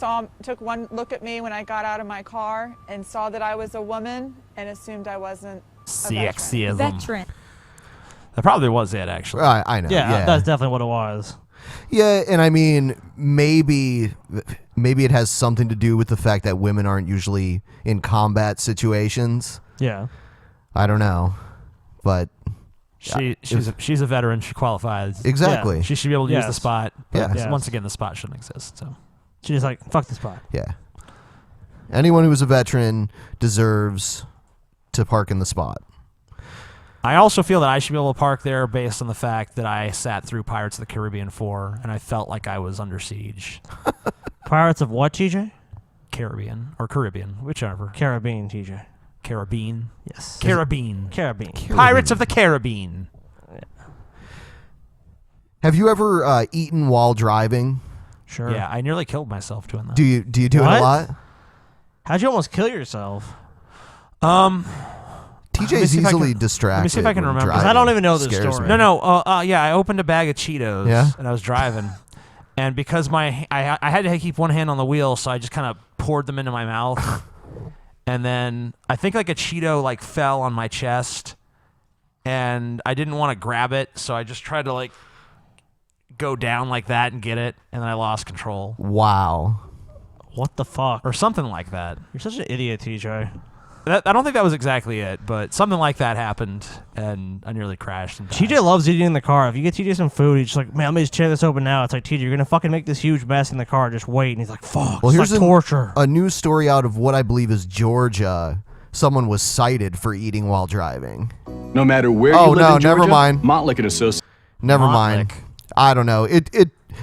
took one look at me when I got out of my car and saw that I was a woman and assumed I wasn't a Sexism. Veteran. That probably was it, actually. I know. Yeah, Yeah, that's definitely what it was. Yeah, and I mean, maybe it has something to do with the fact that women aren't usually in combat situations. Yeah. I don't know, but She's a veteran. She qualifies. Exactly. Yeah. She should be able to use the Yes. spot. Yeah. But Yes. once again, the spot shouldn't exist. So She's like, fuck the spot. Yeah. Anyone who is a veteran deserves to park in the spot. I also feel that I should be able to park there based on the fact that I sat through Pirates of the Caribbean 4 and I felt like I was under siege. Pirates of what, TJ? Caribbean or Caribbean, whichever. Caribbean, TJ. Caribbean. Yes. Caribbean. Caribbean. Pirates of the Caribbean. Have you ever eaten while driving? Sure. Yeah, I nearly killed myself doing that. Do you do it What? a lot? How'd you almost kill yourself? Let me TJ's see if I easily can- distracted. Let me see if I can when remember. 'Cause I don't even know this Scares story. me. No. Yeah, I opened a bag of Cheetos. Yeah? And I was driving, and because I had to keep one hand on the wheel, so I just kind of poured them into my mouth, and then I think like a Cheeto fell on my chest, and I didn't want to grab it, so I just tried to go down like that and get it, and then I lost control. Wow. What the fuck? Or something like that. You're such an idiot, TJ. I don't think that was exactly it, but something like that happened, and I nearly crashed. And died. TJ loves eating in the car. If you get TJ some food, he's just like, man, let me just tear this open now. It's like, TJ, you're going to fucking make this huge mess in the car. Just wait. And he's like, fuck. Well, It's here's like torture. a news story out of what I believe is Georgia. Someone was cited for eating while driving. No matter where Oh, you live no, in Georgia, never mind. Montlick and Associates. Never mind. I don't know. It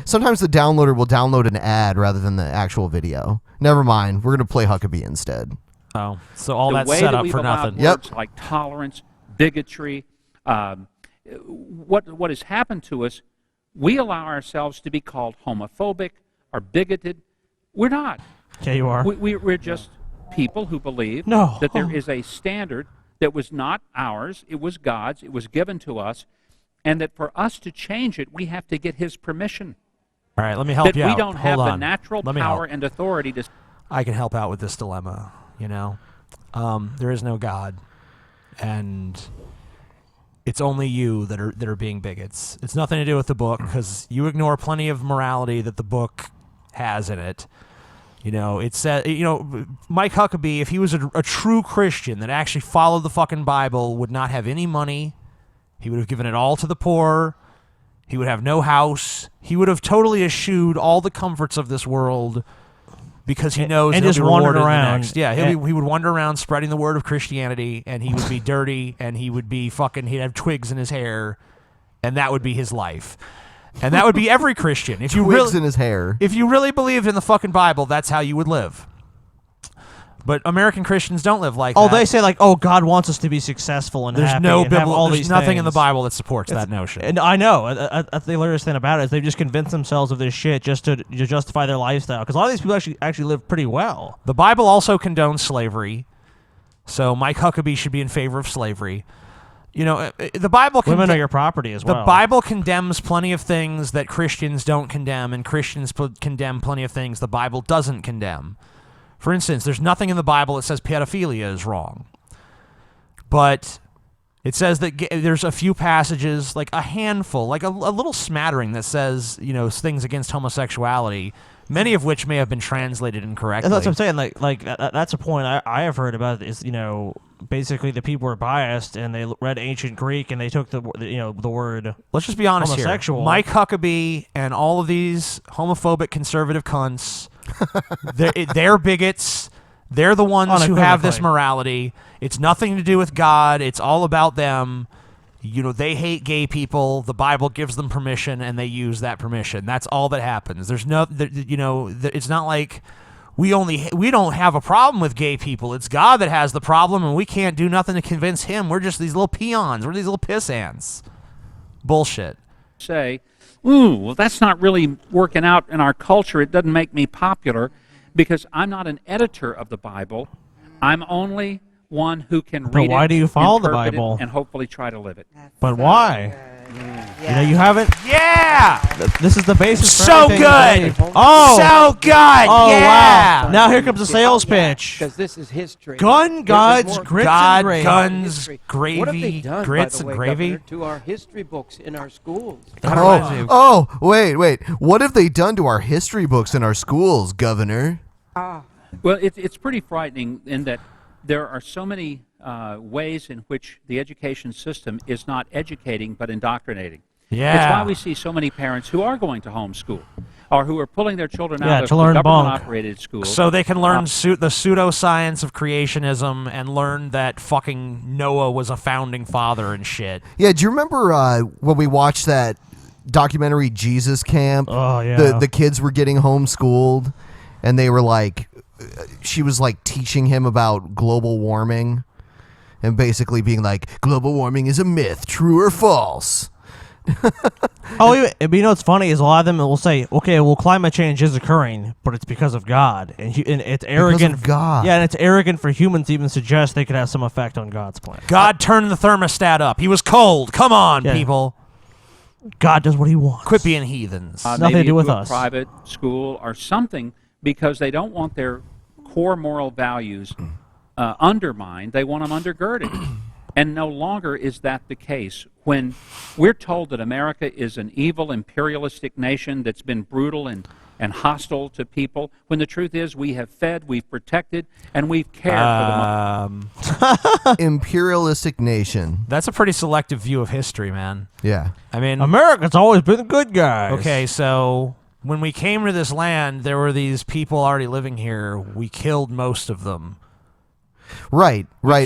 sometimes the downloader will download an ad rather than the actual video. Never mind. We're gonna play Huckabee instead. Oh, so all the that's way set that up we've for allowed nothing. words like tolerance, bigotry, what has happened to us, we allow ourselves to be called homophobic or bigoted. We're not. Yeah, you are. We're just people who believe No. that there is a standard that was not ours, it was God's, it was given to us, and that for us to change it, we have to get His permission. All right, let me help that you we out. don't Hold have the on. natural Let me power help. and authority to. I can help out with this dilemma. There is no God, and it's only you that are being bigots. It's nothing to do with the book because you ignore plenty of morality that the book has in it. It said, Mike Huckabee, if he was a true Christian that actually followed the fucking Bible, would not have any money. He would have given it all to the poor. He would have no house. He would have totally eschewed all the comforts of this world because he knows and he'll just be wandered rewarded in the around. next. Yeah, he would wander around spreading the word of Christianity, and he would be dirty, and he would be he'd have twigs in his hair, and that would be his life. And that would be every Christian. If you Twigs really, in his hair. If you really believed in the fucking Bible, that's how you would live. But American Christians don't live like that. Oh, they say like, oh, God wants us to be successful and There's happy no and have all there's these nothing in the things. Bible that supports that notion. And I know. That's the hilarious thing about it is they've just convinced themselves of this shit just to justify their lifestyle. Because a lot of these people actually live pretty well. The Bible also condones slavery, so Mike Huckabee should be in favor of slavery. You know, the Bible... Women are your property as well. The Bible condemns plenty of things that Christians don't condemn, and Christians condemn plenty of things the Bible doesn't condemn. For instance, there's nothing in the Bible that says pedophilia is wrong. But it says that there's a few passages, like a handful, like a little smattering that says, you know, things against homosexuality, many of which may have been translated incorrectly. That's what I'm saying. Like that's a point I have heard about is, you know, basically the people were biased and they read ancient Greek and they took the word. Let's just be honest homosexual. here. Mike Huckabee and all of these homophobic conservative cunts, they're bigots. They're the ones who have this morality. It's nothing to do with God. It's all about them. You know, they hate gay people. The Bible gives them permission, and they use that permission. That's all that happens. There's no, you know, it's not like we don't have a problem with gay people. It's God that has the problem, and we can't do nothing to convince him. We're just these little peons. We're these little piss ants. Bullshit. Say, ooh, well, that's not really working out in our culture. It doesn't make me popular because I'm not an editor of the Bible. I'm only one who can read it. But why do you follow the interpret it, Bible? and hopefully try to live it? But why? You know, you haven't. Yeah. This is the basis. For So everything. good. Oh. So good. Oh Yeah. wow. Now here comes the sales pitch. Because this is history. Gun, gods, grits, and gravy. guns, What have gravy, they done, grits, by the and way, gravy. Governor, to our history books in our schools? Wait. What have they done to our history books in our schools, Governor? Well, it's pretty frightening in that there are so many ways in which the education system is not educating but indoctrinating. Yeah. It's why we see so many parents who are going to homeschool or who are pulling their children Yeah, out of to learn bunk. government-operated schools. So they can learn the pseudoscience of creationism and learn that fucking Noah was a founding father and shit. Yeah, do you remember when we watched that documentary Jesus Camp? Oh, yeah. The kids were getting homeschooled, and they were like, she was like teaching him about global warming, and basically being like, global warming is a myth, true or false. But you know what's funny is a lot of them will say, okay, well, climate change is occurring, but it's because of God, and it's arrogant. Because of God. Yeah, and it's arrogant for humans to even suggest they could have some effect on God's plan. God turned the thermostat up. He was cold. Come on, Yeah. people. God does what he wants. Quit being heathens. Nothing to maybe do with to a us. private school or something because they don't want their core moral values undermined. They want them undergirded. And no longer is that the case. When we're told that America is an evil imperialistic nation that's been brutal and hostile to people, when the truth is we have fed, we've protected, and we've cared for the imperialistic nation. That's a pretty selective view of history, man. Yeah. I mean, America's always been the good guys. Okay, so when we came to this land, there were these people already living here. We killed most of them. Right. We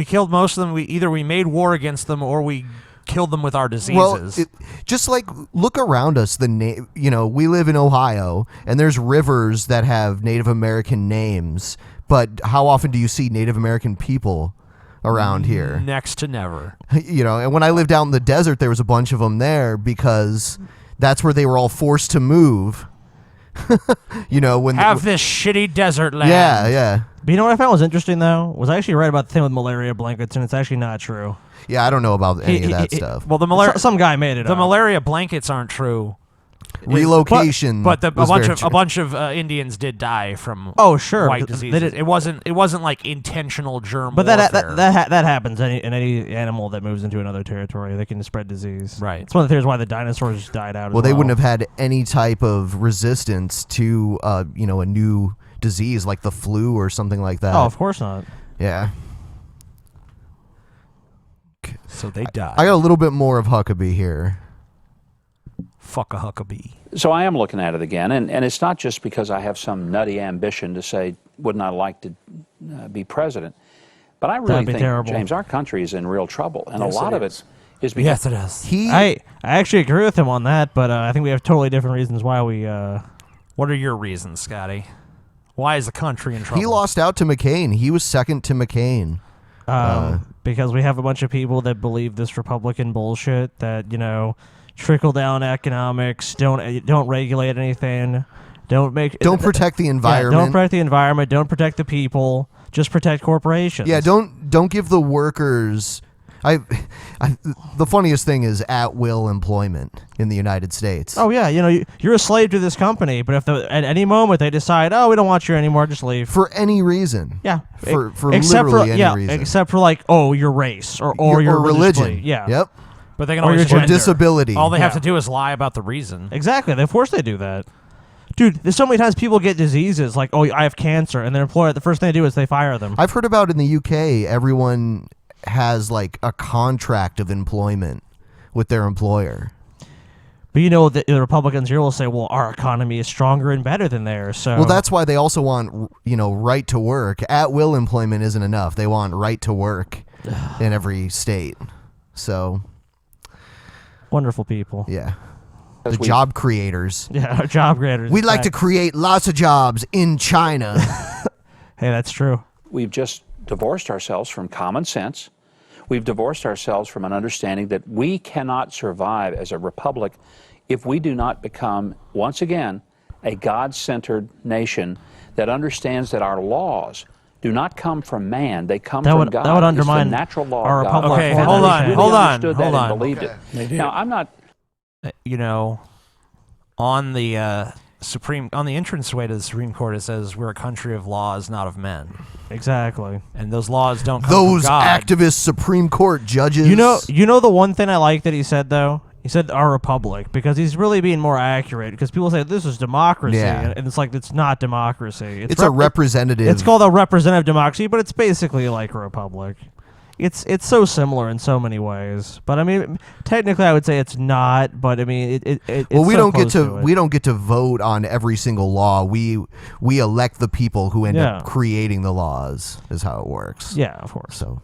killed most of them. We made war against them, or we killed them with our diseases. Well, just like look around us. We live in Ohio, and there's rivers that have Native American names. But how often do you see Native American people around here? Next to never. And when I lived out in the desert, there was a bunch of them there because that's where they were all forced to move. Have this shitty desert land. Yeah. But you know what I found was interesting, though? Was I actually right about the thing with malaria blankets, and it's actually not true. Yeah, I don't know about any of that stuff. Well, the malaria. Some guy made it The up. malaria blankets aren't true. Relocation, but a was very true. bunch of Indians did die from Oh, sure. white They diseases. did- It wasn't like intentional germ But warfare. that happens in any animal that moves into another territory. They can spread disease. Right. It's one of the theories why the dinosaurs died out. Well, they wouldn't have had any type of resistance to a new disease like the flu or something like that. Oh, of course not. Yeah. So they died. I got a little bit more of Huckabee here. Fuck a Huckabee. So I am looking at it again, and it's not just because I have some nutty ambition to say, wouldn't I like to be president? But I really That'd be think, terrible. James, our country is in real trouble, and Yes, a lot it of is. it is because... Yes, it is. I actually agree with him on that, but I think we have totally different reasons why we... What are your reasons, Scotty? Why is the country in trouble? He lost out to McCain. He was second to McCain. Because we have a bunch of people that believe this Republican bullshit that, trickle down economics, don't regulate anything, don't protect the environment. Don't protect the environment, don't protect the people, just protect corporations. Yeah, don't give the workers. The funniest thing is at-will employment in the United States. Oh yeah, you're a slave to this company, but if at any moment they decide, oh, we don't want you anymore, just leave for any reason. Yeah, for literally any reason, except for your race or your religion. Yeah. Yep. But they can or always your disability. All they have to do is lie about the reason. Exactly. Of course they do that. Dude, there's so many times people get diseases like, oh, I have cancer, and their employer, the first thing they do is they fire them. I've heard about in the UK, everyone has a contract of employment with their employer. But the Republicans here will say, well, our economy is stronger and better than theirs. So well, that's why they also want, right to work. At-will employment isn't enough. They want right to work in every state. So wonderful people. Yeah. The job creators. Yeah, job creators. We'd like to create lots of jobs in China. Hey, that's true. We've just divorced ourselves from common sense. We've divorced ourselves from an understanding that we cannot survive as a republic if we do not become, once again, a God-centered nation that understands that our laws do not come from man, they come from God. That would undermine it's the natural law our of God. republic. Okay, And hold they on, really hold on, understood hold that on. and believed Okay. it. Now, I'm not... On the on the entranceway to the Supreme Court, it says we're a country of laws, not of men. Exactly. And those laws don't come Those from God. activist Supreme Court judges. You know the one thing I like that he said though? He said our republic, because he's really being more accurate, because people say this is democracy, Yeah. and it's like it's not democracy. It's a representative. It's called a representative democracy, but it's basically like a republic. It's so similar in so many ways, but I mean, technically, I would say it's not. But I mean, it's Well, we so don't get close to it. we don't get to vote on every single law. We elect the people who end Yeah. up creating the laws. Is how it works. Yeah, of course. So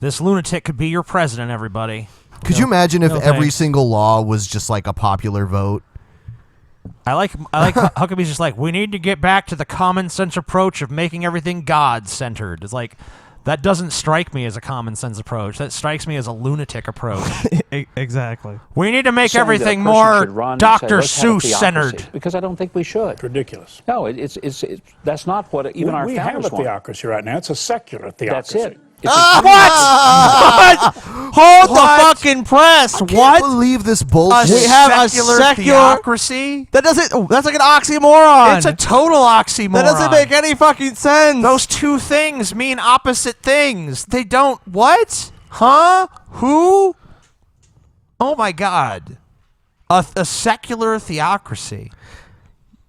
This lunatic could be your president, everybody. could you imagine if No every thanks. single law was just like a popular vote? I like Huckabee's just like, we need to get back to the common sense approach of making everything God-centered. It's like, that doesn't strike me as a common sense approach. That strikes me as a lunatic approach. Exactly. We need to make saying that a everything person more should run and Dr. say, "Let's have a Seuss-centered. theocracy," because I don't think we should. Ridiculous. No, it's that's not what even our we have founders a want. theocracy right now. It's a secular That's theocracy. it. What? Hold the fucking press. I can't What? believe this bullshit. We have a secular theocracy? That doesn't. That's like an oxymoron. It's a total oxymoron. That doesn't make any fucking sense. Those two things mean opposite things. They don't. What? Huh? Who? Oh my God. A secular theocracy.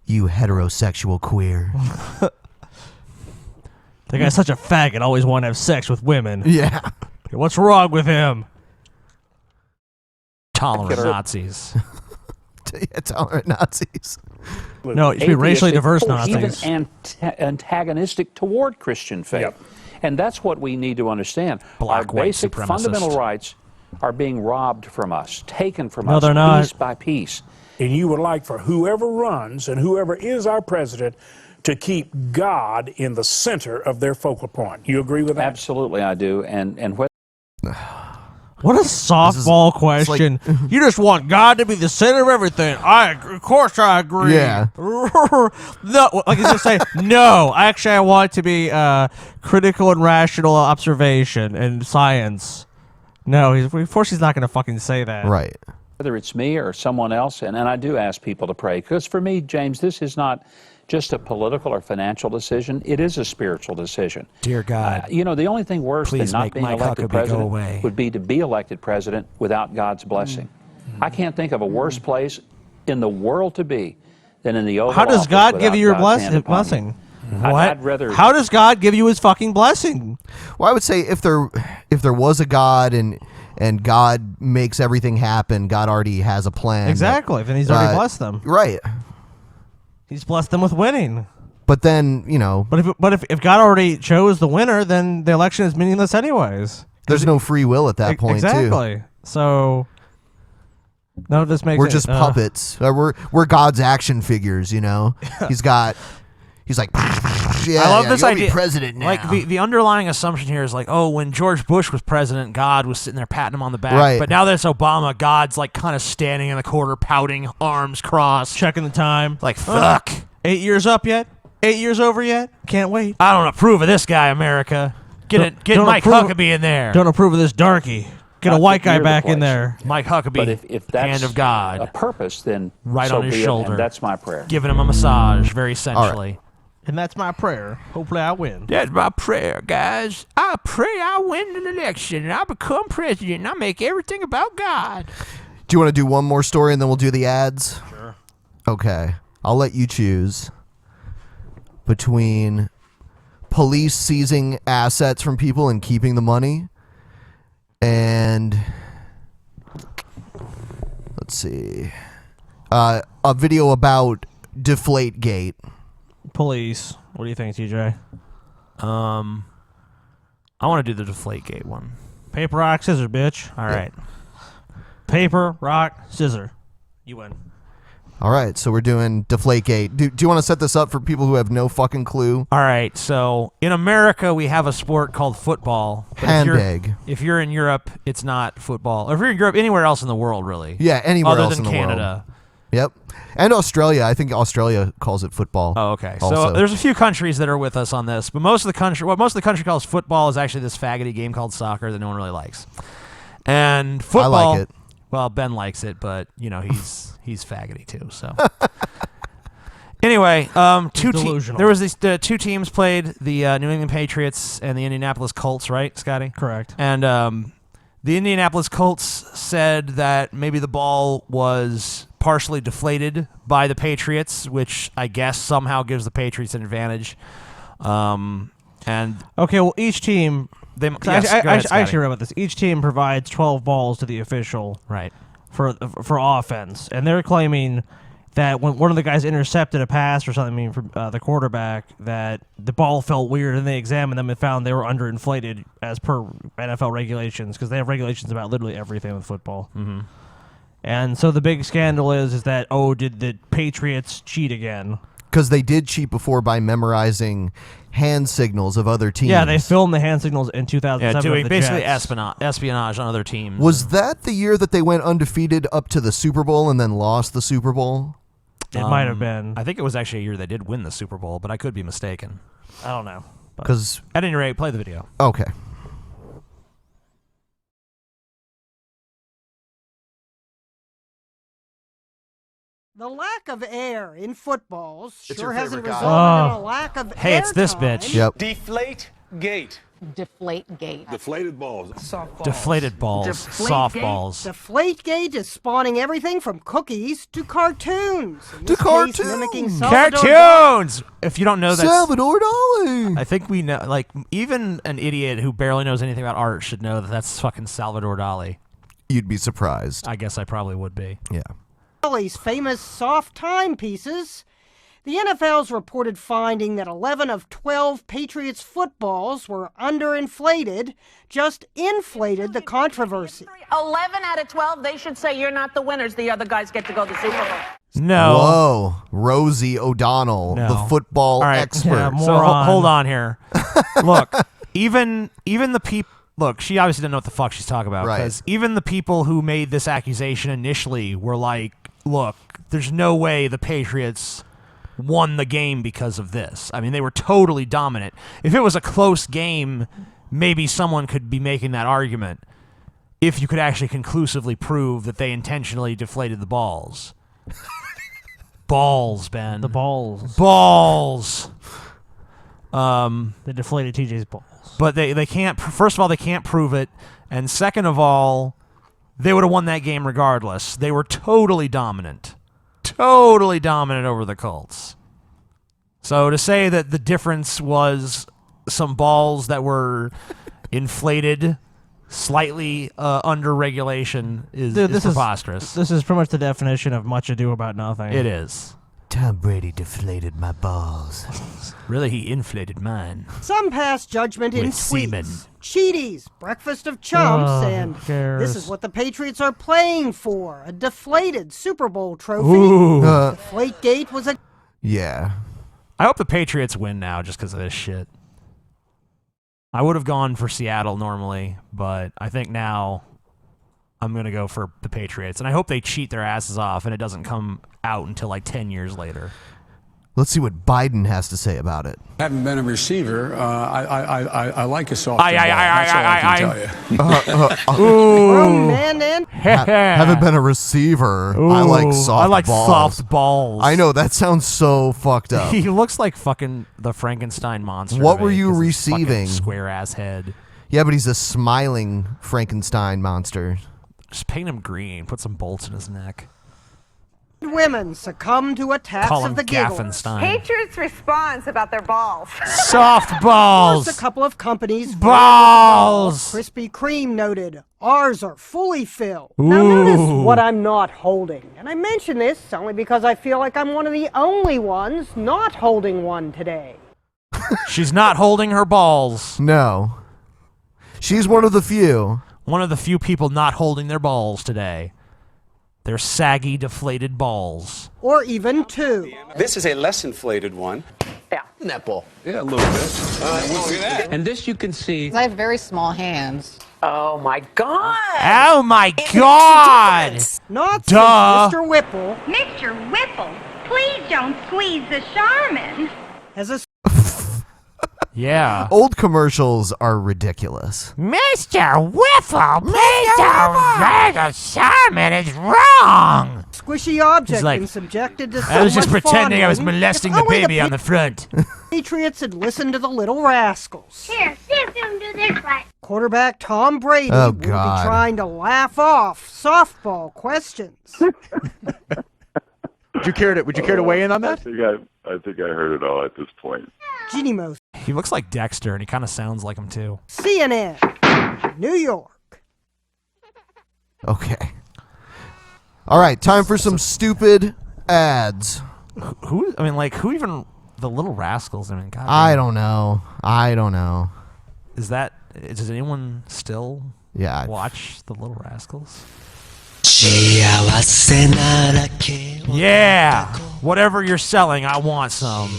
You heterosexual queer. That guy's such a faggot. Always want to have sex with women. Yeah. What's wrong with him? Tolerant Nazis. Yeah, tolerant Nazis. No, it should be racially diverse Nazis. Even antagonistic toward Christian faith. And that's what we need to understand. Black, Our white basic supremacist. fundamental rights are being robbed from us, taken from No, us they're not. piece by piece. And you would like for whoever runs and whoever is our president to keep God in the center of their focal point. You agree with that? Absolutely, I do. And what? What a softball question. You just want God to be the center of everything. I agree. Of course I agree. Yeah. No, like he's just say no. Actually, I want it to be critical and rational observation and science. No, of course he's not going to fucking say that. Right. Whether it's me or someone else, and I do ask people to pray, because for me, James, this is not just a political or financial decision. It is a spiritual decision. Dear God. The only thing worse Please than not make being Mike elected Huckabee go president away. would be to be elected president without God's blessing. I can't think of a worse place in the world to be than in the Oval How does Office God give without you your God's hand upon blessing? you. What? I'd rather. How does God give you his fucking blessing? Well, I would say if there was a God and God makes everything happen, God already has a plan. Exactly. Then he's already blessed them. Right. He's blessed them with winning. But then, But if God already chose the winner, then the election is meaningless anyways. there's no free will at that point, exactly. too. So none of this makes We're it- just puppets. We're God's action figures, He's got He's like, yeah, I love yeah, this you'll idea. be president now. Like the underlying assumption here is like, oh, when George Bush was president, God was sitting there patting him on the back. Right. But now that it's Obama, God's like kind of standing in the corner, pouting, arms crossed, checking the time. Like, fuck. 8 years up yet? 8 years over yet? Can't wait. I don't approve of this guy, America. Get Don't Mike approve- Huckabee in there. Don't approve of this darky. Get a Not white that guy near the back in place. there. Mike Huckabee, But if that's hand of God, a purpose, then right so on his be it, shoulder. and that's my prayer. Giving him a massage, very sensually. And that's my prayer. Hopefully I win. That's my prayer, guys. I pray I win an election and I become president and I make everything about God. Do you want to do one more story and then we'll do the ads? Sure. Okay. I'll let you choose between police seizing assets from people and keeping the money and let's see. A video about Deflategate. Police. What do you think, TJ? I want to do the Deflategate one. Paper, rock, scissors, bitch. All right. Paper, rock, scissor. You win. All right, so we're doing Deflategate. Do you want to set this up for people who have no fucking clue? All right, so in America, we have a sport called football. But Handbag. If you're in Europe, it's not football. Or if you're in Europe, anywhere else in the world, really. Yeah, anywhere other else than in the Canada. world. Yep. And Australia. I think Australia calls it football. Oh, okay. Also. So there's a few countries that are with us on this, but most of the country calls football is actually this faggoty game called soccer that no one really likes. And football, I like it. Well, Ben likes it, but you know he's faggoty too. So anyway, there was these two teams played: the New England Patriots and the Indianapolis Colts. Right, Scotty? Correct. And the Indianapolis Colts said that maybe the ball was partially deflated by the Patriots, which I guess somehow gives the Patriots an advantage. And okay, well, each team. Yes, I go ahead, actually Scotty. read about this. Each team provides 12 balls to the official, right, for offense, and they're claiming that when one of the guys intercepted a pass or something from the quarterback, that the ball felt weird, and they examined them and found they were underinflated as per NFL regulations, because they have regulations about literally everything with football. Mm-hmm. And so the big scandal is that, did the Patriots cheat again? Because they did cheat before by memorizing hand signals of other teams. Yeah, they filmed the hand signals in 2007. Yeah, doing of the basically Jets. espionage on other teams. Was that the year that they went undefeated up to the Super Bowl and then lost the Super Bowl? It might have been. I think it was actually a year they did win the Super Bowl, but I could be mistaken. I don't know. Because at any rate, play the video. Okay. The lack of air in footballs It's sure your hasn't favorite guy. resulted in a lack of Hey, it's this airtime. bitch. Yep. Deflate gate. Deflate gate. Deflated balls. Deflated balls. Softballs. Deflategate is spawning everything from cookies to cartoons. In this case, cartoons. mimicking Salvador Cartoons! If you don't know that, Salvador Dali. I think we know. Like even an idiot who barely knows anything about art should know that that's fucking Salvador Dali. You'd be surprised. I guess I probably would be. Yeah. Dali's famous soft timepieces. The NFL's reported finding that 11 of 12 Patriots footballs were underinflated just inflated the controversy. 11 out of 12, they should say you're not the winners. The other guys get to go to the Super Bowl. No. Whoa. Rosie O'Donnell, No. the football All right. expert. Yeah, So hold on here. Look, even the people. Look, she obviously didn't know what the fuck she's talking about. Right. Because even the people who made this accusation initially were like, look, there's no way the Patriots won the game because of this. I mean, they were totally dominant. If it was a close game, maybe someone could be making that argument if you could actually conclusively prove that they intentionally deflated the balls. Balls, Ben. The balls. Balls. They deflated TJ's balls. But they can't. First of all, they can't prove it, and second of all, they would have won that game regardless. They were totally dominant over the Colts. So to say that the difference was some balls that were inflated slightly under regulation is preposterous. This is pretty much the definition of much ado about nothing. It is. Tom Brady deflated my balls. Really, he inflated mine. Some pass judgment in With semen. tweets, Cheaties, breakfast of chumps, Oh, and who cares? this is what the Patriots are playing for, a deflated Super Bowl trophy. Ooh. Deflategate was a... Yeah. I hope the Patriots win now just because of this shit. I would have gone for Seattle normally, but I think now I'm going to go for the Patriots. And I hope they cheat their asses off and it doesn't come out until like 10 years later. Let's see what Biden has to say about it. Haven't been a receiver. I like a soft ball. That's all I can tell you. Ooh. Haven't been a receiver. I like soft balls. Soft balls. I know, that sounds so fucked up. He looks like fucking the Frankenstein monster. What were you receiving? Square ass head. Yeah, but he's a smiling Frankenstein monster. Just paint him green. Put some bolts in his neck. Women succumb to attacks Call of him the giggles. Gaffenstein. Patriots response about their balls. Soft balls. First, a couple of companies. Balls. Krispy Kreme noted, ours are fully filled. Now notice what I'm not holding. And I mention this only because I feel like I'm one of the only ones not holding one today. She's not holding her balls. No. She's one of the few. One of the few people not holding their balls today. They're saggy, deflated balls. Or even two. This is a less inflated one. Yeah. Nipple. Yeah, a little bit. Look at that. And this you can see. I have very small hands. Oh my God! Oh my God! Not Duh. Mr. Whipple. Mr. Whipple, please don't squeeze the Charmin. Has a Yeah. Old commercials are ridiculous. Mr. Whipple, please don't say the Charmin is wrong. squishy object He's like, been subjected to so I was just much pretending I was fondling, molesting if the only baby on the front. Patriots had listened to the Little Rascals. Here, see if you can do this right. Quarterback Tom Brady Oh, will be God. trying to laugh off softball questions. Would you care to weigh in on that? I think I heard it all at this point. Ginny Mo, He looks like Dexter, and he kind of sounds like him, too. CNN, New York. Okay. All right, time for some stupid ads. Who even... The Little Rascals, I mean, God. I don't know. Does anyone still watch The Little Rascals? Yeah! Whatever you're selling, I want some.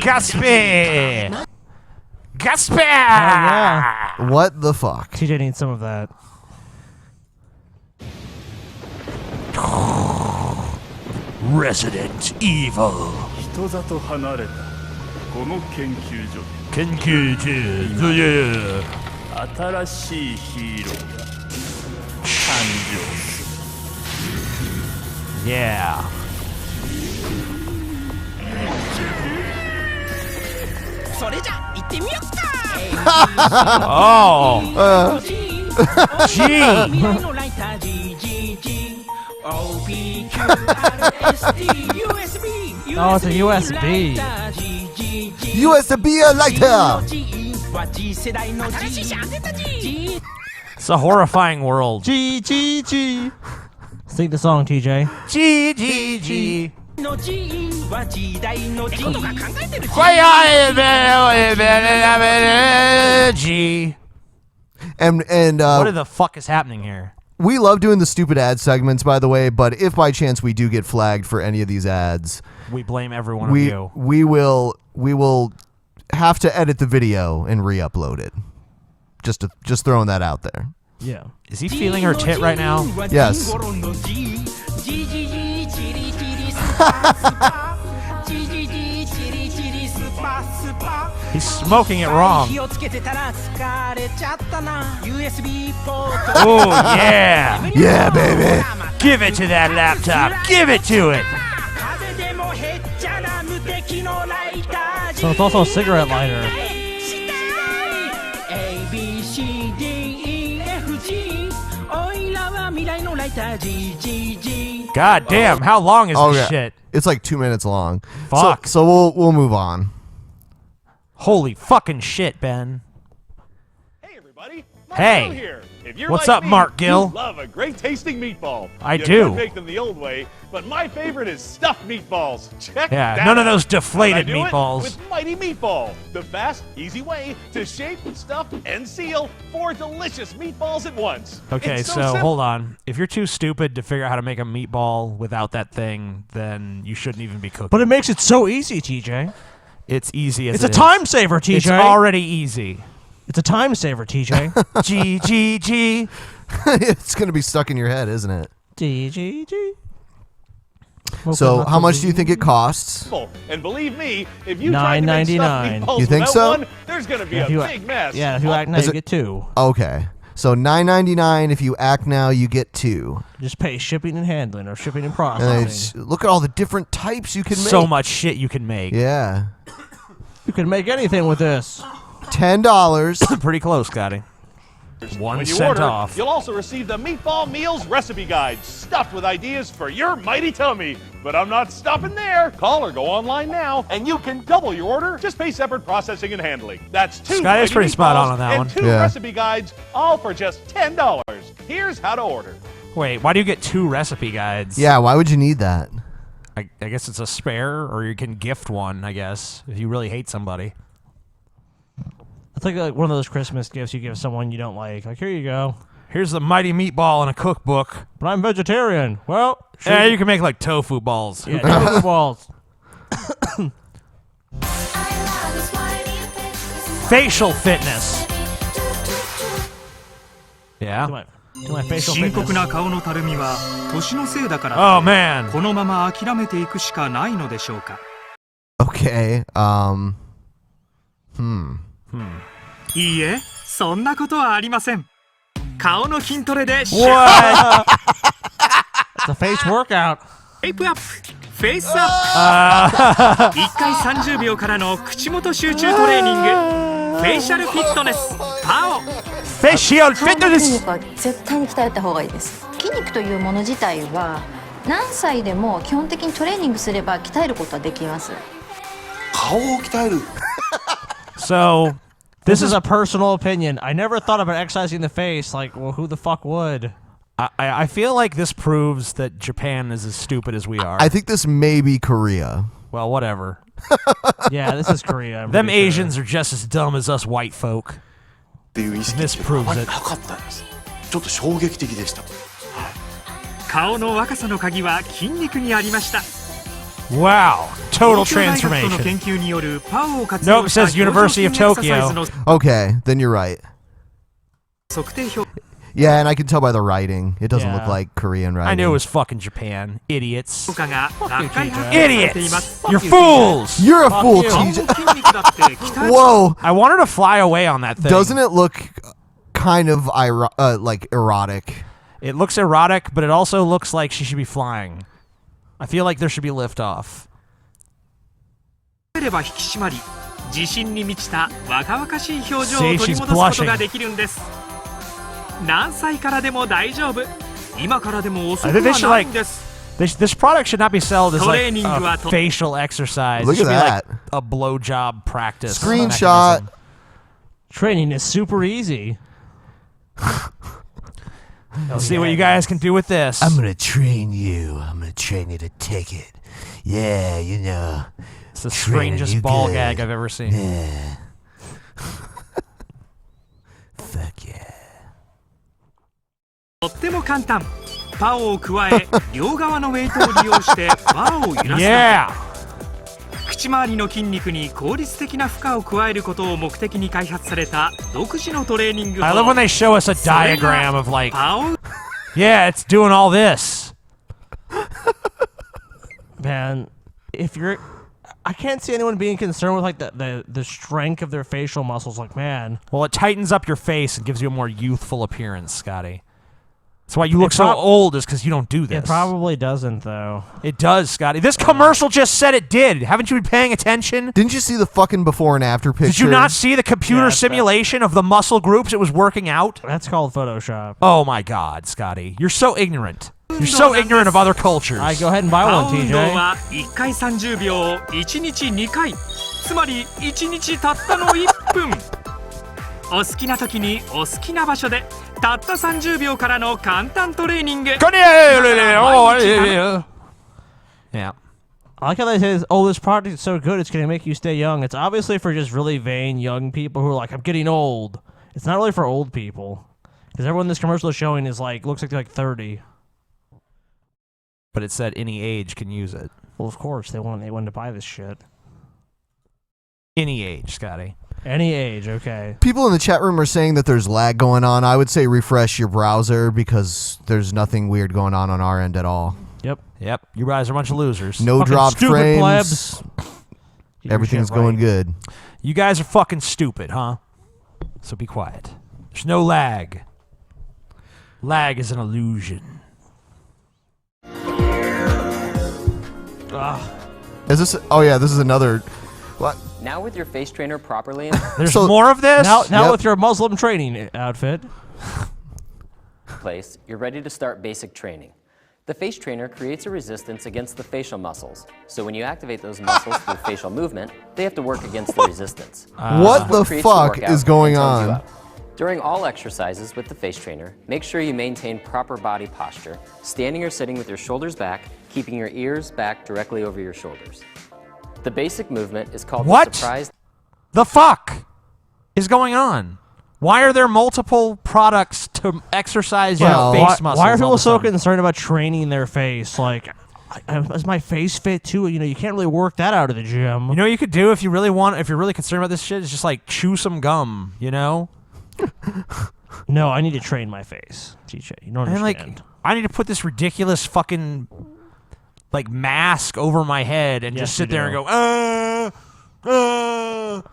Gatsby! Gatsby! Yeah. What the fuck? TJ needs some of that. Resident Evil. 人里離れたこの研究所研究所で新しいヒーローが誕生する Yeah. それじゃ行ってみよっか Oh. Gee. Oh, it's a USB. USB lighter. It's a horrifying world. G. Sing the song, TJ. G. G. And what the fuck is happening here? We love doing the stupid ad segments, by the way, but if by chance we do get flagged for any of these ads, we blame every one of you. We will have to edit the video and re-upload it. Just throwing that out there. Yeah. Is he feeling her tit right now? Yes. He's smoking it wrong. Oh, yeah. Yeah, baby. Give it to that laptop. Give it to it. So it's also a cigarette lighter. God damn, how long is this shit? It's like 2 minutes long. Fuck. So we'll move on. Holy fucking shit, Ben. Hey, everybody. Hey. Here. If you're What's like up, me, Mark Gill? You love a great tasting meatball. I you do. Could make them the old way, but my favorite is stuffed meatballs. Check Yeah, that none of out. those deflated How'd I do it? meatballs. With Mighty Meatball, the fast, easy way to shape, stuff, and seal 4 delicious meatballs at once. Okay, It's so simple. hold on. If you're too stupid to figure out how to make a meatball without that thing, then you shouldn't even be cooking. But it makes it so easy, TJ. It's easy as It's it a is. time saver, TJ. It's already easy. It's a time saver, TJ. G. It's going to be stuck in your head, isn't it? G. So, how much do you think it costs? And believe me, if you try to make stuffed $9.99. meatballs You think without so? one, there's going to be Yeah, a if you big mess. Yeah, if you act now, Is you it- get 2. Okay. So $9.99 if you act now, you get 2. Just pay shipping and handling or shipping and And processing. it's, look at all the different types you can make. So much shit you can make. Yeah. You can make anything with this. $10. Pretty close, Scotty. 1 When you cent order, off. you'll also receive the Meatball Meals Recipe Guide, stuffed with ideas for your mighty tummy. But I'm not stopping there. Call or go online now, and you can double your order. Just pay separate processing and handling. That's 2 Scotty's mighty pretty spot meatballs on that and one. 2 Yeah. recipe guides, all for just $10. Here's how to order. Wait, why do you get 2 recipe guides? Yeah, why would you need that? I guess it's a spare, or you can gift one, I guess, if you really hate somebody. It's like one of those Christmas gifts you give someone you don't like. Like, here you go. Here's the mighty meatball in a cookbook. But I'm vegetarian. Well, Yeah, you can make like tofu balls. Yeah, tofu balls. Facial fitness. Yeah. Do my facial 深刻 fitness. な顔のたるみは年のせいだから Oh, man. このまま諦めていくしかないのでしょうか Okay. いいえそんなことはありません顔の筋トレで What? It's a face workout. シェイプアップフェイスアップ1回30秒からの口元集中トレーニングフェイシャルフィットネスパオフェイシャルフィットネス顔の筋肉は絶対に鍛えた方がいいです筋肉というもの自体は何歳でも基本的にトレーニングすれば鍛えることはできます顔を鍛える So, This is a personal opinion. I never thought about exercising the face. Like, well, who the fuck would? I feel like this proves that Japan is as stupid as we are. I think this may be Korea. Well, whatever. Yeah, this is Korea. I'm Them pretty Asians are just as dumb as us white folk. This proves it. ちょっと衝撃的でした顔の若さの鍵は筋肉にありました Wow, total 東京大学との transformation. 研究によるパワーを活 Nope, 用 it した says University of 表情筋エクササイズ Tokyo. の Okay, then you're right. 測定表 Yeah, and I can tell by the writing. It doesn't look Yeah. like Korean writing. I knew it was fucking Japan. Idiots. 効果が学会発表されています Idiots! You're fools! You're a fool, 顔の TJ. 筋肉だって鍛え Whoa! I want her to fly away on that thing. Doesn't it look kind of like erotic? It looks erotic, but it also looks like she should be flying. I feel like there should be liftoff. れば引き締まり自信に満ちた若々しい表情を See, 取り she's 戻すこと blushing. ができるんです何歳からでも大丈夫今からでも遅 I く think they は should ない like んです this product should not be sold as like Training a はと facial exercise. Look it should at be like that. a blowjob practice. Screenshot. mechanism. Training is super easy. Let's see what you guys can do with this. I'm gonna train you. I'm gonna train you to take it. Yeah, you know. It's the training strangest you ball good. gag I've ever seen. Yeah. Fuck yeah. とっても簡単パワーを加え両側のウェイトを利用してバーを揺らすだけ Yeah! 口周りの筋肉に効率的な負荷を加えることを目的に開発された独自のトレーニング I love when they show us a それが diagram of like, パワー yeah, it's doing all this. Man, if you're... I can't see anyone being concerned with like the strength of their facial muscles. Like, man. Well, it tightens up your face and gives you a more youthful appearance, Scotty. That's why you look It so prob- old, is because you don't do this. It probably doesn't, though. It does, Scotty. This commercial just said it did. Haven't you been paying attention? Didn't you see the fucking before and after picture? Did you not see the computer Yeah, simulation of the muscle groups it was working out? That's called Photoshop. Oh my God, Scotty. You're so ignorant. You're so ignorant of other cultures. All right, go ahead and buy パ one, ワー運動 TJ. は1回30秒を1日2回つまり1日たったの1分お好きな時にお好きな場所でたった30秒からの簡単トレーニング。 Yeah. I like how they say, oh, this product is so good, it's going to make you stay young. It's obviously for just really vain young people who are like, I'm getting old. It's not really for old people. Because everyone this commercial is showing is like, looks like they're like 30. But it said any age can use it. Well, of course, they wanted to buy this shit. Any age, Scotty. Any age, okay. People in the chat room are saying that there's lag going on. I would say refresh your browser because there's nothing weird going on our end at all. Yep. You guys are a bunch of losers. No Fucking dropped stupid frames. plebs. Everything's going good. You guys are fucking stupid, huh? So be quiet. There's no lag. Lag is an illusion. Is this? Oh yeah, this is another. What? Now with your face trainer properly. There's more of this. Now with your Muslim training outfit. Place, you're ready to start basic training. The face trainer creates a resistance against the facial muscles. So when you activate those muscles through facial movement, they have to work against the resistance. What the fuck is going on? During all exercises with the face trainer, make sure you maintain proper body posture, standing or sitting with your shoulders back, keeping your ears back directly over your shoulders. The basic movement is called What? the surprise. The fuck is going on? Why are there multiple products to exercise your face muscles? Why are people all of a so sudden? concerned about training their face? Like, is my face fit too? You know, you can't really work that out of the gym. You know what you could do if you really want, if you're really concerned about this shit, is just like chew some gum, you know? No, I need to train my face, TJ. You don't And understand. like, I need to put this ridiculous fucking like mask over my head and just Yes, sit you there and do. go,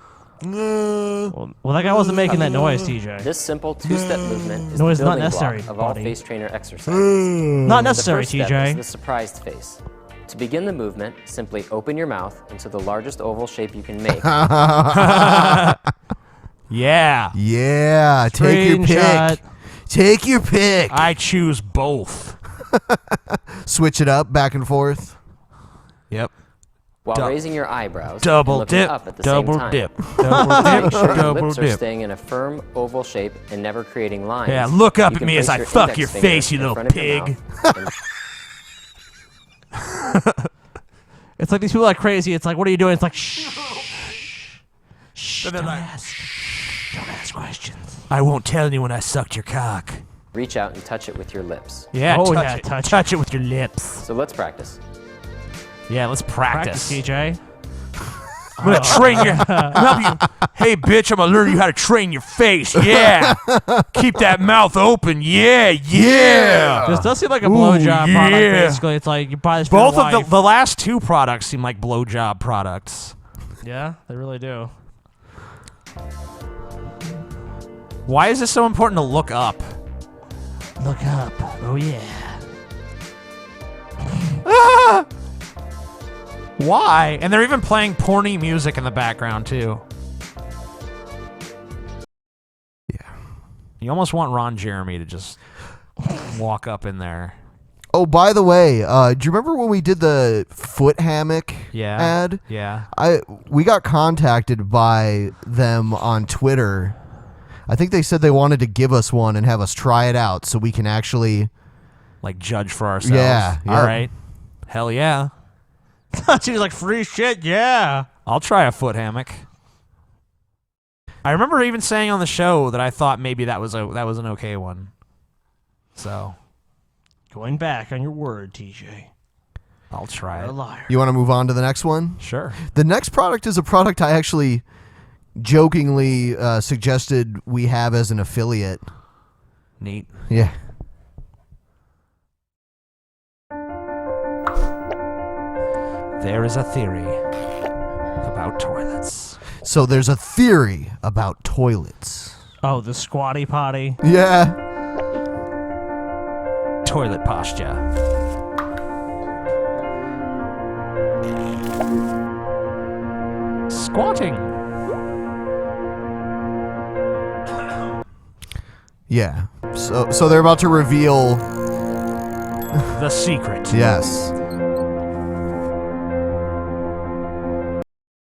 Well, that guy wasn't making that noise, TJ. This simple two-step movement is No, the it's not building necessary, block of all buddy. face trainer exercises. Not necessary, the first step TJ. is the surprised face. To begin the movement, simply open your mouth into the largest oval shape you can make. yeah. Yeah, take your Screenshot. pick. Take your pick. I choose both. Switch it up back and forth. Yep. While raising your eyebrows Double and looking dip, up at the double same time. dip, double Make dip, sure your double lips are dip. staying in a firm oval shape and never creating lines. Yeah, look up You at can me as place I your fuck index your finger face, you in little front of your pig. mouth and It's like these people are crazy. It's like, what are you doing? It's like, shh. Shh. Don't ask questions. I won't tell anyone I sucked your cock. reach out and touch it with your lips. Yeah, Oh, touch yeah, it. touch it with your lips. So let's practice. Yeah, let's practice. TJ. I'm gonna train you. I'm help you. Hey, bitch, I'm gonna learn you how to train your face. Yeah. Keep that mouth open. Yeah, yeah. This does seem like a blowjob product, yeah. basically. It's like you buy this for Both your of wife. the last two products seem like blowjob products. Yeah, they really do. Why is this so important to look up? Look up. Oh, yeah. Why? And they're even playing porny music in the background, too. Yeah. You almost want Ron Jeremy to just walk up in there. Oh, by the way, do you remember when we did the foot hammock ad? Yeah. We got contacted by them on Twitter. I think they said they wanted to give us one and have us try it out so we can actually... Like, judge for ourselves. Yeah. All right. Hell yeah. She was like, free shit, yeah. I'll try a foot hammock. I remember even saying on the show that I thought maybe that was an okay one. So... Going back on your word, TJ. I'll try You're it. a liar. You want to move on to the next one? Sure. The next product is a product I actually jokingly suggested we have as an affiliate. Neat. Yeah. There is a theory about toilets. So there's a theory about toilets. Oh, the squatty potty. Yeah. Toilet posture. Squatting. Yeah. So they're about to reveal the secret. Yes.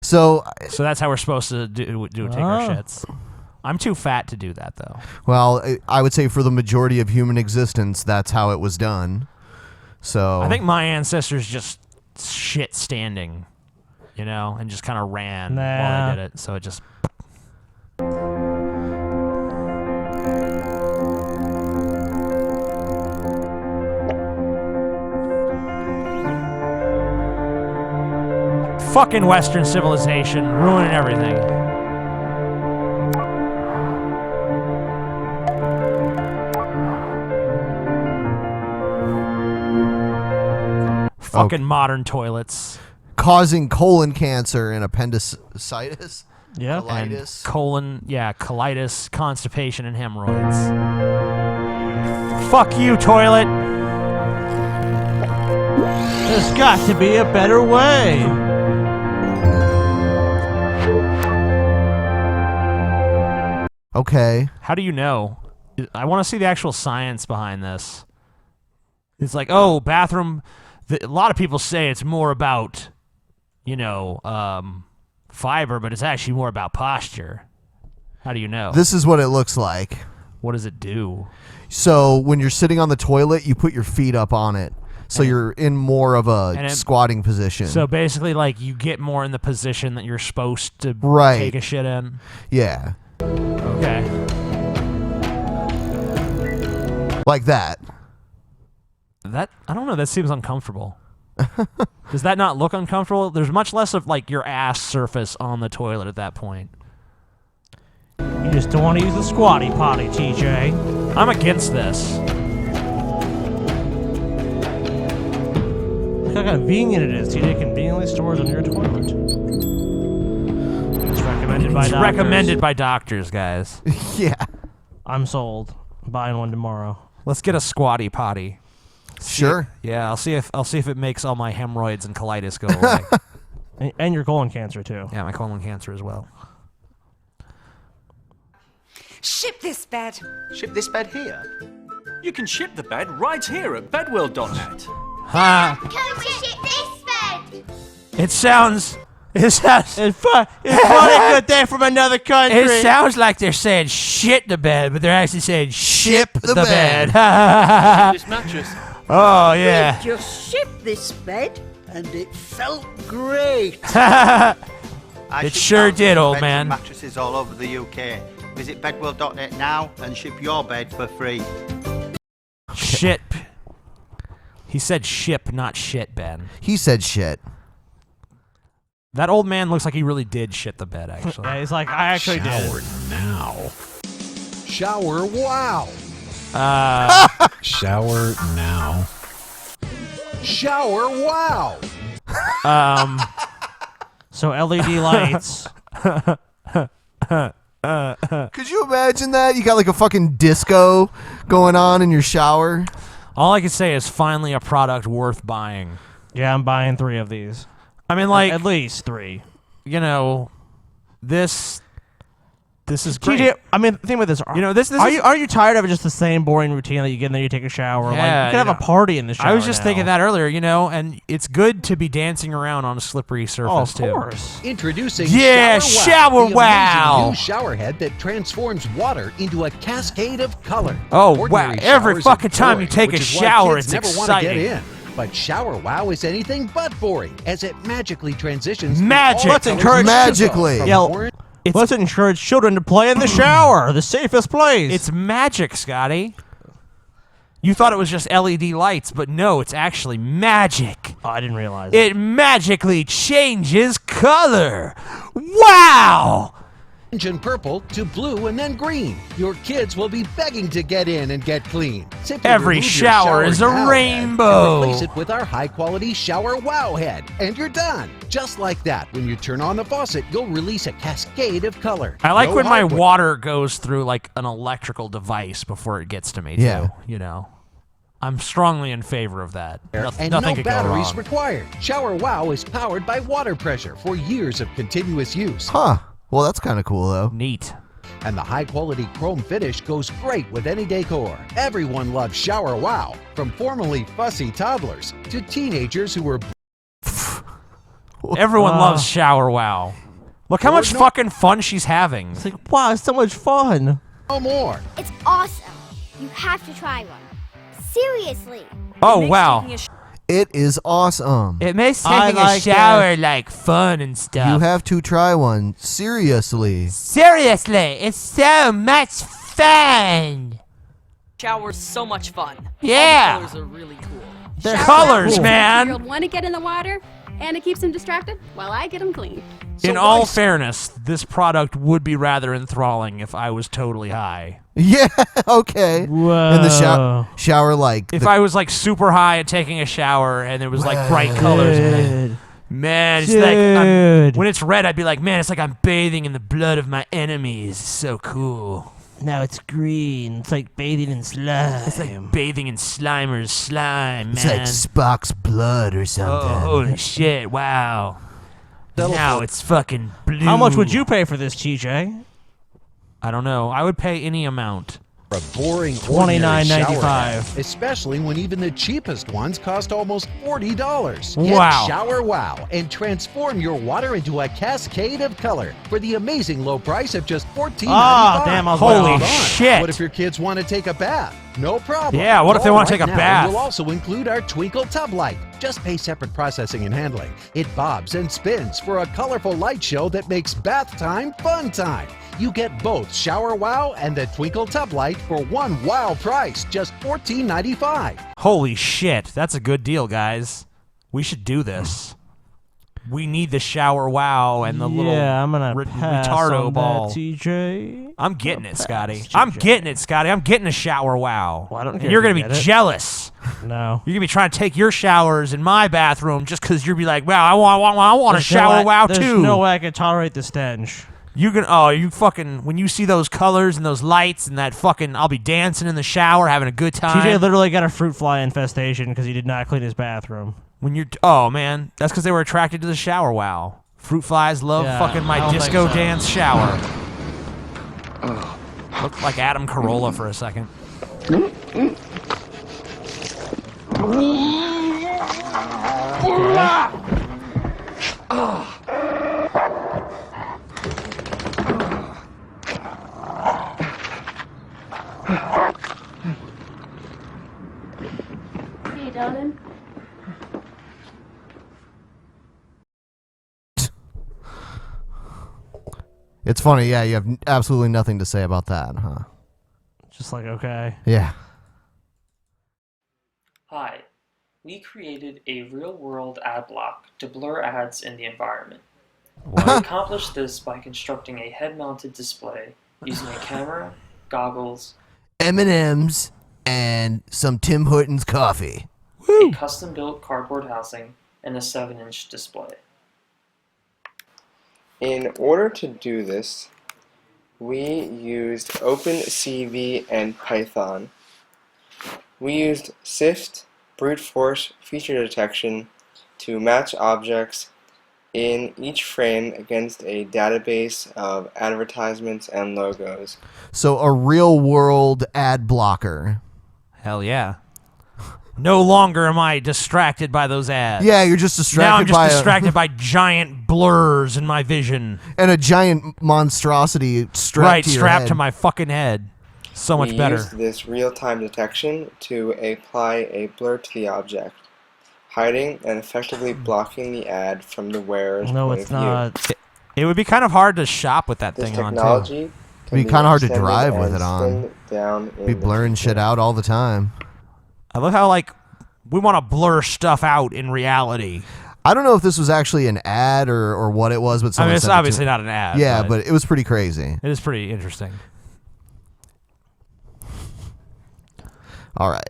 So that's how we're supposed to do take our shits. I'm too fat to do that, though. Well, I would say for the majority of human existence, that's how it was done. So I think my ancestors just shit standing, and just kind of ran while they did it. So it just. Fucking Western civilization, ruining everything. Fucking modern toilets. Causing colon cancer and appendicitis. Yeah. Colitis. Colitis, constipation, and hemorrhoids. Fuck you, toilet. There's got to be a better way. Okay. How do you know? I want to see the actual science behind this. It's like, oh, bathroom. A lot of people say it's more about, fiber, but it's actually more about posture. How do you know? This is what it looks like. What does it do? So when you're sitting on the toilet, you put your feet up on it. So you're in more of a squatting position. So basically, like, you get more in the position that you're supposed to take a shit in? Yeah. Okay. Like that. I don't know, that seems uncomfortable. Does that not look uncomfortable? There's much less of, like, your ass surface on the toilet at that point. You just don't want to use the squatty potty, TJ. I'm against this. Look how convenient it is. TJ conveniently stores on your toilet. It's recommended by doctors. Recommended by doctors, guys. Yeah. I'm sold. I'm buying one tomorrow. Let's get a squatty potty. Sure. Yeah, I'll see if it makes all my hemorrhoids and colitis go away. and your colon cancer too. Yeah, my colon cancer as well. Ship this bed. Ship this bed here? You can ship the bed right here at bedworld.net. Can we ship this bed? It sounds it's funny good day from another country. It sounds like they're saying shit the bed, but they're actually saying ship the bed. This mattress. Oh, yeah. We just shipped this bed, and it felt great. It sure did, old man. Mattresses all over the UK. Visit bedworld.net now and ship your bed for free. Shit. He said ship, not shit, Ben. He said shit. That old man looks like he really did shit the bed, actually. Yeah, he's like, I actually did. Now. Shower wow. Shower now. Shower wow. So LED lights. Could you imagine that? You got like a fucking disco going on in your shower. All I can say is finally a product worth buying. Yeah, I'm buying 3 of these. I mean, like, at least 3. This is great. TJ, I mean, think about this. Are you tired of just the same boring routine that you get and then you take a shower? Yeah, you can have a party in the shower. I was just now. thinking that earlier, and it's good to be dancing around on a slippery surface, of course. Introducing Shower Wow. The amazing new shower head that transforms water into a cascade of color. Oh, wow. Ordinary Every showers fucking are time boring, you take a which is why shower, kids it's never wanna get exciting. in. But Shower Wow is anything but boring, as it magically transitions. Magic. Let's encourage let's encourage children to play in the shower, the safest place. It's magic, Scotty. You thought it was just LED lights, but no, it's actually magic. Oh, I didn't realize it magically changes color. Wow! Engine purple to blue and then green. Your kids will be begging to get in and get clean. Simply Every remove your shower is a now head rainbow. and replace it with our high-quality Shower Wow head, and you're done. Just like that, when you turn on the faucet, you'll release a cascade of color. I like No when my hardware. water goes through like an electrical device before it gets to me, too. Yeah. I'm strongly in favor of that. And Nothing no could go batteries wrong. required. Shower Wow is powered by water pressure for years of continuous use. Huh. Well, that's kind of cool, though. Neat. And the high-quality chrome finish goes great with any decor. Everyone loves Shower Wow, from formerly fussy toddlers to teenagers who were... Everyone loves Shower Wow. Look how much fucking fun she's having. It's like, wow, it's so much fun. No more. It's awesome. You have to try one. Seriously. Oh, wow. It is awesome. It makes taking a shower like fun and stuff. You have to try one. Seriously. Seriously, it's so much fun. Shower's so much fun. Yeah. All the colors are really cool. They're colors, man. You want to get in the water, and it keeps him distracted while I get him clean. In all fairness, this product would be rather enthralling if I was totally high. Yeah, okay. Whoa. In the shower like... If I was like super high and taking a shower and there was like bright colors in it. Man, it's like... when it's red, I'd be like, man, it's like I'm bathing in the blood of my enemies. It's so cool. Now it's green. It's like bathing in slime. It's like bathing in Slimer's slime, man. It's like Spock's blood or something. Oh, holy shit, wow. Now it's fucking blue. How much would you pay for this, TJ? I don't know. I would pay any amount. For a boring $29.95, especially when even the cheapest ones cost almost $40. Wow. Get Shower Wow and transform your water into a cascade of color for the amazing low price of just $14.95. Ah, damn, I was Holy way off. shit. What if your kids want to take a bath? No problem. Yeah, what if they want to Right take a now, bath? We'll also include our Twinkle Tub Light. Just pay separate processing and handling. It bobs and spins for a colorful light show that makes bath time fun time. You get both Shower Wow and the Twinkle Tub Light for one wow price, just $14.95. Holy shit. That's a good deal, guys. We should do this. We need the Shower Wow and the little I'm gonna pass retardo on ball. that, TJ. I'm getting it, Scotty. I'm getting it, Scotty. I'm getting a Shower Wow. Well, I don't and care you're if you going to be get it. jealous. No. You're going to be trying to take your showers in my bathroom just because you'll be like, wow, I want a There's Shower no way- Wow there's too. no way I can tolerate the stench. You fucking, when you see those colors and those lights and that fucking, I'll be dancing in the shower, having a good time. TJ literally got a fruit fly infestation because he did not clean his bathroom. When you're, oh man, that's because they were attracted to the Shower Wow. Fruit flies love fucking I my don't disco think so. dance shower. Looked like Adam Carolla for a second. Hey, darling. It's funny, yeah, you have absolutely nothing to say about that, huh? Just like, okay. Yeah. Hi, we created a real-world ad block to blur ads in the environment. We accomplished this by constructing a head-mounted display using a camera, goggles, M&M's, and some Tim Hortons coffee. a custom-built cardboard housing, and a 7-inch display. In order to do this, we used OpenCV and Python. We used SIFT, brute force feature detection to match objects in each frame against a database of advertisements and logos. So a real-world ad blocker. Hell yeah. No longer am I distracted by those ads. Yeah, you're just distracted now I'm just by distracted by giant blurs in my vision. And a giant monstrosity strapped to your strapped head. to my fucking head. So much better. We used this real-time detection to apply a blur to the object, hiding and effectively blocking the ad from the wearer's No, point it's of view. not. It would be kind of hard to shop with that This thing on, too. technology It'd be kind of hard to extended drive with and it on. spinned down in Be the blurring shit out all the time. I love how, like, we want to blur stuff out in reality. I don't know if this was actually an ad or what it was, but I someone mean, it's sent it to obviously me. not an ad. Yeah, but it was pretty crazy. It is pretty interesting. All right.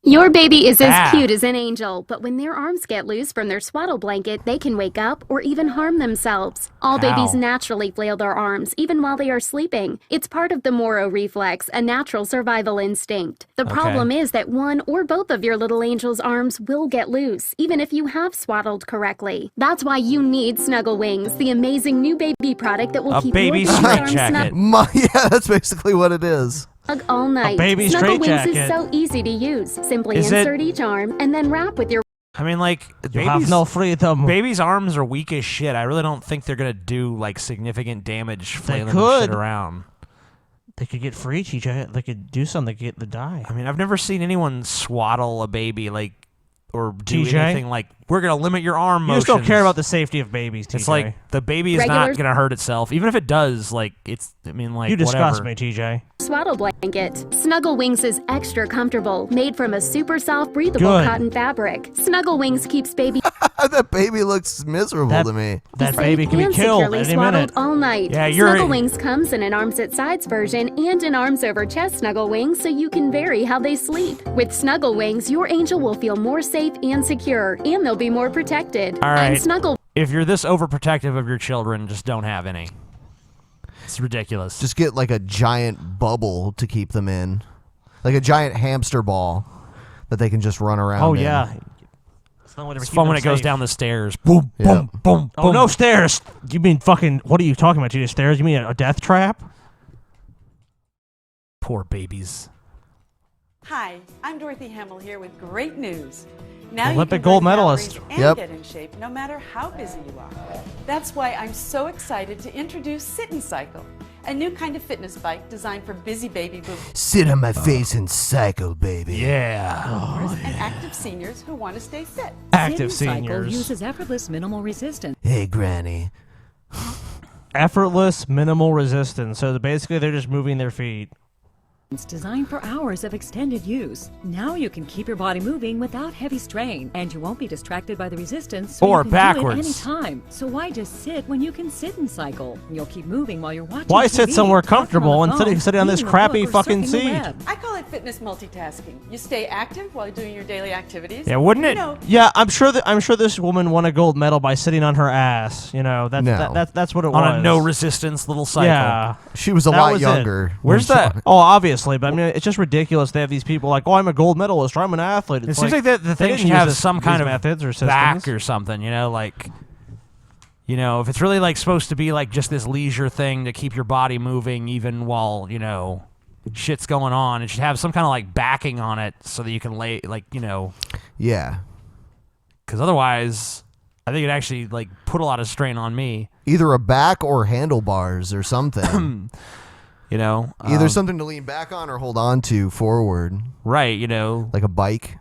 Your baby is as Ah. cute as an angel, but when their arms get loose from their swaddle blanket, they can wake up or even harm themselves. All babies Ow. naturally flail their arms, even while they are sleeping. It's part of the Moro reflex, a natural survival instinct. The Okay. problem is that one or both of your little angel's arms will get loose, even if you have swaddled correctly. That's why you need Snuggle Wings, the amazing new baby product that will A keep baby your straight arms jacket. Yeah, that's basically what it is. snug all night. baby Snuggle Wings straitjacket. is so easy to use. Simply Is it- insert each arm and then wrap with your I mean, like, You have no freedom. Babies' arms are weak as shit. I really don't think they're gonna do like significant damage flailing them could. shit around. They could get free, TJ. They could do something to get the die. I mean, I've never seen anyone swaddle a baby like, or do TJ? anything like. We're gonna limit your arm You motions. just don't care about the safety of babies, TJ. It's like the baby is Regular- not gonna hurt itself, even if it does. Like it's. I mean, like you disgust whatever. me, TJ. Swaddle blanket. Snuggle Wings is extra comfortable, made from a super soft, breathable Good. cotton fabric. Snuggle Wings keeps baby That baby looks miserable to me. That safe baby can be and killed securely any swaddled minute. all night. Yeah, you're- Snuggle Wings comes in an arms at sides version and an arms over chest Snuggle Wings, so you can vary how they sleep. With Snuggle Wings, your angel will feel more safe and secure, and they'll be more protected. All right. And Snuggle If you're this overprotective of your children, just don't have any. It's ridiculous. Just get like a giant bubble to keep them in, like a giant hamster ball that they can just run around. Oh in. yeah. It's fun when it goes down the stairs. Boom, Yeah. boom, boom, Oh boom. no, stairs! You mean fucking? What are you talking about, TJ? Stairs? You mean a death trap? Poor babies. Hi, I'm Dorothy Hamill here with great news. Now Olympic you can gold burn medalist. calories and Yep. get in shape no matter how busy you are. That's why I'm so excited to introduce Sit and Cycle, a new kind of fitness bike designed for busy baby boomers Sit on my face and cycle, baby. Yeah. and active seniors who want to stay fit. Active Sit and Cycle seniors. uses effortless minimal resistance. Hey, Granny. Effortless, minimal resistance. So basically, they're just moving their feet. It's designed for hours of extended use. Now you can keep your body moving without heavy strain, and you won't be distracted by the resistance. So Or you can backwards. do it anytime. So why just sit when you can sit and cycle? You'll keep moving while you're watching. Why sit TV, somewhere talking on comfortable the instead of phone, sitting on this reading a crappy book, or fucking surfing the seat? web? I call it fitness multitasking. You stay active while doing your daily activities. Yeah, wouldn't You it? know, Yeah, I'm sure this woman won a gold medal by sitting on her ass. You know, that's No. that's what it was. On a no resistance little cycle. Yeah, She was a That lot was it. younger. Where's when she- that? Oh, obviously, but I mean, it's just ridiculous. They have these people like, oh, I'm a gold medalist, or I'm an athlete. It It's seems like the they thing didn't should use have this- some kind these of methods or back systems. or something, you know, like, you know, if it's really like supposed to be like just this leisure thing to keep your body moving even while, you know, shit's going on, it should have some kind of like backing on it so that you can lay, like, you know, Yeah. because otherwise I think it actually like put a lot of strain on me. Either a back or handlebars or something. You know, Either something to lean back on or hold on to forward. Right, you know, like a bike.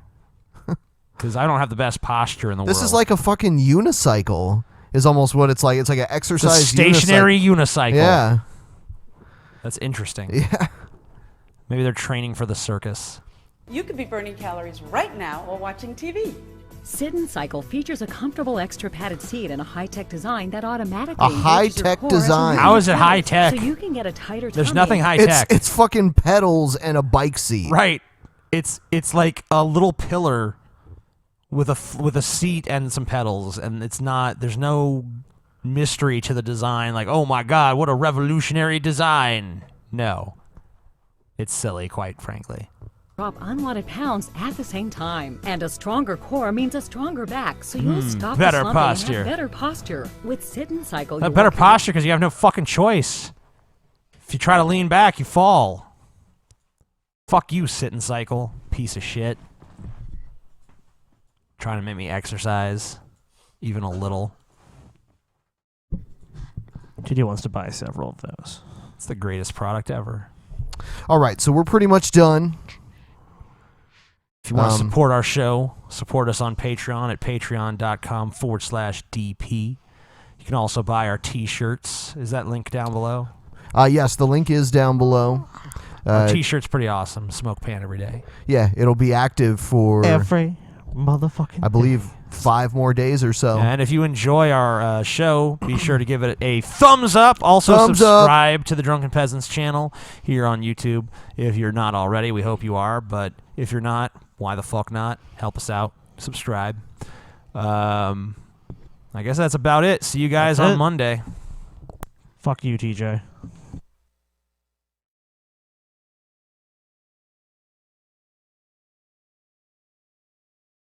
Because I don't have the best posture in the world. This is like a fucking unicycle. Is almost what it's like. It's like an It's a exercise stationary unicycle. Yeah. That's interesting. Yeah. Maybe they're training for the circus. you could be burning calories right now while watching TV. Sit and Cycle features a comfortable extra padded seat and a high-tech design that automatically A engages high-tech your core as you design. move How is it forward, high-tech? So you can get a tighter There's tummy. nothing high-tech. It's fucking pedals and a bike seat. Right. It's like a little pillar with a seat and some pedals, and it's not. There's no mystery to the design. Like, oh my god, what a revolutionary design! No, it's silly, quite frankly. Drop unwanted pounds at the same time. And a stronger core means a stronger back, so you'll stop better the slumping and posture. have better posture. With Sit and Cycle, A you better work posture because you have no fucking choice. If you try to lean back, you fall. Fuck you, Sit and Cycle, piece of shit. Trying to make me exercise, even a little. TD wants to buy several of those. It's the greatest product ever. All right, so we're pretty much done. If you want to support our show, support us on Patreon at patreon.com/DP. You can also buy our t-shirts. Is that link down below? Yes, the link is down below. Our t-shirt's pretty awesome. Smoke pan every day. Yeah, it'll be active for Every motherfucking I believe 5 more days or so. And if you enjoy our show, be sure to give it a thumbs up. Also, Thumbs up. subscribe to the Drunken Peasants channel here on YouTube. If you're not already, we hope you are. But if you're not, why the fuck not? Help us out. Subscribe. I guess that's about it. See you guys That's on it. Monday. Fuck you, TJ.